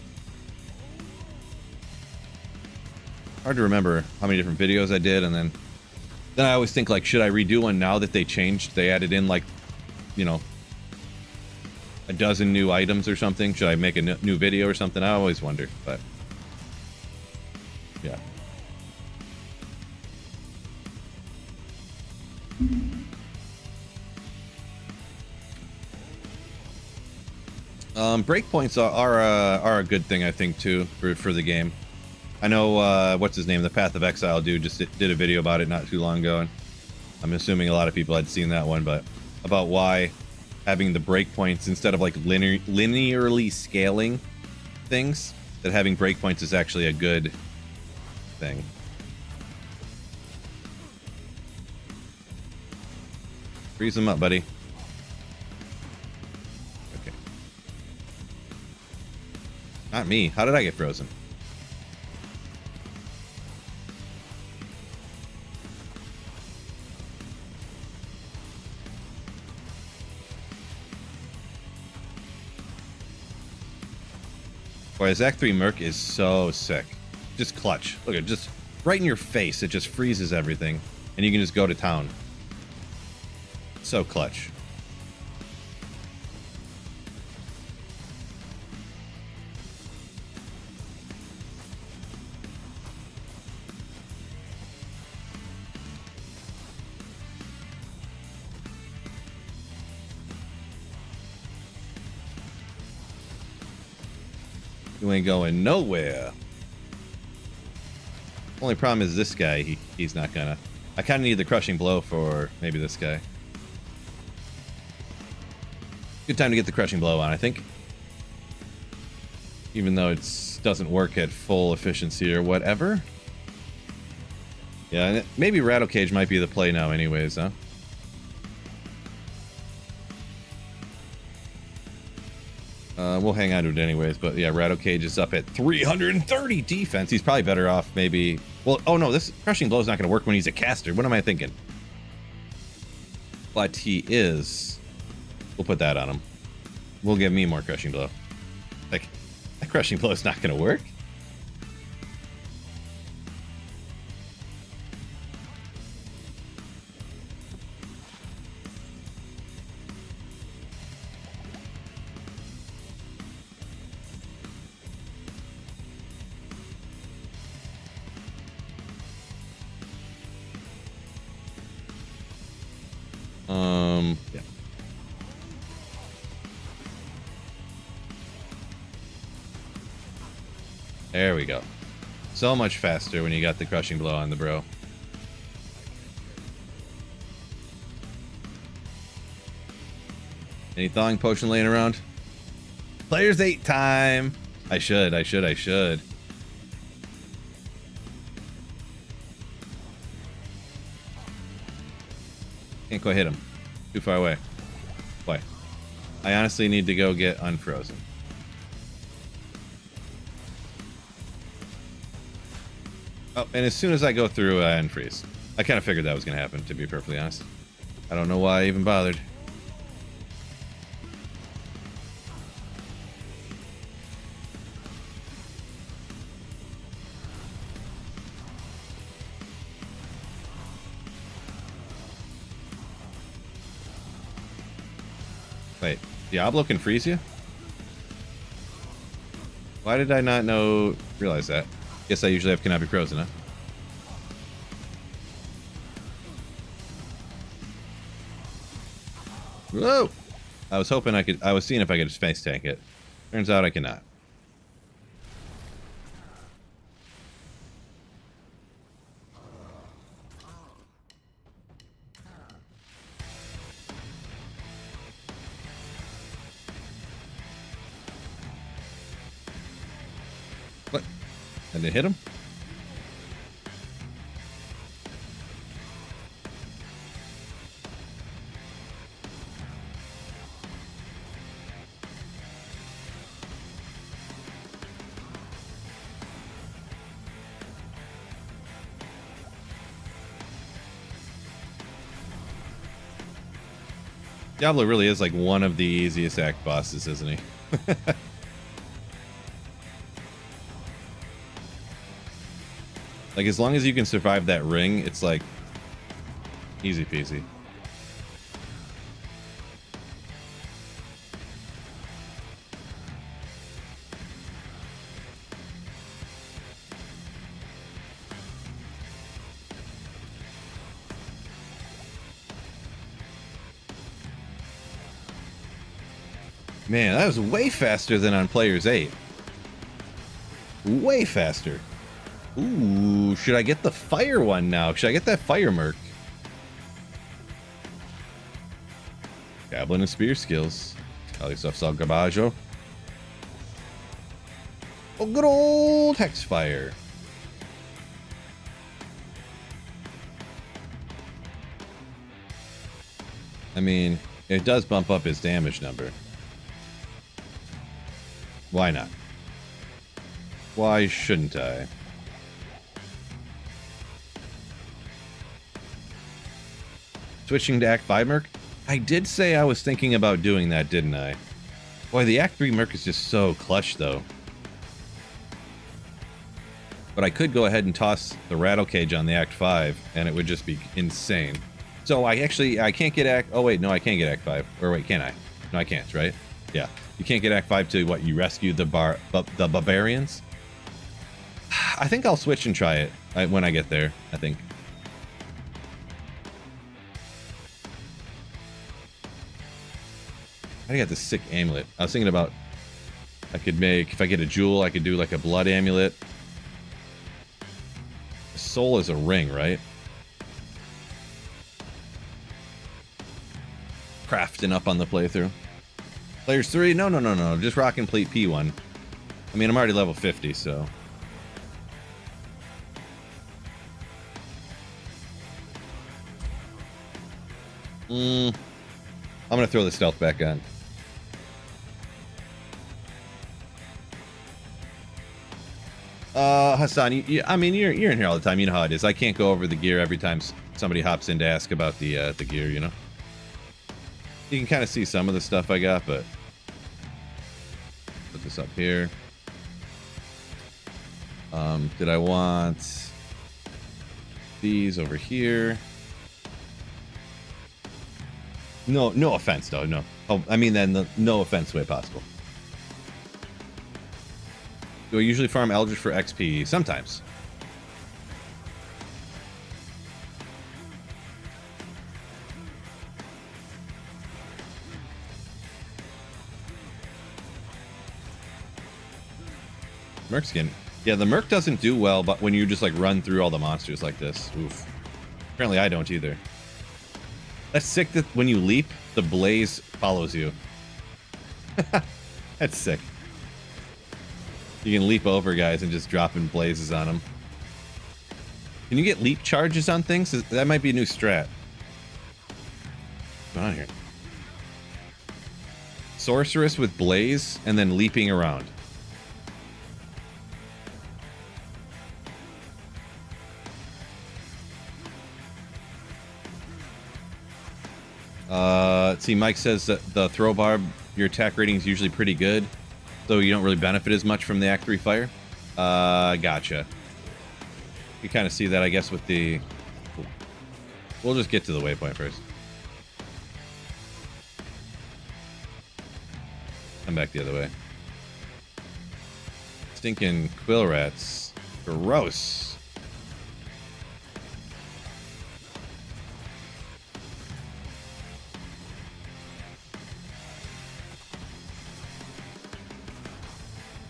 Hard to remember how many different videos I did, and then I always think like, should I redo one now that they changed? They added in like, you know, a dozen new items or something. Should I make a new video or something? I always wonder, but yeah. Breakpoints are a good thing, I think, too, for the game. I know, what's his name, the Path of Exile dude just did a video about it not too long ago, and I'm assuming a lot of people had seen that one, but about why having the breakpoints instead of like linearly scaling things, that having breakpoints is actually a good thing. Freeze them up, buddy. Okay. Not me. How did I get frozen? Boy, his Act 3 Merc is so sick. Just clutch. Look at it, just right in your face. It just freezes everything. And you can just go to town. So clutch. You ain't going nowhere. Only problem is this guy, he's not gonna. I kind of need the crushing blow for maybe this guy. Good time to get the crushing blow on, I think. Even though it doesn't work at full efficiency or whatever. Yeah, and maybe Rattle Cage might be the play now anyways, huh? We'll hang on to it anyways, but yeah, Rattle Cage is up at 330 defense. He's probably better off maybe... Well, oh no, this Crushing Blow is not going to work when he's a caster. What am I thinking? But he is... We'll put that on him. We'll give me more Crushing Blow. Like, that Crushing Blow is not going to work. Yeah. There we go. So much faster when you got the Crushing Blow on the bro. Any thawing potion laying around? Players 8 time. I should. Can't quite hit him. Too far away. Boy. I honestly need to go get unfrozen. Oh, and as soon as I go through, unfreeze. I kind of figured that was going to happen, to be perfectly honest. I don't know why I even bothered. Wait, Diablo can freeze you? Why did I not realize that? Guess I usually have cannot be frozen, huh? Whoa! I was hoping I was seeing if I could just face tank it. Turns out I cannot. What? And they hit him? Diablo really is like one of the easiest act bosses, isn't he? Like, as long as you can survive that ring, it's like easy peasy. Man, that was way faster than on Players 8. Way faster. Ooh, should I get the fire one now? Should I get that fire merc? Javelin and spear skills. All these stuff's all garbaggio. Oh, good old hex fire. I mean, it does bump up his damage number. Why not? Why shouldn't I? Switching to Act 5 Merc? I did say I was thinking about doing that, didn't I? Boy, the Act 3 Merc is just so clutch, though. But I could go ahead and toss the Rattle Cage on the Act 5, and it would just be insane. So I can't get Act... Oh, wait, no, I can't get Act 5. Or wait, can I? No, I can't, right? Yeah. You can't get Act 5 to, what, you rescue the barbarians? I think I'll switch and try it when I get there, I think. I got this sick amulet. I was thinking about, I could make, if I get a jewel, I could do like a blood amulet. Soul is a ring, right? Crafting up on the playthrough. Players 3? No. Just rock and complete P1. I mean, I'm already level 50, so. I'm gonna throw the stealth back on. Hassan, I mean, you're in here all the time. You know how it is. I can't go over the gear every time somebody hops in to ask about the gear, you know? You can kind of see some of the stuff I got, but... Put this up here. Did I want... these over here? No offense, though, no. Oh, I mean then the no offense way possible. Do I usually farm Eldritch for XP? Sometimes. Merc skin. Yeah, the Merc doesn't do well, but when you just like run through all the monsters like this. Oof. Apparently I don't either. That's sick that when you leap, the blaze follows you. That's sick. You can leap over guys and just drop in blazes on them. Can you get leap charges on things? That might be a new strat. What's going on here? Sorceress with blaze and then leaping around. Let's see, Mike says that the throw barb, your attack rating is usually pretty good, so you don't really benefit as much from the Act 3 fire. Gotcha. You kind of see that, I guess, with the... We'll just get to the waypoint first. Come back the other way. Stinking quill rats. Gross.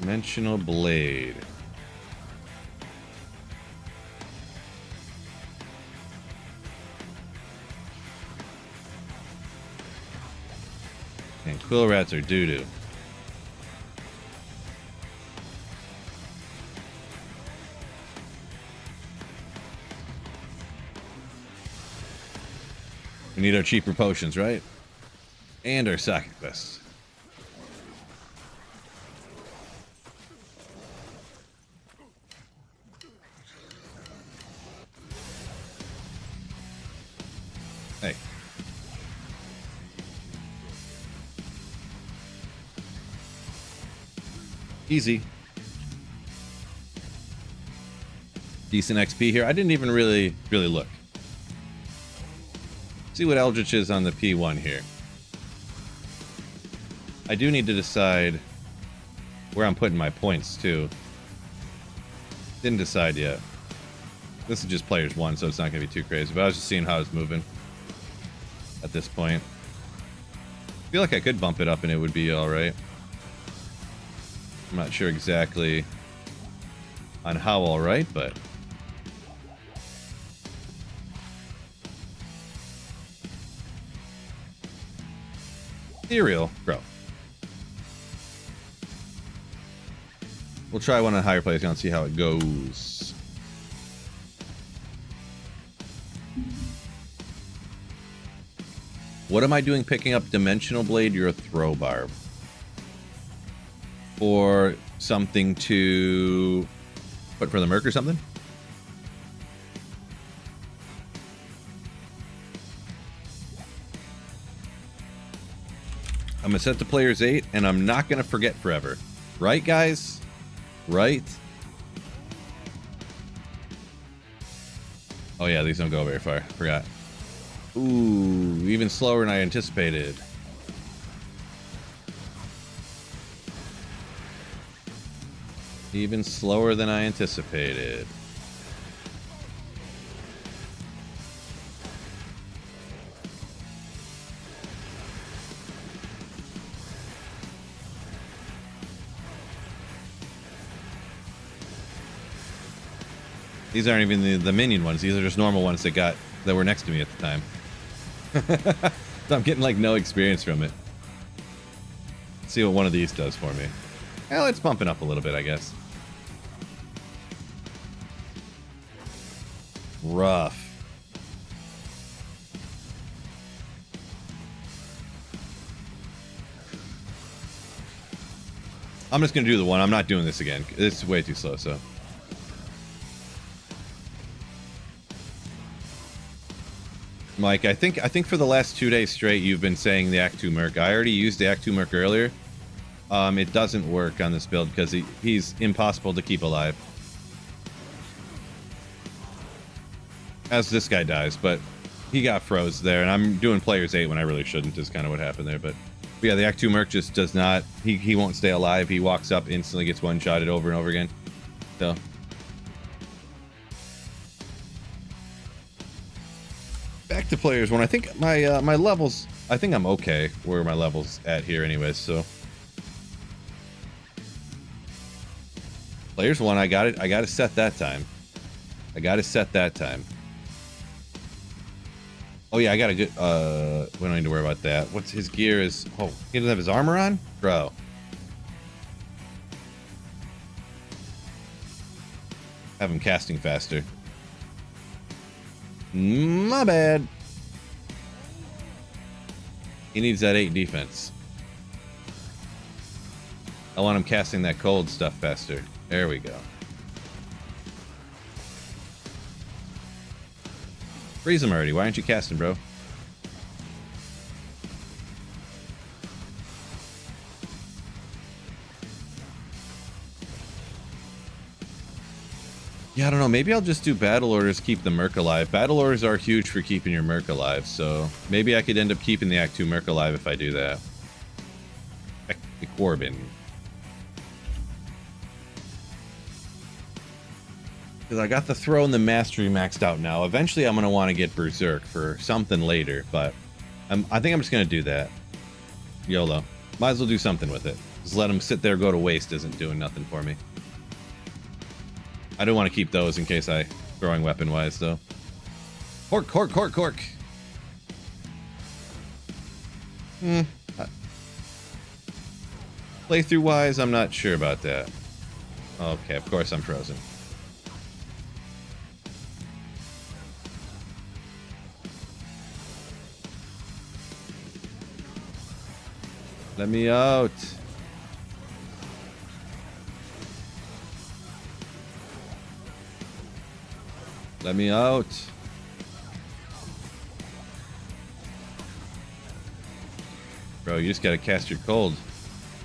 Dimensional blade. And quill rats are doo-doo. We need our cheaper potions, right? And our socket quests. Hey. Easy. Decent XP here. I didn't even really look. See what Eldritch is on the P1 here. I do need to decide where I'm putting my points too. Didn't decide yet. This is just players 1, so it's not going to be too crazy. But I was just seeing how it's moving at this point. I feel like I could bump it up and it would be alright. I'm not sure exactly on how alright, but... Ethereal, bro. We'll try one on higher plays and see how it goes. What am I doing picking up Dimensional Blade? You're a throw barb. Or something to put for the Merc or something? I'm gonna set the players 8, and I'm not gonna forget forever. Right, guys? Right? Oh yeah, these don't go very far. Forgot. Ooh, even slower than I anticipated. Even slower than I anticipated. These aren't even the minion ones. These are just normal ones that were next to me at the time. So I'm getting like no experience from it. Let's see what one of these does for me. Well, it's bumping up a little bit, I guess. Rough. I'm just gonna do the one. I'm not doing this again. It's way too slow, so. Mike, I think for the last 2 days straight you've been saying the Act 2 Merc. I already used the Act 2 Merc earlier. It doesn't work on this build because he's impossible to keep alive. As this guy dies, but he got froze there, and I'm doing players 8 when I really shouldn't is kind of what happened there. But yeah, the Act 2 Merc just does not, he won't stay alive. He walks up, instantly gets one-shotted over and over again. So... back to players 1. I think my my levels. I think I'm okay where my levels at here, anyways. So players 1, I got it. I got to set that time. I got to set that time. Oh yeah, I got a good. We don't need to worry about that. What's his gear is? Oh, he doesn't have his armor on, bro. Have him casting faster. My bad. He needs that 8 defense. I want him casting that cold stuff faster. There we go. Freeze him already. Why aren't you casting, bro? Yeah, I don't know. Maybe I'll just do battle orders, keep the Merc alive. Battle orders are huge for keeping your Merc alive, so maybe I could end up keeping the Act 2 Merc alive if I do that. The Corbin. Because I got the throw and the mastery maxed out now. Eventually I'm going to want to get Berserk for something later, but I think I'm just going to do that. YOLO. Might as well do something with it. Just let them sit there, go to waste isn't doing nothing for me. I do want to keep those in case I throwing weapon wise though. Cork, cork, cork, cork. Playthrough wise, I'm not sure about that. Okay, of course I'm frozen. Let me out. Let me out. Bro, you just gotta cast your cold.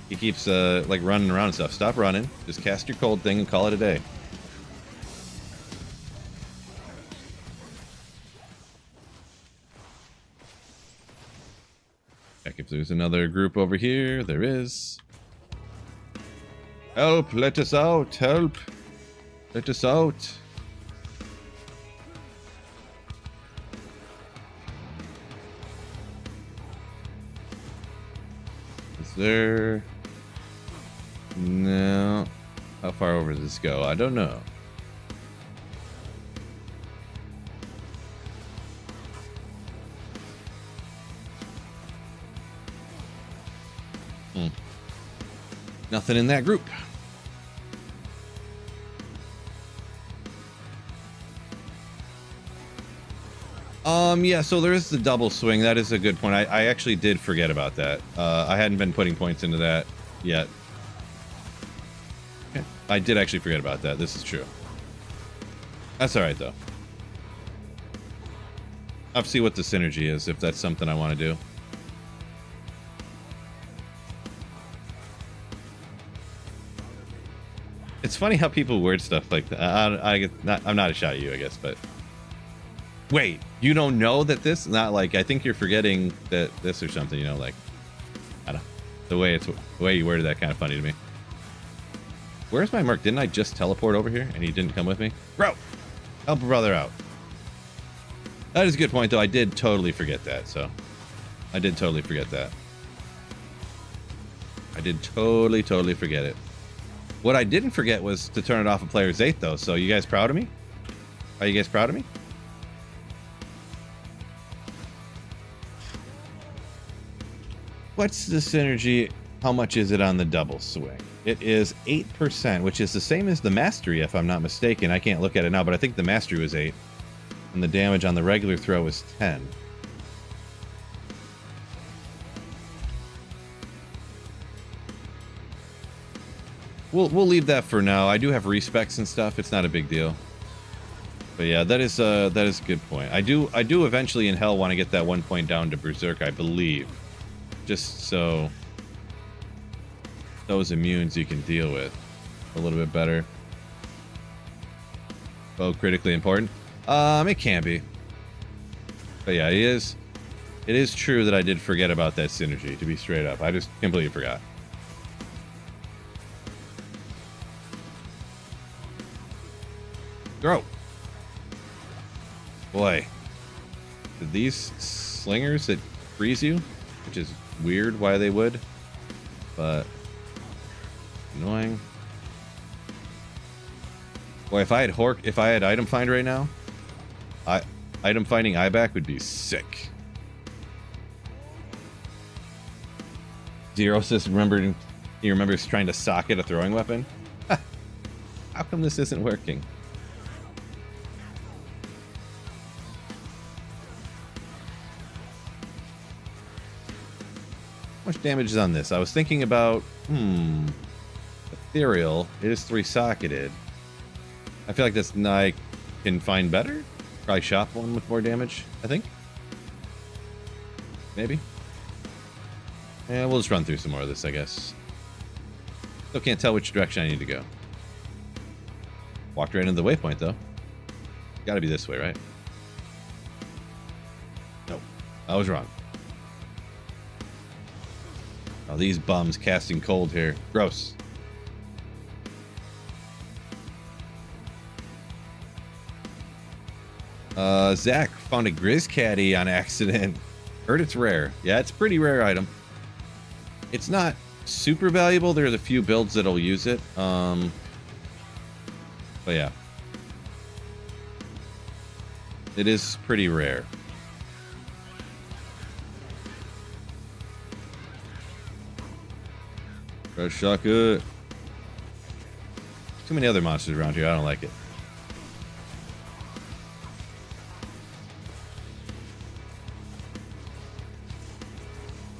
He keeps like running around and stuff. Stop running. Just cast your cold thing and call it a day. Check if there's another group over here. There is. Help! Let us out! Help! Let us out! Is there... No. How far over does this go? I don't know. Nothing in that group. Yeah, so there is the double swing. That is a good point. I actually did forget about that. I hadn't been putting points into that yet. Okay. I did actually forget about that. This is true. That's alright, though. I'll see what the synergy is, if that's something I want to do. It's funny how people word stuff like that. I'm not a shot at you, I guess, but... Wait, you don't know that this? Not like, I think you're forgetting that this or something, you know, like... I don't know. The way you worded that kind of funny to me. Where's my Merc? Didn't I just teleport over here and he didn't come with me? Bro! Help a brother out. That is a good point, though. I did totally forget that, so... I did totally forget that. I did totally forget it. What I didn't forget was to turn it off of Player's 8, though, so you guys proud of me? Are you guys proud of me? What's the synergy? How much is it on the double swing? It is 8%, which is the same as the mastery, if I'm not mistaken. I can't look at it now, but I think the mastery was 8. And the damage on the regular throw was 10. We'll leave that for now. I do have respecs and stuff. It's not a big deal. But yeah, that is a good point. I do eventually in Hell want to get that 1 point down to Berserk, I believe. Just so those immunes you can deal with a little bit better. Oh, critically important. It can be. But yeah, it is true that I did forget about that synergy, to be straight up. I just completely forgot. Throw. Boy. Did these slingers that freeze you? Which is weird why they would. But annoying. Boy, if I had item find right now, item finding Iback would be sick. Zero says he remembers trying to socket a throwing weapon. How come this isn't working? How much damage is on this? I was thinking about, ethereal. It is 3-socketed. I feel like this I can find better. Probably shop one with more damage, I think. Maybe. Yeah, we'll just run through some more of this, I guess. Still can't tell which direction I need to go. Walked right into the waypoint, though. Gotta be this way, right? Nope. I was wrong. Oh, these bums casting cold here. Gross. Zach found a Grizz Caddy on accident. Heard it's rare. Yeah, it's a pretty rare item. It's not super valuable. There's a few builds that'll use it. But yeah. It is pretty rare. Fresh shotgun. Too many other monsters around here. I don't like it.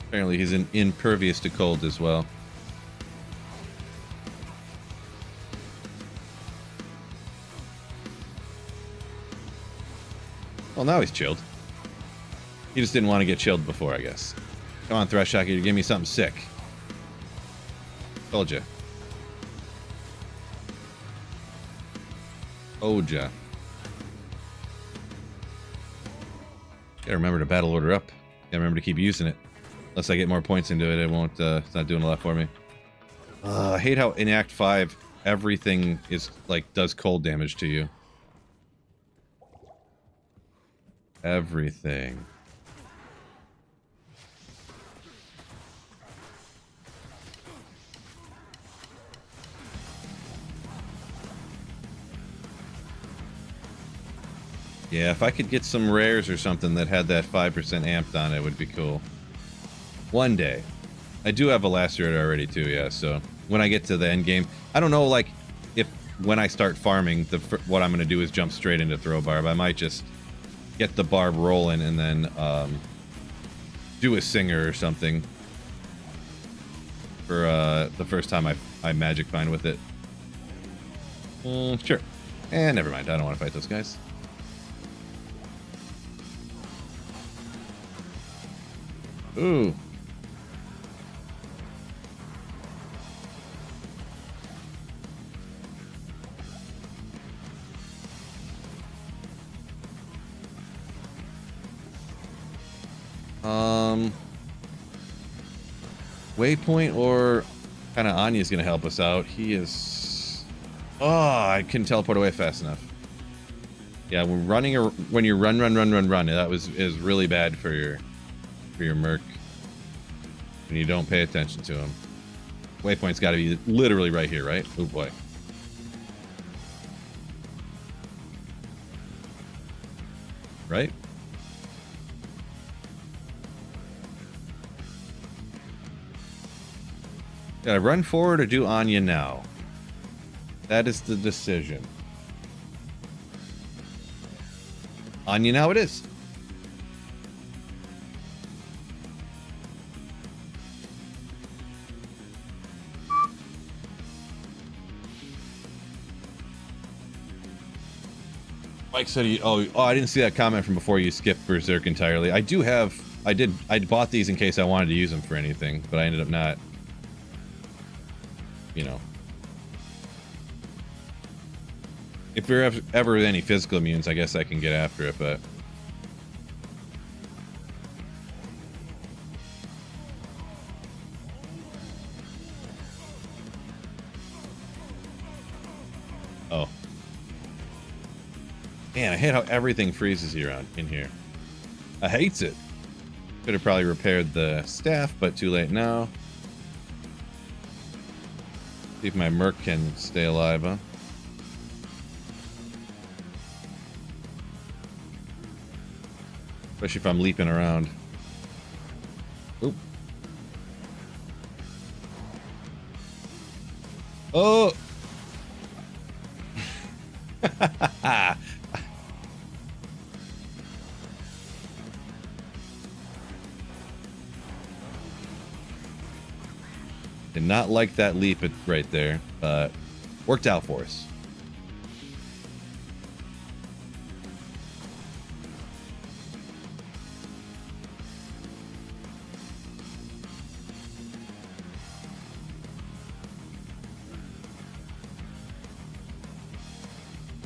Apparently he's impervious to cold as well. Well, now he's chilled. He just didn't want to get chilled before, I guess. Come on, Thresh Shocker, you give me something sick. Told ya. Told ya. Gotta remember to battle order up. Gotta remember to keep using it. Unless I get more points into it, it won't, it's not doing a lot for me. I hate how in Act 5, everything is, like, does cold damage to you. Everything. Yeah, if I could get some rares or something that had that 5% amped on it, would be cool. One day. I do have a Lacerate already too, yeah, so when I get to the end game, I don't know, like, if when I start farming, what I'm going to do is jump straight into throw Barb. I might just get the Barb rolling and then do a Singer or something for the first time I magic find with it. Sure. Never mind, I don't want to fight those guys. Ooh. Waypoint or kind of Anya's gonna help us out. He is. Oh, I couldn't teleport away fast enough. Yeah, when running or when you run, that is really bad for your merc when you don't pay attention to him. Waypoint's got to be literally right here, right? Oh boy. Right? Gotta run forward or do Anya now? That is the decision. Anya now it is. Mike said he, oh, I didn't see that comment from before you skipped Berserk entirely. I bought these in case I wanted to use them for anything, but I ended up not. You know. If there are ever any physical immunes, I guess I can get after it, but... Oh. Man, I hate how everything freezes here in here. I hates it. Could have probably repaired the staff, but too late now. See if my merc can stay alive, huh? Especially if I'm leaping around. Oop. Oh! Did not like that leap right there, but worked out for us.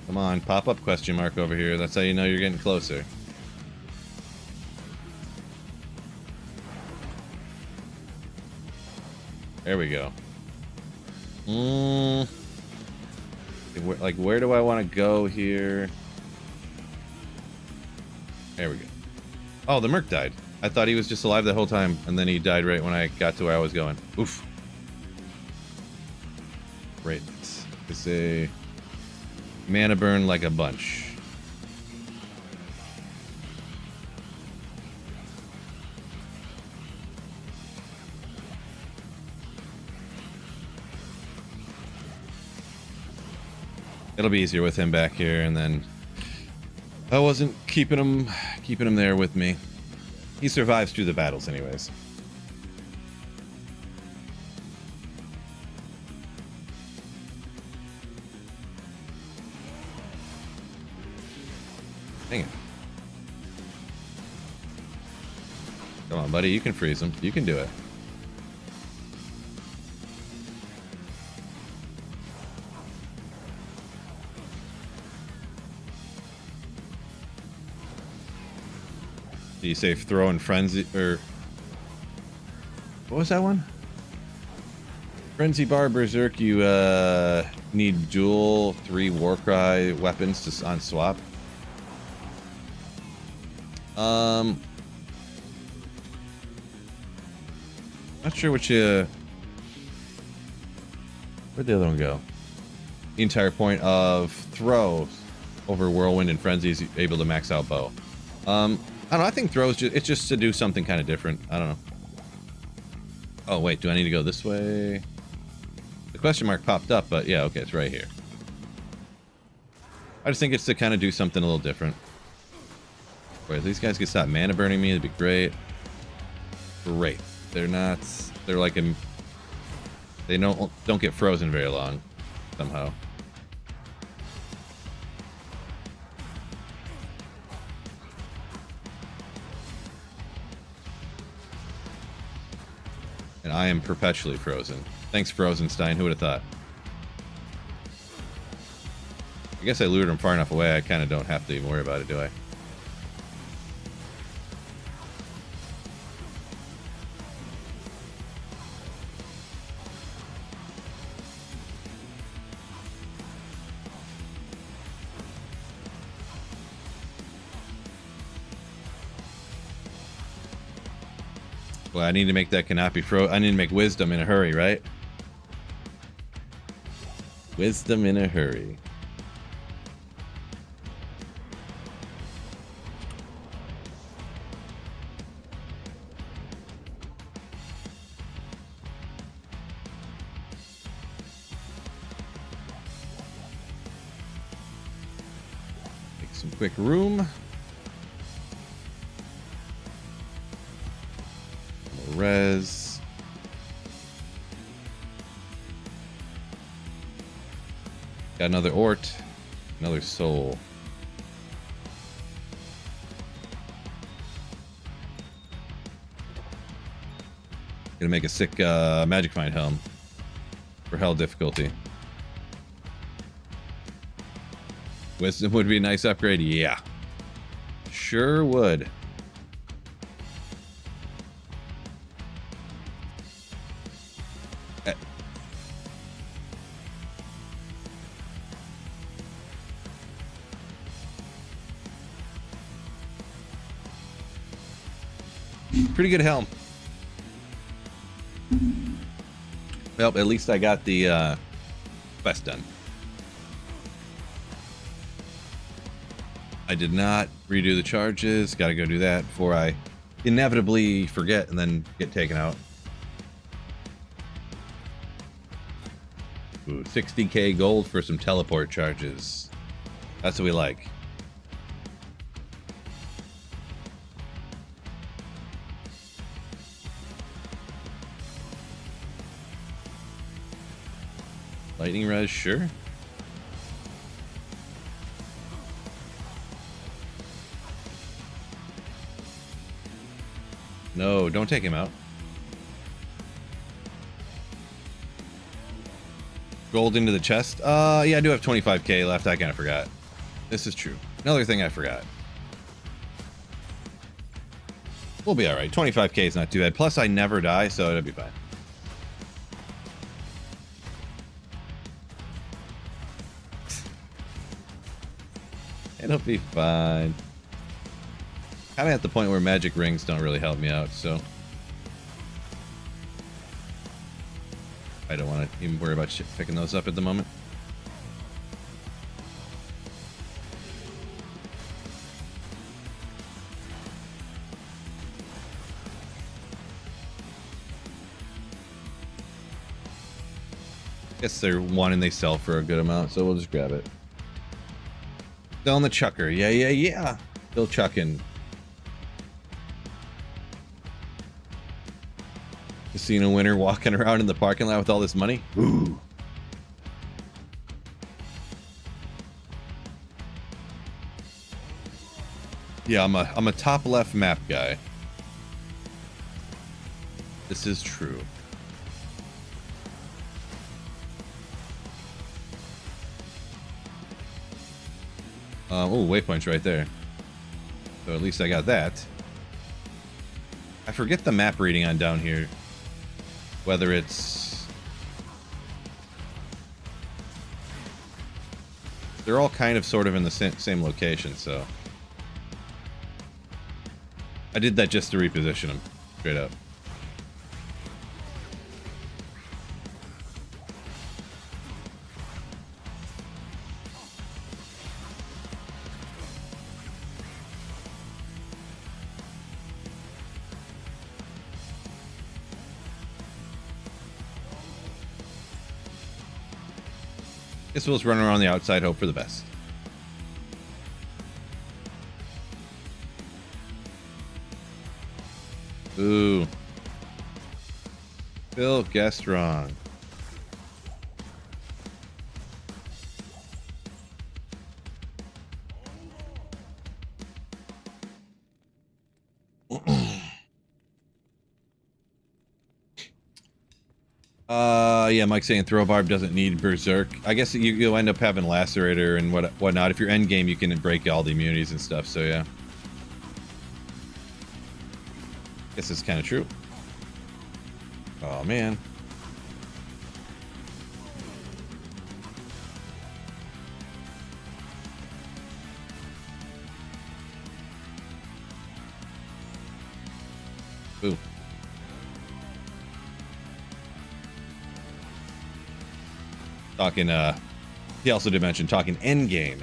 Come on, pop up question mark over here. That's how you know you're getting closer. There we go. Like, where do I want to go here? There we go. Oh, the Merc died. I thought he was just alive the whole time, and then he died right when I got to where I was going. Oof. Great. It's a mana burn like a bunch. It'll be easier with him back here, and then I wasn't keeping him there with me. He survives through the battles anyways. Dang it. Come on, buddy, you can freeze him. You can do it. Do you say throw in frenzy, or what was that one? Frenzy, Barb, Berserk. You need dual 3 Warcry weapons to on swap. Not sure which where'd the other one go? The entire point of throw over Whirlwind and Frenzy is able to max out bow. I don't know, I think throws it's just to do something kind of different. I don't know. Oh wait, do I need to go this way? The question mark popped up, but yeah, okay, it's right here. I just think it's to kind of do something a little different. Wait, if these guys could stop mana burning me, it'd be great. Great. They're not, they're like they don't get frozen very long somehow. And I am perpetually frozen. Thanks, Frozenstein. Who would have thought? I guess I lured him far enough away, I kind of don't have to even worry about it, do I? Well, I need to make that canopy I need to make wisdom in a hurry, right? Wisdom in a hurry. Make some quick room. Res. Got another Ort, another soul. Gonna make a sick Magic Find helm for hell difficulty. Wisdom would be a nice upgrade, yeah. Sure would. Pretty good helm. Well, at least I got the quest done. I did not redo the charges. Gotta go do that before I inevitably forget and then get taken out. Ooh, 60k gold for some teleport charges. That's what we like. Lightning res, sure. No, don't take him out. Gold into the chest. Yeah, I do have 25k left. I kind of forgot. This is true. Another thing I forgot. We'll be alright. 25k is not too bad. Plus, I never die, so it'll be fine. It'll be fine. Kind of at the point where magic rings don't really help me out, so I don't want to even worry about shit picking those up at the moment. Guess they're one and they sell for a good amount, so we'll just grab it. Still on the chucker. Yeah. Still chucking. Casino winner walking around in the parking lot with all this money. Ooh. Yeah, I'm a top left map guy. This is true. Oh, waypoint's right there. So at least I got that. I forget the map reading on down here. Whether it's... They're all kind of sort of in the same location, so... I did that just to reposition them. Straight up. Guess we'll just run around the outside, hope for the best. Ooh. Phil guessed wrong. Yeah, Mike's saying throw barb doesn't need berserk. I guess you'll end up having lacerator and whatnot. If you're end game, you can break all the immunities and stuff. So yeah, guess it's kind of true. Oh man. Ooh. Talking, he also did mention talking end game.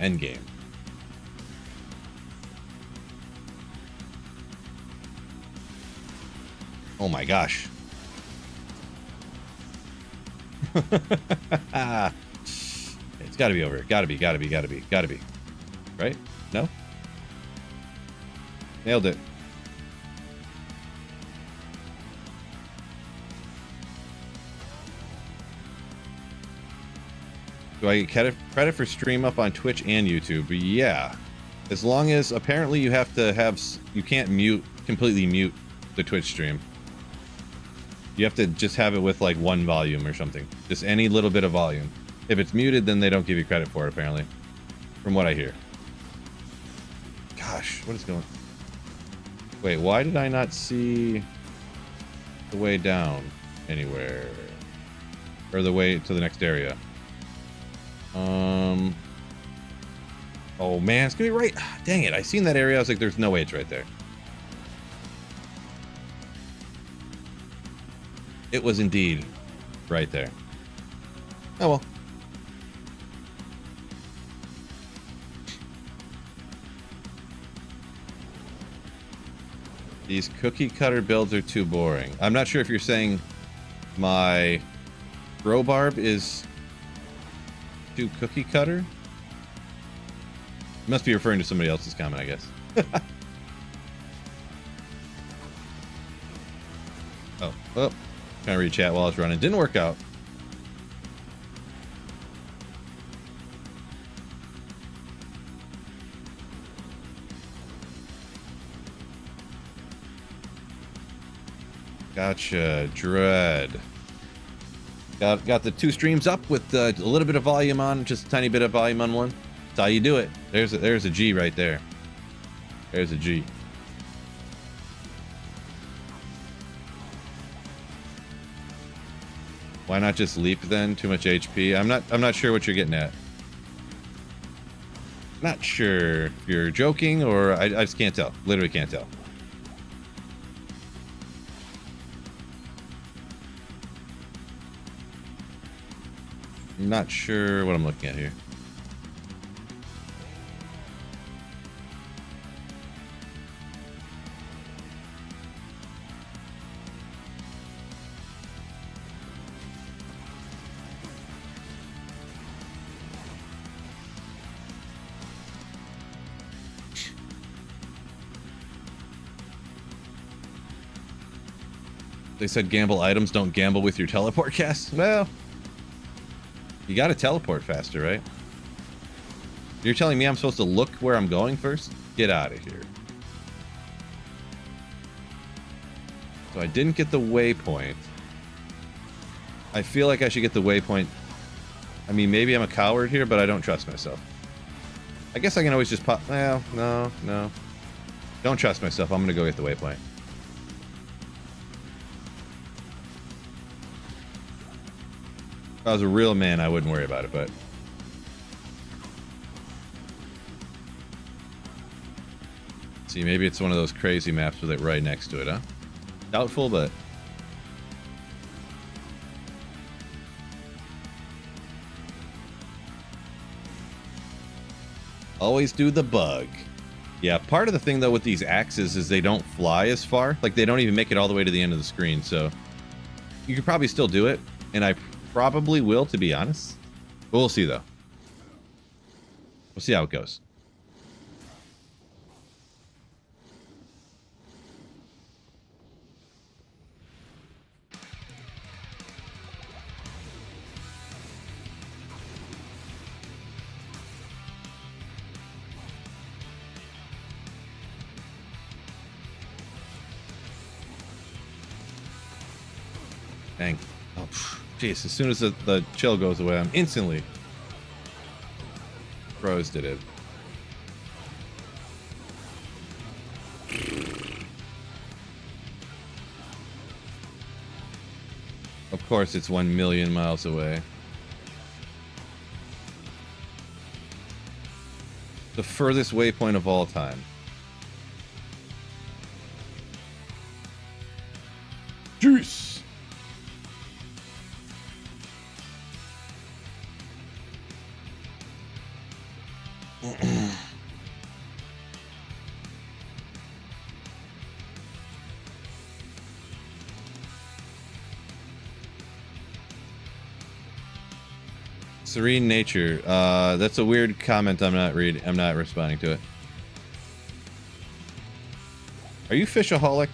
Oh my gosh. It's gotta be over. Gotta be. Right? No? Nailed it. Do I get credit for stream up on Twitch and YouTube? Yeah. As long as apparently you have to have, you can't completely mute the Twitch stream. You have to just have it with like one volume or something. Just any little bit of volume. If it's muted, then they don't give you credit for it apparently. From what I hear. Gosh, what is going on? Wait, why did I not see the way down anywhere? Or the way to the next area? Oh man, it's gonna be right. Dang it, I seen that area. I was like, there's no way it's right there. It was indeed right there. Oh well. These cookie cutter builds are too boring. I'm not sure if you're saying my throw barb is too cookie cutter. You must be referring to somebody else's comment, I guess. Oh, trying to read chat while I was running. Didn't work out. Gotcha, Dread. Got the two streams up with a little bit of volume on, just a tiny bit of volume on one. That's how you do it. There's a G right there. There's a G. Why not just leap then? Too much HP. I'm not sure what you're getting at. Not sure if you're joking or I just can't tell. Literally can't tell. I'm not sure what I'm looking at here. They said gamble items, don't gamble with your teleport cast. Well, you gotta teleport faster, right? You're telling me I'm supposed to look where I'm going first? Get out of here. So I didn't get the waypoint. I feel like I should get the waypoint. I mean, maybe I'm a coward here, but I don't trust myself. I guess I can always just pop. Well, no. Don't trust myself. I'm gonna go get the waypoint. If I was a real man, I wouldn't worry about it, but... See, maybe it's one of those crazy maps with it right next to it, huh? Doubtful, but... Always do the bug. Yeah, part of the thing, though, with these axes is they don't fly as far. Like, they don't even make it all the way to the end of the screen, so... You could probably still do it, and I probably will, to be honest. But we'll see, though. We'll see how it goes. Dang. Oh, jeez. As soon as the chill goes away, I'm instantly froze to it. Of course, it's 1,000,000 miles away. The furthest waypoint of all time. Juice! Serene nature. That's a weird comment. I'm not responding to it. Are you fishaholic?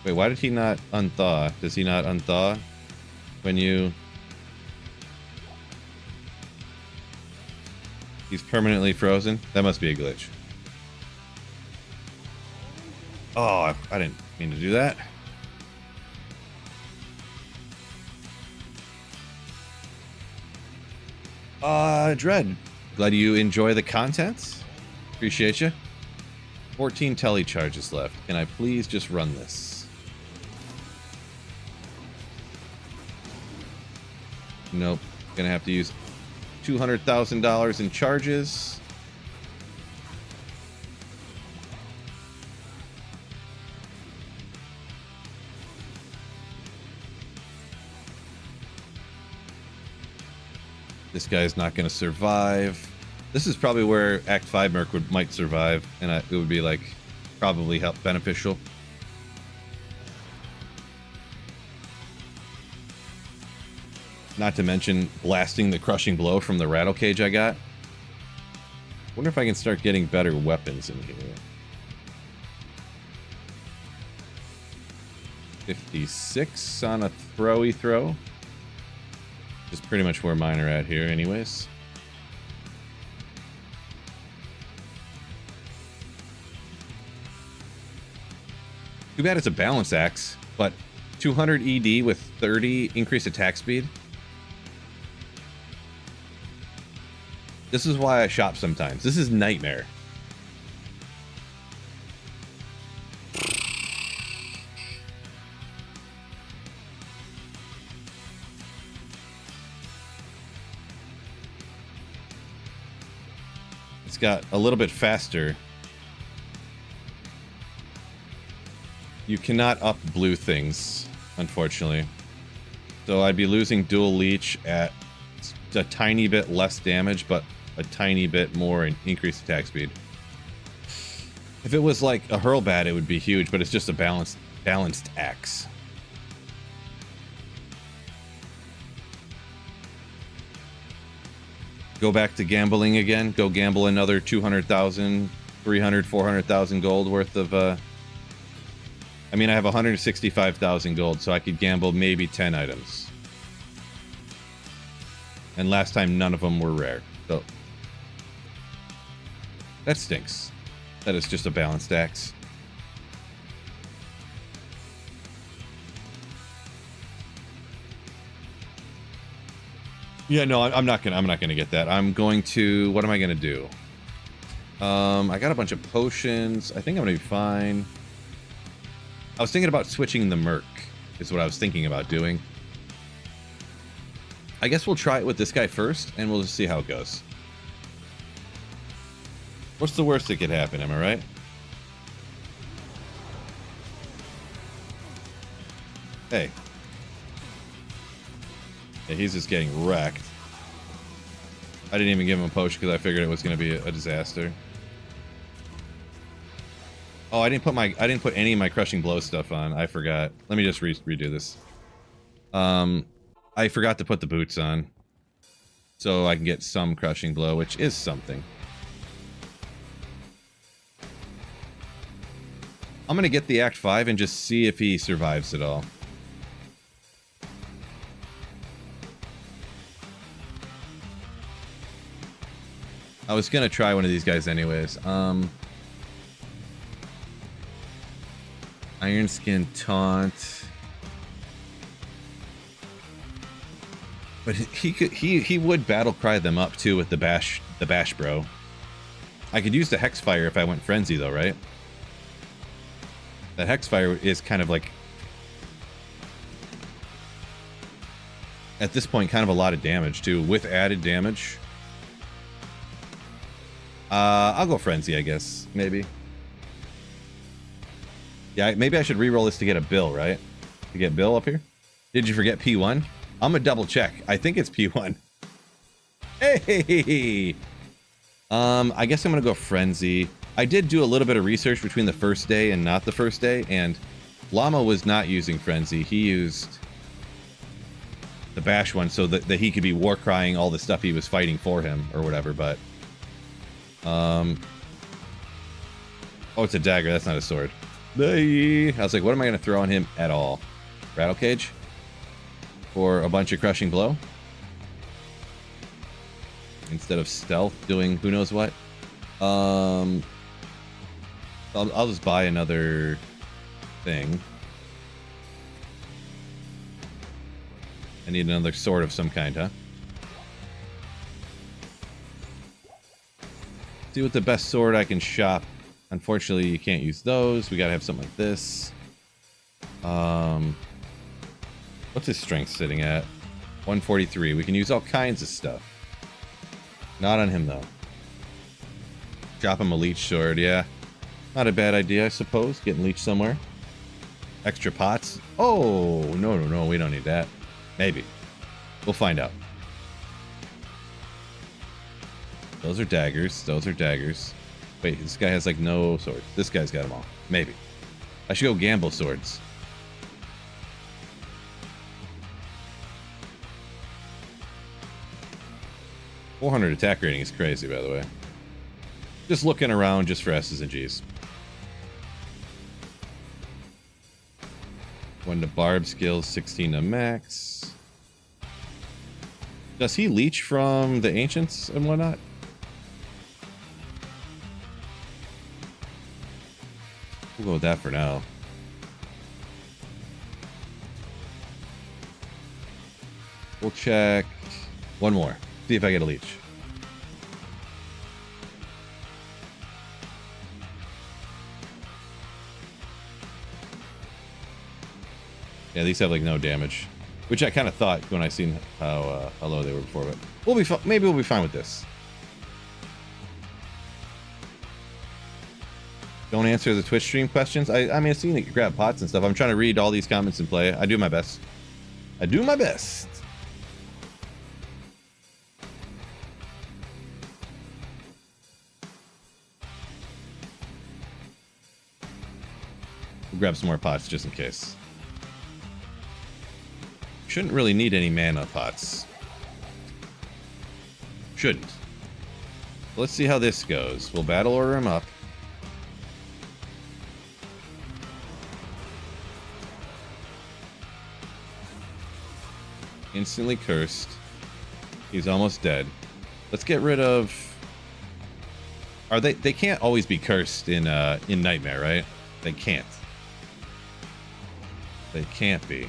Wait, why did he not unthaw? Does he not unthaw when you... He's permanently frozen? That must be a glitch. Oh, I didn't mean to do that. Dread. Glad you enjoy the content. Appreciate you. 14 tele charges left. Can I please just run this? Nope. Gonna have to use $200,000 in charges. This guy's not going to survive. This is probably where Act 5 Merc might survive, and it would be, like, probably beneficial. Not to mention blasting the crushing blow from the rattle cage I got. Wonder if I can start getting better weapons in here. 56 on a throwy throw. Is pretty much where mine are at here anyways. Too bad it's a balance axe, but 200 ED with 30 increased attack speed. This is why I shop sometimes. This is nightmare. It's got a little bit faster. You cannot up blue things, unfortunately. So I'd be losing dual leech at a tiny bit less damage, but a tiny bit more in increased attack speed. If it was like a hurlbat, it would be huge, but it's just a balanced axe. Go back to gambling again. Go gamble another 200,000, 300, 400,000 gold worth of. I mean, I have 165,000 gold, so I could gamble maybe 10 items. And last time, none of them were rare. So that stinks. That is just a balanced axe. Yeah, no, I'm not gonna get that. I'm going to. What am I gonna do? I got a bunch of potions. I think I'm gonna be fine. I was thinking about switching the Merc. Is what I was thinking about doing. I guess we'll try it with this guy first, and we'll just see how it goes. What's the worst that could happen? Am I right? Hey. Yeah, he's just getting wrecked. I didn't even give him a potion because I figured it was going to be a disaster. Oh, I didn't put any of my crushing blow stuff on. I forgot. Let me just redo this. I forgot to put the boots on, so I can get some crushing blow, which is something. I'm gonna get the Act 5 and just see if he survives at all. I was gonna try one of these guys anyways. Iron Skin Taunt. But he would battle cry them up too with the bash bro. I could use the Hexfire if I went Frenzy though, right? That Hexfire is kind of like, at this point, kind of a lot of damage too, with added damage. I'll go Frenzy, I guess, maybe. Yeah, maybe I should re-roll this to get a Bill, right? To get Bill up here. Did you forget P1? I'm gonna double check. I think it's P1. Hey! I guess I'm gonna go Frenzy. I did do a little bit of research between the first day and not the first day, and Llama was not using Frenzy. He used the Bash one so that he could be war crying all the stuff he was fighting for him or whatever, but oh, it's a dagger, that's not a sword. I was like, what am I gonna throw on him at all? Rattle Cage? For a bunch of crushing blow? Instead of stealth doing who knows what? I'll just buy another thing. I need another sword of some kind, huh? See what the best sword I can shop. Unfortunately, you can't use those. We gotta have something like this. What's his strength sitting at? 143. We can use all kinds of stuff. Not on him, though. Drop him a leech sword, yeah. Not a bad idea, I suppose. Getting leech somewhere. Extra pots. Oh, no. We don't need that. Maybe. We'll find out. Those are daggers. Those are daggers. Wait, this guy has, like, no swords. This guy's got them all. Maybe. I should go gamble swords. .400 attack rating is crazy, by the way. Just looking around just for S's and G's. One to Barb skills, 16 to max. Does he leech from the ancients and whatnot? We'll go with that for now. We'll check one more. See if I get a leech. Yeah, these have like no damage, which I kind of thought when I seen how low they were before. But we'll be maybe we'll be fine with this. Don't answer the Twitch stream questions. I mean, I've seen that you grab pots and stuff. I'm trying to read all these comments and play. I do my best. I do my best. We'll grab some more pots just in case. Shouldn't really need any mana pots. Shouldn't. Let's see how this goes. We'll battle order him up. Instantly cursed. He's almost dead. Let's get rid of... Are they can't always be cursed in Nightmare, right? They can't. They can't be.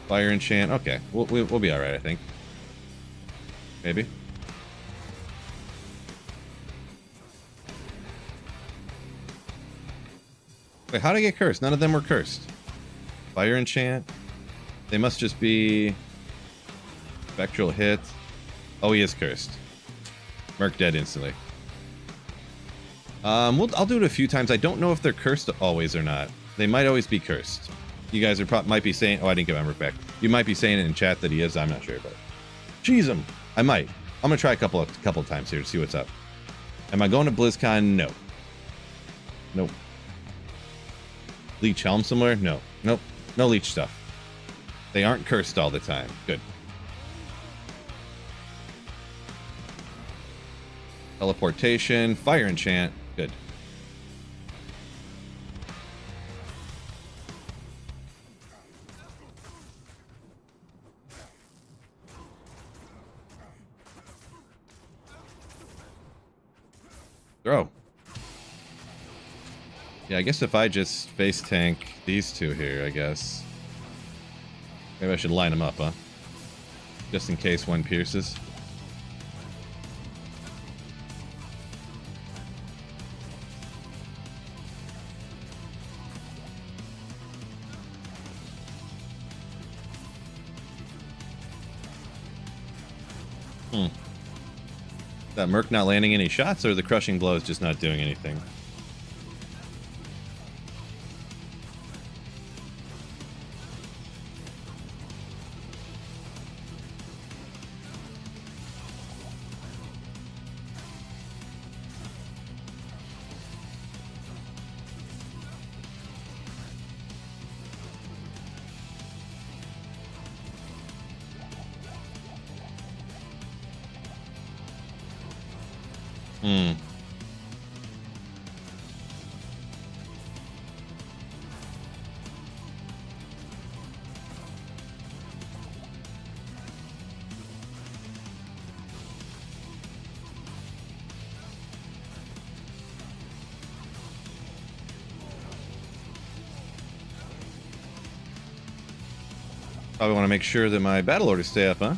Fire enchant. Okay, we'll be all right, I think. Maybe. Wait, how did I get cursed? None of them were cursed. Fire enchant. They must just be spectral hit. Oh, he is cursed. Merc dead instantly. I'll do it a few times. I don't know if they're cursed always or not. They might always be cursed. You guys are might be saying, oh, I didn't get my Merc back. You might be saying it in chat that he is. I'm not sure, but cheese him. I might. I'm gonna try a couple times here to see what's up. Am I going to BlizzCon? No. Nope. Leech Helm somewhere? No. Nope. No leech stuff. They aren't cursed all the time. Good. Teleportation. Fire enchant. Good. Throw. Yeah, I guess if I just face tank these two here, I guess. Maybe I should line them up, huh? Just in case one pierces. That Merc not landing any shots, or the crushing blow is just not doing anything? Probably want to make sure that my battle orders stay up, huh?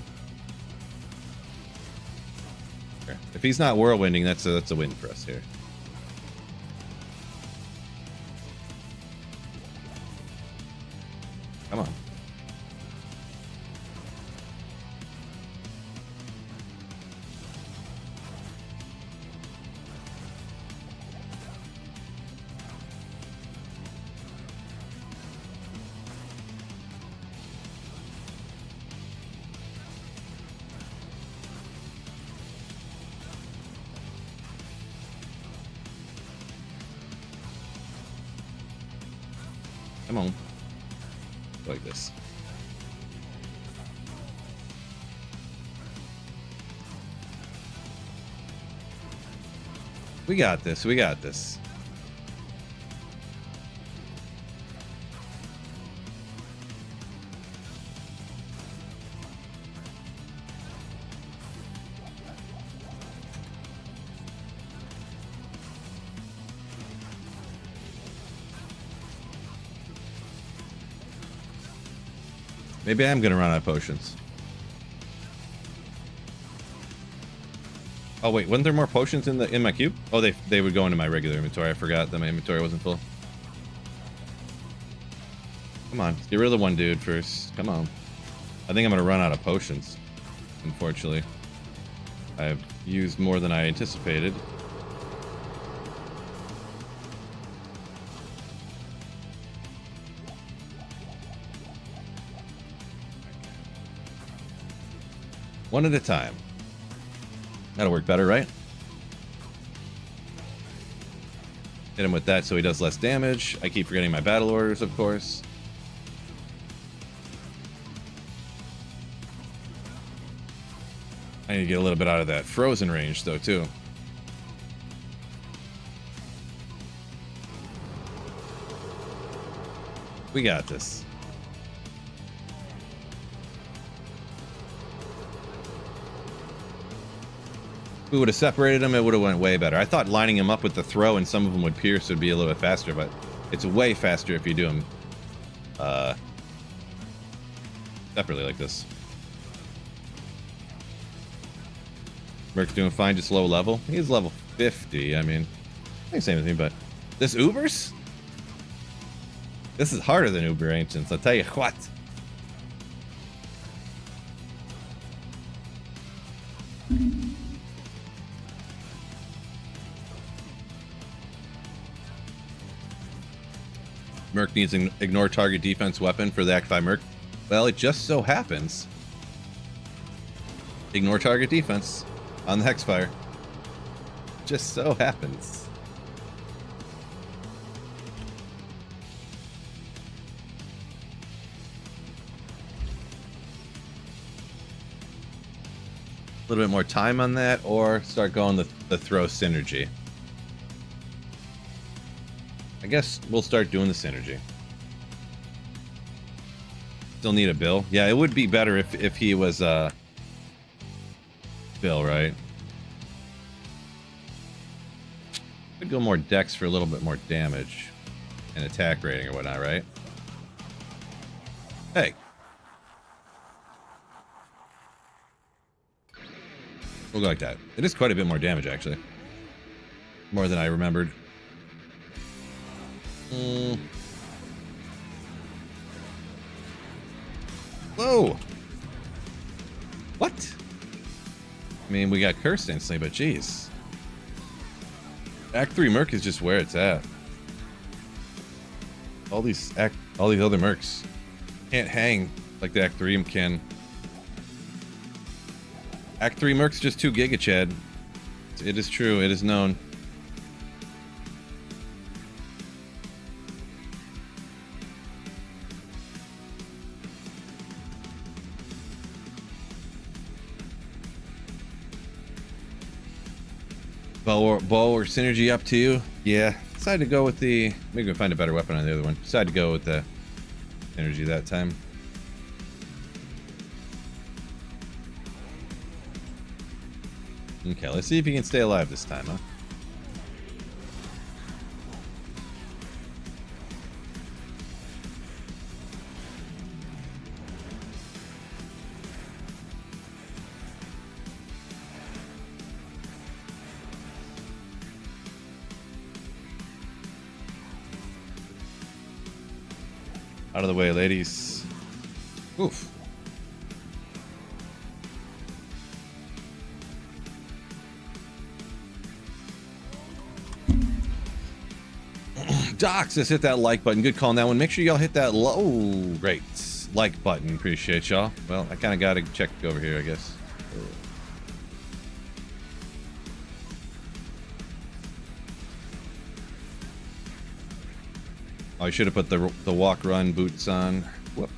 Okay. If he's not whirlwinding, that's a win for us here. Come on. Come on. Like this. We got this. We got this. Maybe I'm gonna run out of potions. Oh wait, wasn't there more potions in my cube? Oh, they would go into my regular inventory. I forgot that my inventory wasn't full. Come on, let's get rid of the one dude first. Come on. I think I'm gonna run out of potions, unfortunately. I've used more than I anticipated. One at a time. That'll work better, right? Hit him with that so he does less damage. I keep forgetting my battle orders, of course. I need to get a little bit out of that frozen range, though, too. We got this. If we would have separated them, it would have went way better. I thought lining them up with the throw and some of them would pierce would be a little bit faster, but it's way faster if you do them separately like this. Merc's doing fine, just low level. He's level 50. I mean, I think same with me, but this Ubers? This is harder than Uber Ancients, I'll tell you what. Merc needs an ignore target defense weapon for the Act 5 Merc. Well, it just so happens. Ignore target defense on the Hexfire. Just so happens. A little bit more time on that, or start going the throw synergy. I guess we'll start doing the synergy. Still need a Bill. Yeah, it would be better if he was Bill, right? Could go more dex for a little bit more damage and attack rating or whatnot, right? Hey. We'll go like that. It is quite a bit more damage, actually. More than I remembered. Whoa! What? I mean, we got cursed instantly, but jeez. Act 3 Merc is just where it's at. All these other Mercs can't hang like the Act 3 can. Act 3 Merc's just 2 Giga, Chad. It is true, it is known. Bow or synergy, up to you. Yeah, decided to go with the... Maybe we'll find a better weapon on the other one. Decided to go with the synergy that time. Okay, let's see if you can stay alive this time, huh? Out of the way, ladies. Oof. Docs, just hit that like button. Good call on that one. Make sure y'all hit that great like button. Appreciate y'all. Well, I kind of got to check over here, I guess. Oh, I should have put the walk run boots on. Whoop.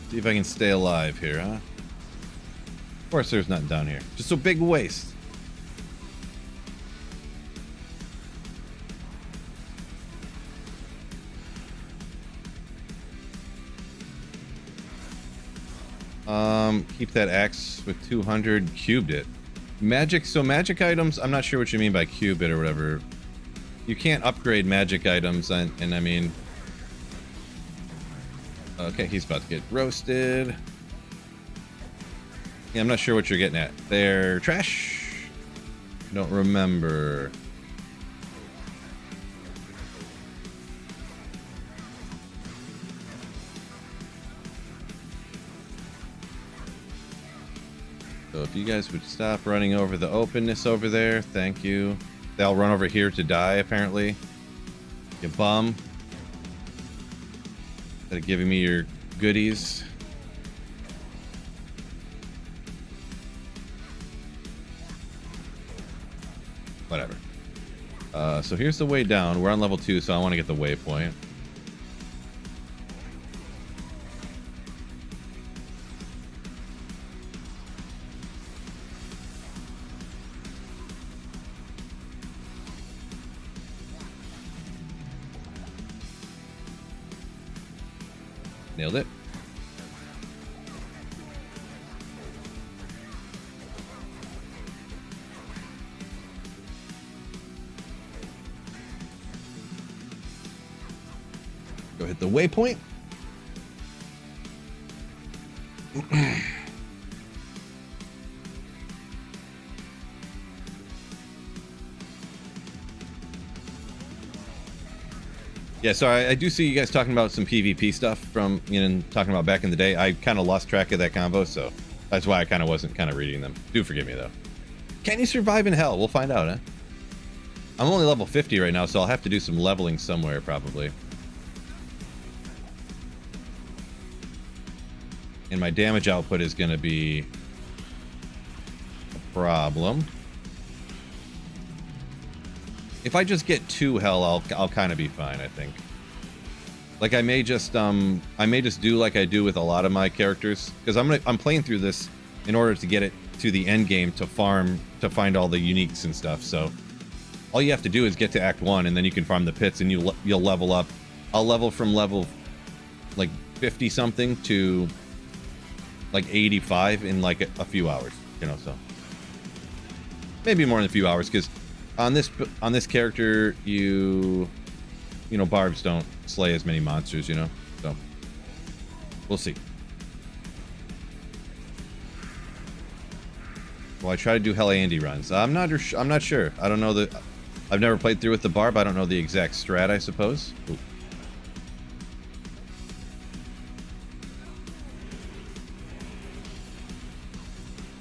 See if I can stay alive here, huh? course there's nothing down here. Just a big waste. Keep that axe with 200. Cubed it. Magic, so magic items, I'm not sure what you mean by cube it or whatever. You can't upgrade magic items, and I mean... Okay, he's about to get roasted. Yeah, I'm not sure what you're getting at. They're trash. Don't remember. So if you guys would stop running over the openness over there, thank you. They'll run over here to die, apparently. You bum. Instead of giving me your goodies. Whatever. So here's the way down. We're on level 2, so I want to get the waypoint. Nailed it. Go hit the waypoint. Yeah, so I do see you guys talking about some PvP stuff from, you know, talking about back in the day. I kind of lost track of that combo, so that's why I kind of wasn't reading them. Do forgive me, though. Can you survive in hell? We'll find out, huh? I'm only level 50 right now, so I'll have to do some leveling somewhere, probably. And my damage output is going to be a problem. If I just get 2 hell, I'll kind of be fine, I think. Like I may just do like I do with a lot of my characters, because I'm playing through this in order to get it to the end game to farm, to find all the uniques and stuff. So all you have to do is get to Act 1, and then you can farm the pits, and you'll level up. I'll level from level like 50 something to like 85 in like a few hours, you know. So maybe more than a few hours, because on this character, you know, barbs don't slay as many monsters, you know. So we'll see. Well, I try to do Hell Andy runs. I'm not sure. I don't know that. I've never played through with the Barb. I don't know the exact strat, I suppose. Ooh.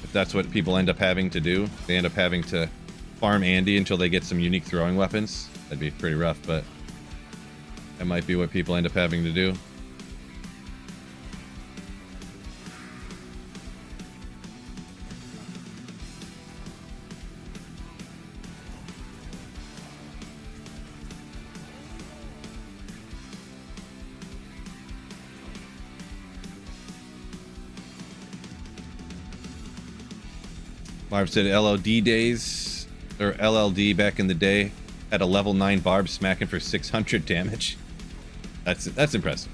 If that's what people end up having to do, they end up having to farm Andy until they get some unique throwing weapons. That'd be pretty rough, but that might be what people end up having to do. Barb said LLD days, or LLD back in the day, had a level 9 Barb smacking for 600 damage. That's impressive.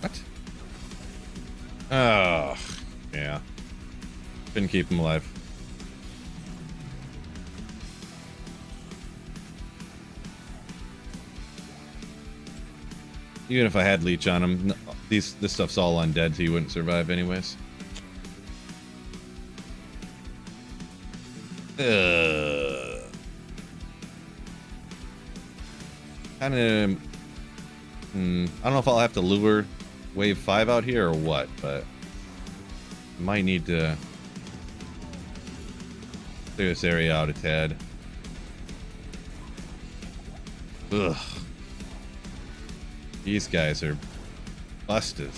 What? Oh, yeah. Couldn't keep him alive. Even if I had leech on him, this stuff's all undead, so he wouldn't survive anyways. Kind of. I don't know if I'll have to lure wave 5 out here or what, but might need to clear this area out a tad. Ugh. These guys are busted.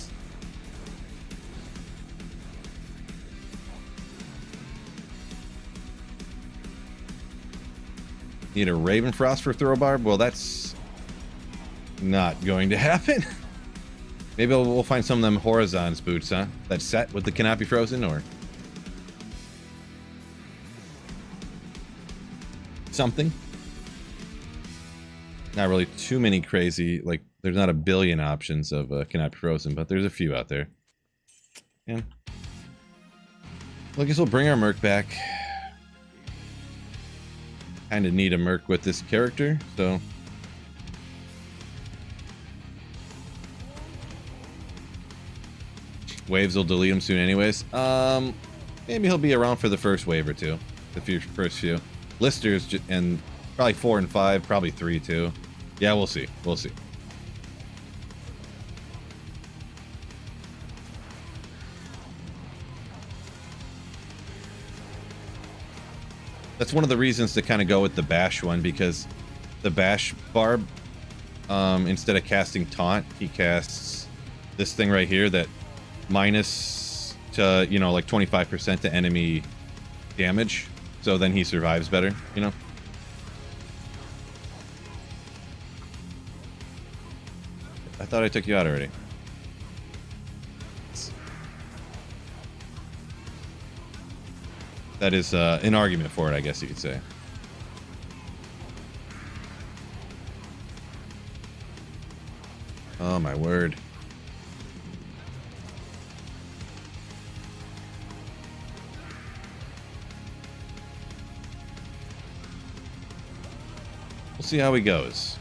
Need a Ravenfrost for throw barb? Well, that's not going to happen. Maybe we'll find some of them Horizons boots, huh? That set with the cannot be frozen, or something. Not really too many crazy, like, there's not a billion options of cannot be frozen, but there's a few out there. Yeah. Well, I guess we'll bring our Merc back. Kind of need a Merc with this character, so. Waves will delete him soon anyways. Maybe he'll be around for the first wave or two. The first few. Listers, and probably 4 and 5, probably 3 too. Yeah, we'll see. We'll see. That's one of the reasons to kind of go with the Bash one, because the Bash Barb, instead of casting Taunt, he casts this thing right here that minus to, you know, like 25% to enemy damage. So then he survives better, you know? I thought I took you out already. That is an argument for it, I guess you could say. Oh my word. We'll see how he goes.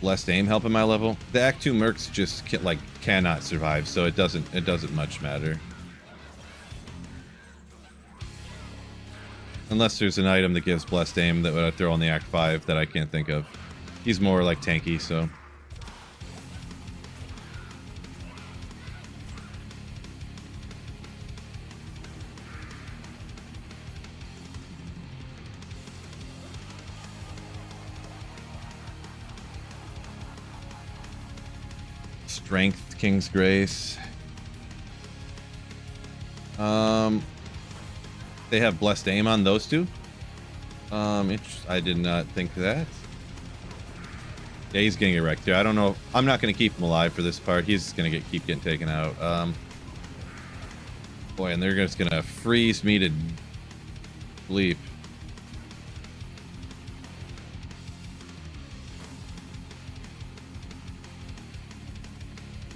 Blessed aim helping my level. The Act 2 mercs just cannot survive, so it doesn't much matter. Unless there's an item that gives blessed aim that would throw on the Act 5 that I can't think of. He's more like tanky, so. Strength, King's Grace. They have blessed aim on those two. I did not think that. Yeah, he's getting erect here. I don't know. I'm not going to keep him alive for this part. He's going to keep getting taken out. Boy, and they're just going to freeze me to sleep.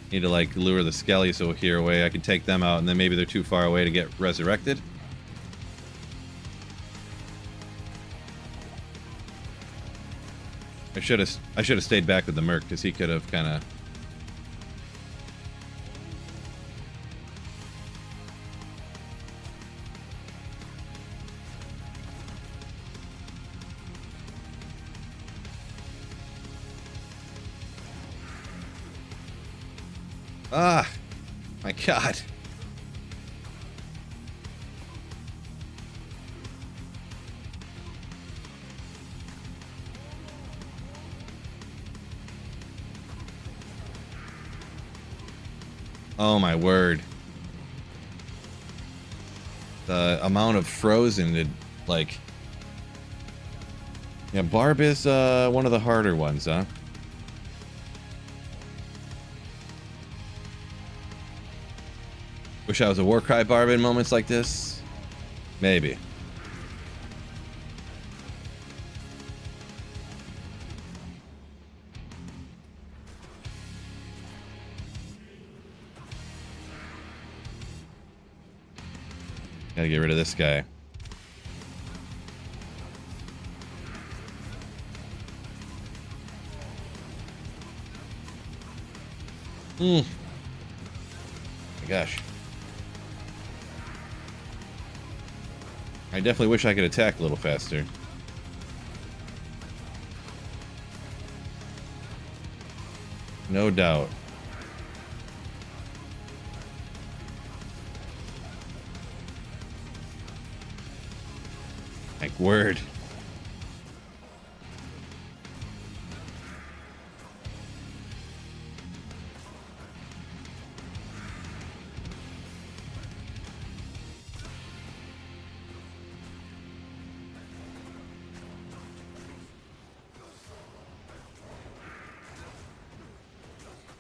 Need to like lure the skellies over here away. I can take them out, and then maybe they're too far away to get resurrected. I should have stayed back with the Merc, because he could have kind of. Ah, my God. Oh my word. The amount of frozen, like. Yeah, Barb is one of the harder ones, huh? Wish I was a Warcry Barb in moments like this. Maybe. Gotta get rid of this guy. My gosh. I definitely wish I could attack a little faster. No doubt. Like, word.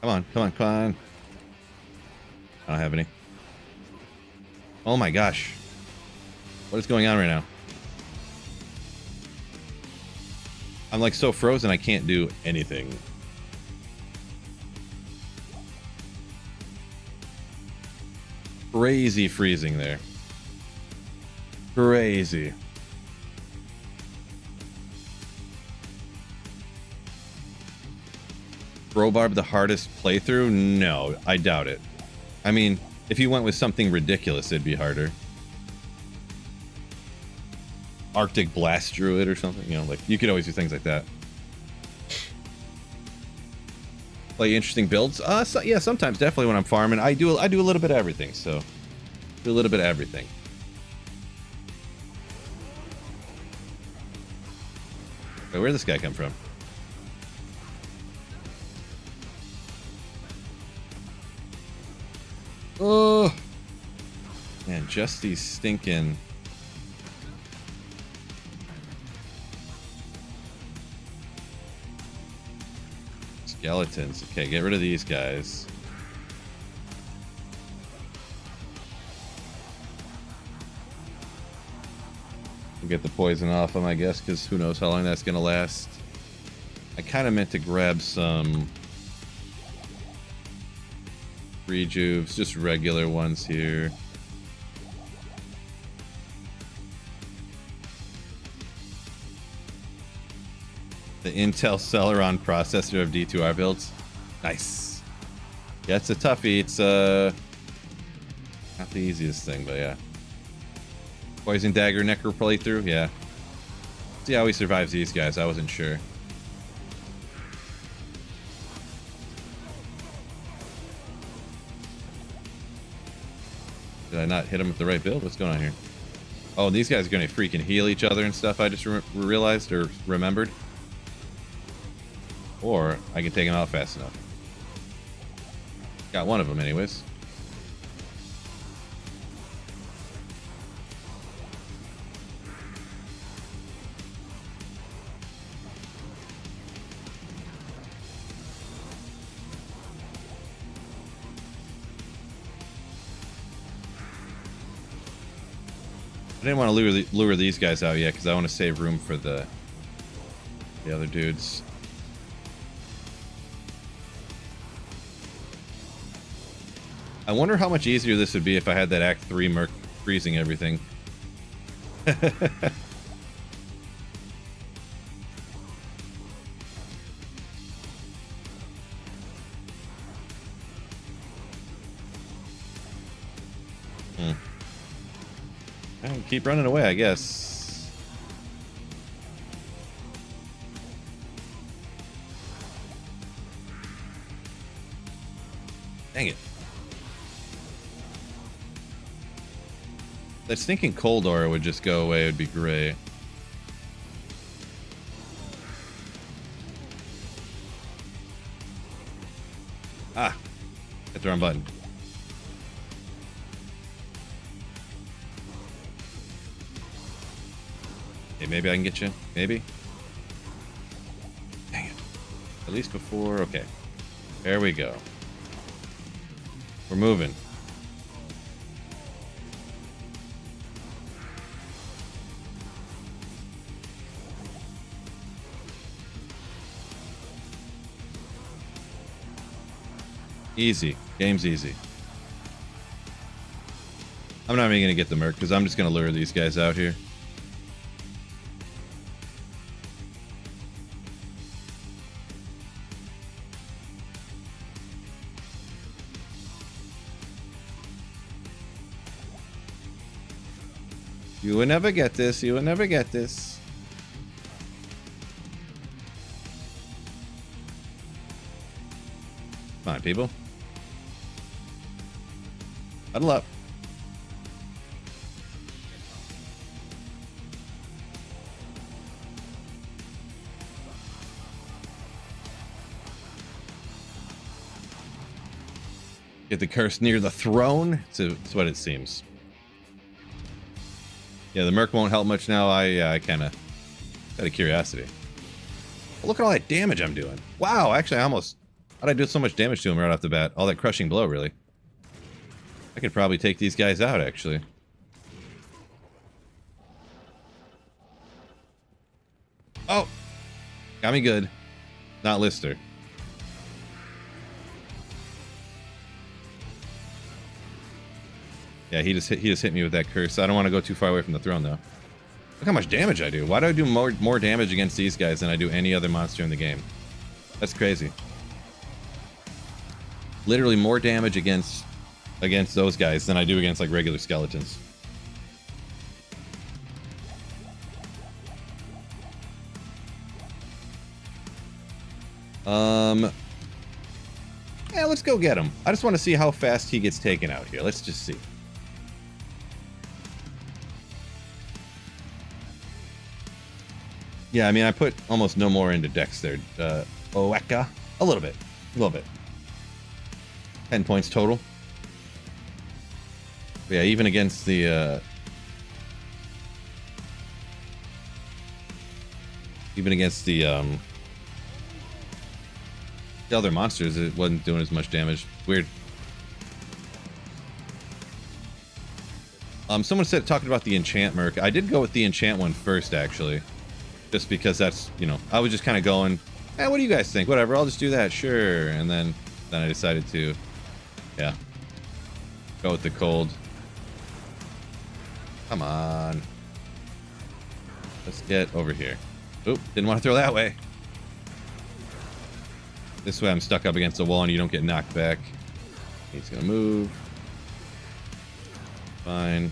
Come on, come on, come on. I don't have any. Oh my gosh. What is going on right now? I'm like so frozen I can't do anything. Crazy freezing there. Crazy. Barb the hardest playthrough? No, I doubt it. I mean, if you went with something ridiculous, it'd be harder. Arctic Blast Druid or something, you know, like you could always do things like that. Play interesting builds? So, yeah, sometimes definitely when I'm farming, I do a little bit of everything. So, do a little bit of everything. Wait, where'd this guy come from? Oh, man, just these stinking. Skeletons. Okay, get rid of these guys. We'll get the poison off them, I guess, because who knows how long that's going to last. I kind of meant to grab some rejuves, just regular ones here. The Intel Celeron processor of D2R builds. Nice. Yeah, it's a toughie. It's not the easiest thing, but yeah. Poison Dagger Necro playthrough, yeah. See how he survives these guys. I wasn't sure. Did I not hit him with the right build? What's going on here? Oh, these guys are going to freaking heal each other and stuff. I just realized or remembered. Or I can take him out fast enough. Got one of them anyways. I didn't want to lure these guys out yet because I want to save room for the other dudes. I wonder how much easier this would be if I had that Act 3 Merc freezing everything. I keep running away, I guess. Dang it. That stinking cold aura would just go away. It would be great. Ah, hit the wrong button. Hey, maybe I can get you. Maybe. Dang it. At least before. Okay. There we go. We're moving. Easy. Game's easy. I'm not even going to get the Merc because I'm just going to lure these guys out here. You will never get this. You will never get this. Come on, people. Huddle up. Get the curse near the throne. It's what it seems. Yeah, the Merc won't help much now. I kind of out of curiosity. Look at all that damage I'm doing. Wow, actually, I almost How'd I do so much damage to him right off the bat? All that crushing blow, really. I could probably take these guys out, actually. Oh! Got me good. Not Lister. Yeah, he just hit me with that curse. I don't want to go too far away from the throne, though. Look how much damage I do. Why do I do more damage against these guys than I do any other monster in the game? That's crazy. Literally more damage against those guys than I do against like regular skeletons. Yeah, let's go get him. I just want to see how fast he gets taken out here. Let's just see. Yeah, I mean, I put almost no more into Dex there. Oeka. A little bit. 10 points total. But yeah, even against the other monsters, it wasn't doing as much damage. Weird. Someone said, talking about the enchant merc. I did go with the enchant one first, actually. Just because that's, you know, I was just kind of going, what do you guys think? Whatever, I'll just do that, sure. And then I decided to, yeah, go with the cold. Come on. Let's get over here. Oop, didn't want to throw that way. This way I'm stuck up against the wall and you don't get knocked back. He's gonna move. Fine.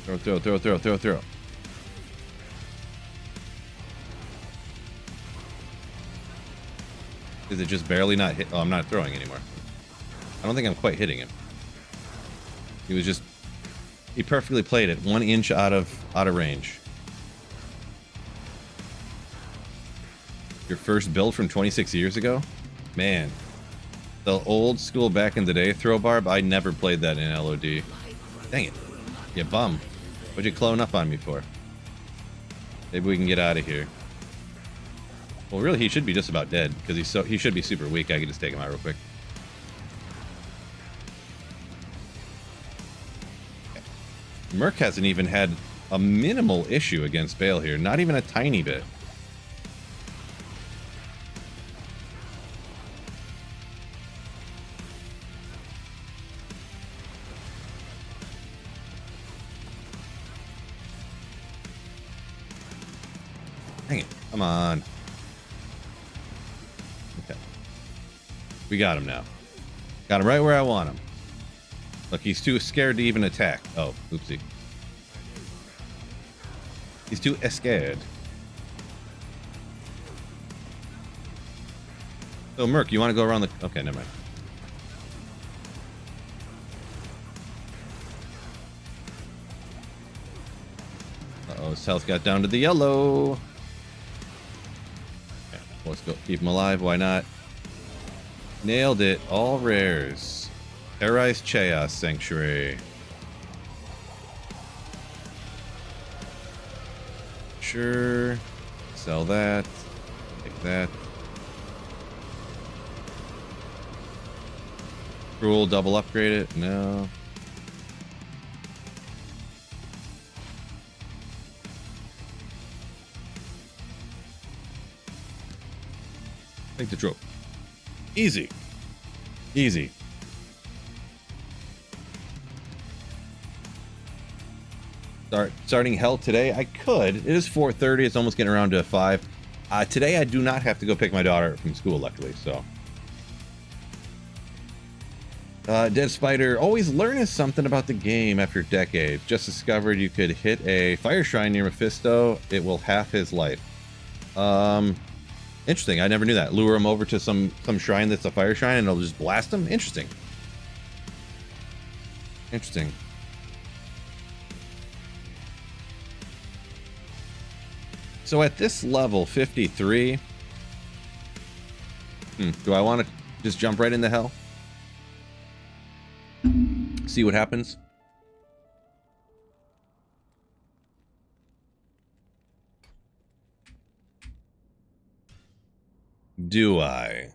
Throw. Is it just barely not hit? Oh, I'm not throwing anymore. I don't think I'm quite hitting him. He perfectly played it, 1 inch out of range. Your first build from 26 years ago? Man. The old school back in the day throw barb, I never played that in LOD. Dang it. You bum. What'd you clone up on me for? Maybe we can get out of here. Well, really, he should be just about dead, because he should be super weak. I could just take him out real quick. Merc hasn't even had a minimal issue against Bale here. Not even a tiny bit. Dang it. Come on. Okay. We got him now. Got him right where I want him. Look, he's too scared to even attack. Oh, oopsie. He's too scared. So, Merc, you want to go around the... Okay, never mind. Uh-oh, his health got down to the yellow. Okay, let's go. Keep him alive. Why not? Nailed it. All rares. Terrorized Chaos Sanctuary. Sure. Sell that. Take that. Cruel, double upgrade it. No. Take the trope. Easy. Easy. Starting hell today? I could. It is 4:30. It's almost getting around to 5. Today I do not have to go pick my daughter up from school, luckily, so. Dead Spider, always learning something about the game after decades. Just discovered you could hit a fire shrine near Mephisto. It will half his life. Interesting. I never knew that. Lure him over to some shrine that's a fire shrine and it'll just blast him? Interesting. Interesting. So at this level, 53, do I want to just jump right into hell? See what happens. Do I?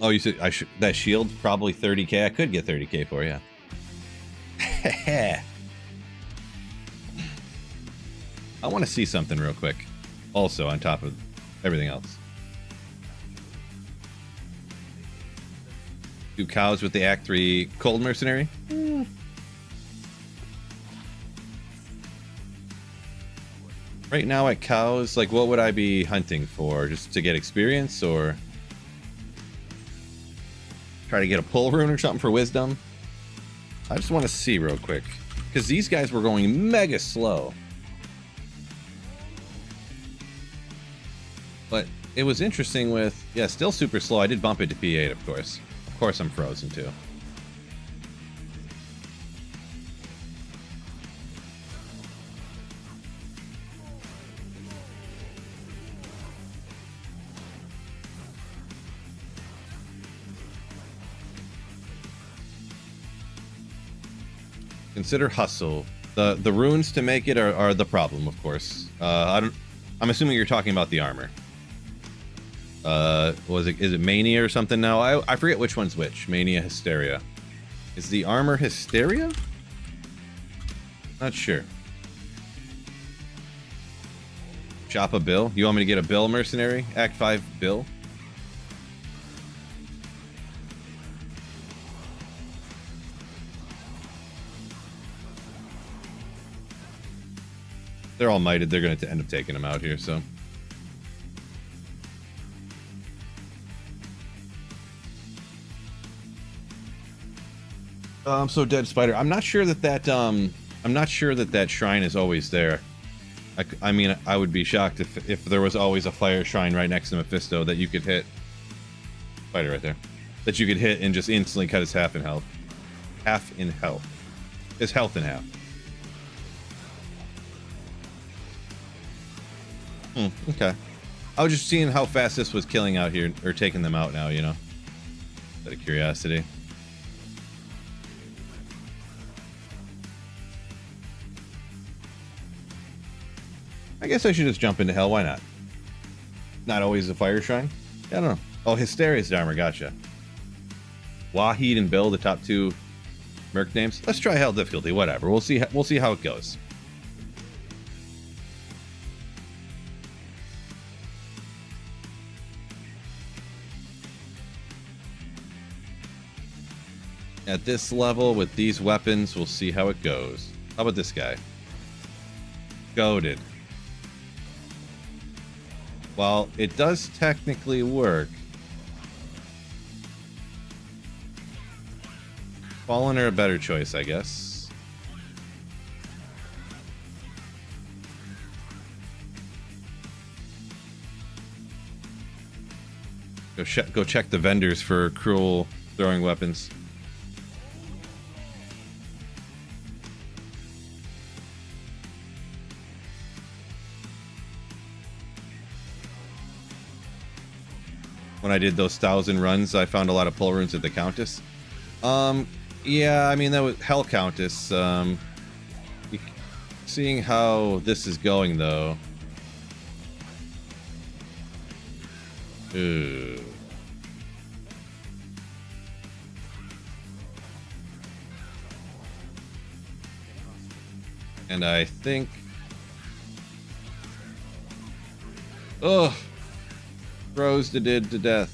Oh, you said I should. That shield probably 30k. I could get 30k for you. I want to see something real quick. Also, on top of everything else. Do cows with the Act 3 Cold Mercenary? Right now at cows, like what would I be hunting for? Just to get experience or try to get a pull rune or something for wisdom? I just want to see real quick. Because these guys were going mega slow. But it was interesting with, yeah, still super slow. I did bump it to P8, of course. Of course I'm frozen too. Consider hustle. The runes to make it are the problem, of course. I'm assuming you're talking about the armor. Is it Mania or something now? I forget which one's which. Mania, Hysteria. Is the armor Hysteria? Not sure. Shop a bill? You want me to get a bill mercenary? Act 5 bill? They're all mighted. They're going to end up taking them out here, so. So Dead Spider. I'm not sure that that shrine is always there. I mean, I would be shocked if there was always a fire shrine right next to Mephisto that you could hit. Spider right there. That you could hit and just instantly cut his half in health. Half in health. His health in half. Okay. I was just seeing how fast this was killing out here, or taking them out now, you know? Out of curiosity. I guess I should just jump into hell, why not? Not always a fire shrine? I don't know. Oh, Hysteria's armor, gotcha. Wahid and Bill, the top two merc names. Let's try hell difficulty, whatever. We'll see how it goes. At this level, with these weapons, we'll see how it goes. How about this guy? Goated. While it does technically work, Fallen are a better choice, I guess. Go check the vendors for cruel throwing weapons. When I did those 1,000 runs, I found a lot of pull runes at the Countess. Yeah, I mean, that was Hell Countess. Seeing how this is going, though. Ooh. And I think... Ugh. Froze to death.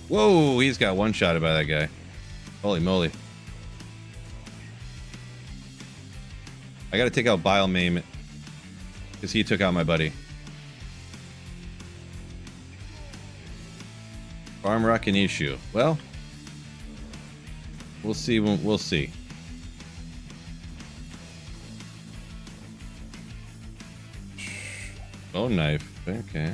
Whoa, he's got one-shotted by that guy. Holy moly. I gotta take out Bile Maim, because he took out my buddy. Farm Rock and issue. Well, we'll see. We'll see. Bone knife. Okay.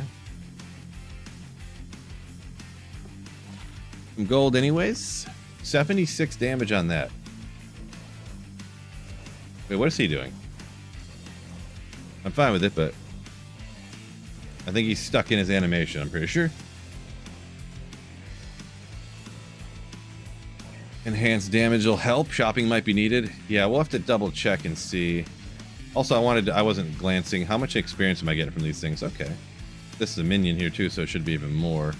Some gold anyways. 76 damage on that. Wait, what is he doing? I'm fine with it, but... I think he's stuck in his animation, I'm pretty sure. Enhanced damage will help. Shopping might be needed. Yeah, we'll have to double check and see. Also, I wasn't glancing. How much experience am I getting from these things? Okay. This is a minion here too, so it should be even more.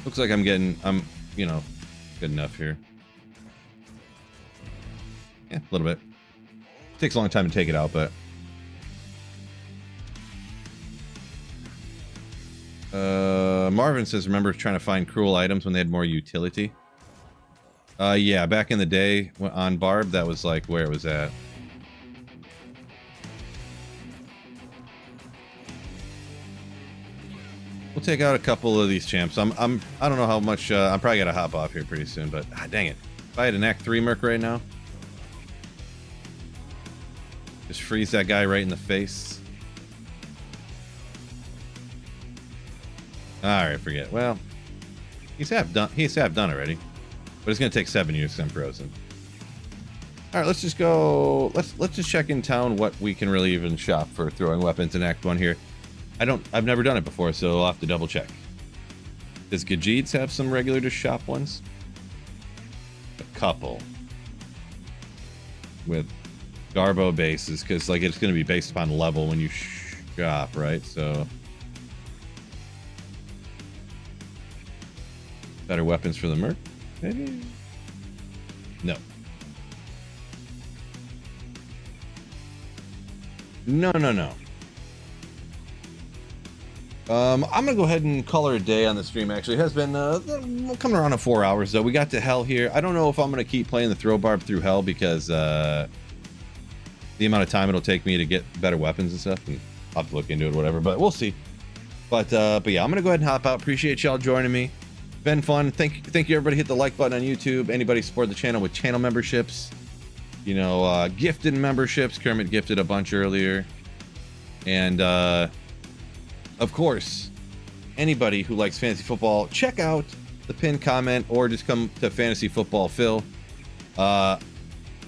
Looks like I'm, you know, good enough here. Yeah, a little bit. Takes a long time to take it out, but... Marvin says, remember trying to find cruel items when they had more utility? Yeah, back in the day on Barb, that was like where it was at. We'll take out a couple of these champs. I don't know how much, I'm probably gonna hop off here pretty soon, but dang it. If I had an Act 3 Merc right now, just freeze that guy right in the face. Alright, forget. Well, he's half done already. But it's gonna take 7 years because I'm frozen. Alright, let's just go. Let's just check in town what we can really even shop for throwing weapons in Act 1 here. I've never done it before, so I'll have to double check. Does Gajid's have some regular to shop ones? A couple. With Garbo bases, because like it's gonna be based upon level when you shop, right? So better weapons for the Merc? Maybe? No. No. I'm gonna go ahead and call her a day on the stream. Actually, it has been coming around to 4 hours though. We got to hell here. I don't know if I'm gonna keep playing the throw barb through hell because the amount of time it'll take me to get better weapons and stuff. And I'll have to look into it, whatever. But we'll see. But yeah, I'm gonna go ahead and hop out. Appreciate y'all joining me. Been fun. Thank you everybody. Hit the like button on YouTube. Anybody support the channel with channel memberships, you know, gifted memberships. Kermit gifted a bunch earlier. And of course, anybody who likes fantasy football, check out the pinned comment or just come to Fantasy Football Phil. I'm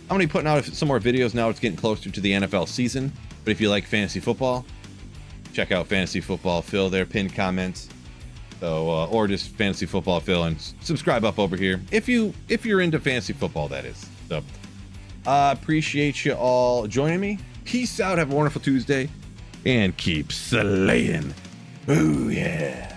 gonna be putting out some more videos now. It's getting closer to the NFL season, but if you like fantasy football, check out Fantasy Football Phil. Their pinned comments. So, or just Fantasy Football Phil and subscribe up over here if you're into fantasy football, that is. So, appreciate you all joining me. Peace out. Have a wonderful Tuesday, and keep slaying. Oh yeah.